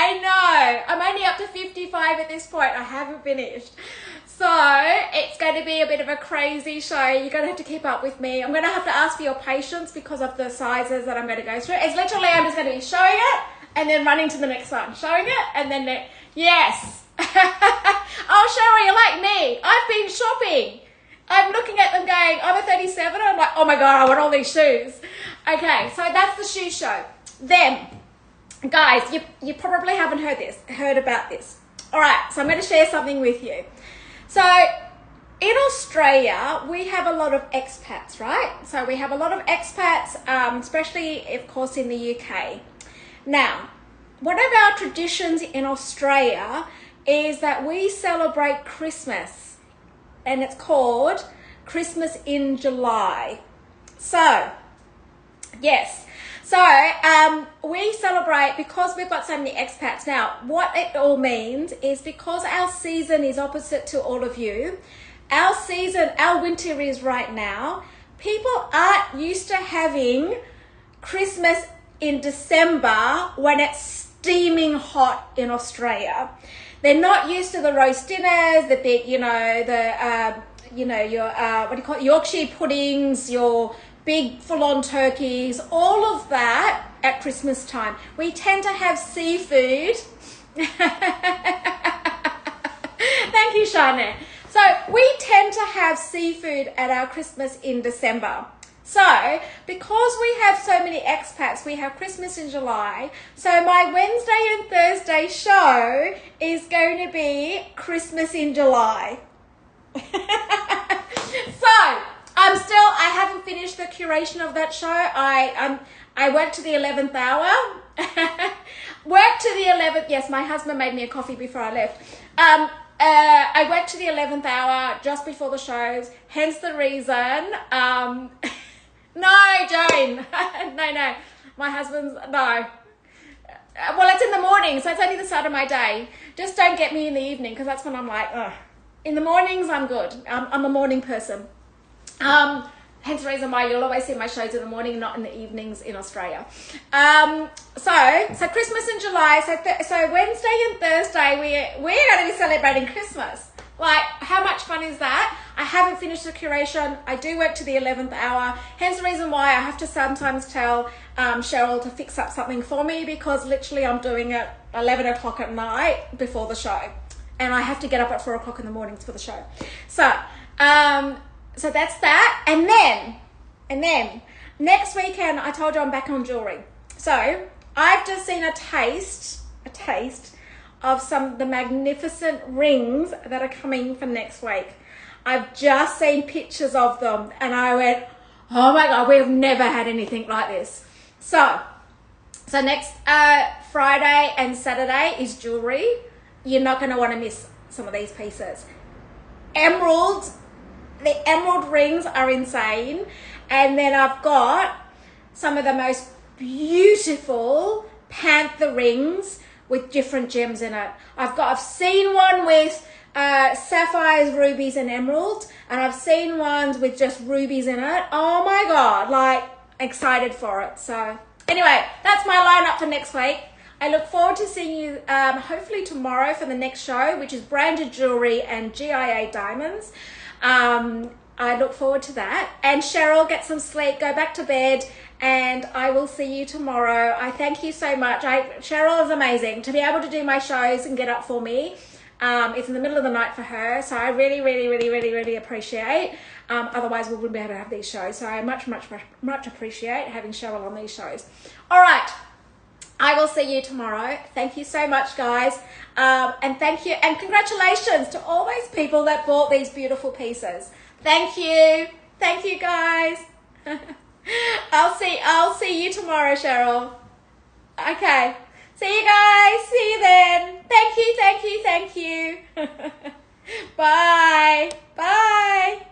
I'm only up to 55 at this point. I haven't finished. So it's going to be a bit of a crazy show. You're going to have to keep up with me. I'm going to have to ask for your patience because of the sizes that I'm going to go through. It's literally, I'm just going to be showing it and then running to the next one. Showing it and then, yes. Oh, Cheryl, you're like me. I've been shopping. I'm looking at them going, I'm a 37. And I'm like, oh my God, I want all these shoes. Okay, so that's the shoe show. Then, guys, you probably haven't heard about this. All right, so I'm going to share something with you. So in Australia, we have a lot of expats, right? So we have a lot of expats, especially, of course, in the UK. Now, one of our traditions in Australia is that we celebrate Christmas, and it's called Christmas in July. So, yes. So, we celebrate because we've got so many expats. Now, what it all means is because our season is opposite to all of you, our winter is right now, people aren't used to having Christmas in December when it's steaming hot in Australia. They're not used to the roast dinners, the big, your Yorkshire puddings, your big full-on turkeys, all of that at Christmas time. We tend to have seafood. Thank you, Shana. So we tend to have seafood at our Christmas in December. So because we have so many expats, we have Christmas in July. So my Wednesday and Thursday show is going to be Christmas in July. So I haven't finished the curation of that show. I worked to the 11th hour. Worked to the 11th. Yes, my husband made me a coffee before I left. I worked to the 11th hour just before the shows. Hence the reason. No, Jane. No. My husband's, no. Well, it's in the morning, so it's only the start of my day. Just don't get me in the evening, because that's when I'm like, ugh. In the mornings, I'm good. I'm a morning person. Hence the reason why you'll always see my shows in the morning, not in the evenings in Australia. So Christmas in July. So Wednesday and Thursday, we're going to be celebrating Christmas. Like, how much fun is that? I haven't finished the curation. I do work to the 11th hour. Hence the reason why I have to sometimes tell Cheryl to fix up something for me, because literally I'm doing it 11 o'clock at night before the show. And I have to get up at 4 o'clock in the mornings for the show. So that's that. And then next weekend, I told you I'm back on jewelry. So I've just seen a taste of some of the magnificent rings that are coming for next week. I've just seen pictures of them and I went, oh my God, we've never had anything like this. So next Friday and Saturday is jewelry. You're not going to want to miss some of these pieces. emerald. The emerald rings are insane. And then I've got some of the most beautiful panther rings with different gems in it. I've seen one with sapphires, rubies, and emeralds, and I've seen ones with just rubies in it. Oh my God, like excited for it. So anyway, that's my lineup for next week. I look forward to seeing you hopefully tomorrow for the next show, which is branded jewelry and GIA diamonds. I look forward to that. And Cheryl, get some sleep, go back to bed, and I will see you tomorrow. I thank you so much. Cheryl is amazing. To be able to do my shows and get up for me, it's in the middle of the night for her, so I really, really, really, really, really appreciate. Otherwise, we wouldn't be able to have these shows. So I much appreciate having Cheryl on these shows. All right. I will see you tomorrow. Thank you so much, guys. And thank you and congratulations to all those people that bought these beautiful pieces. Thank you. Thank you, guys. I'll see you tomorrow, Cheryl. Okay. See you guys. See you then. Thank you. Bye. Bye.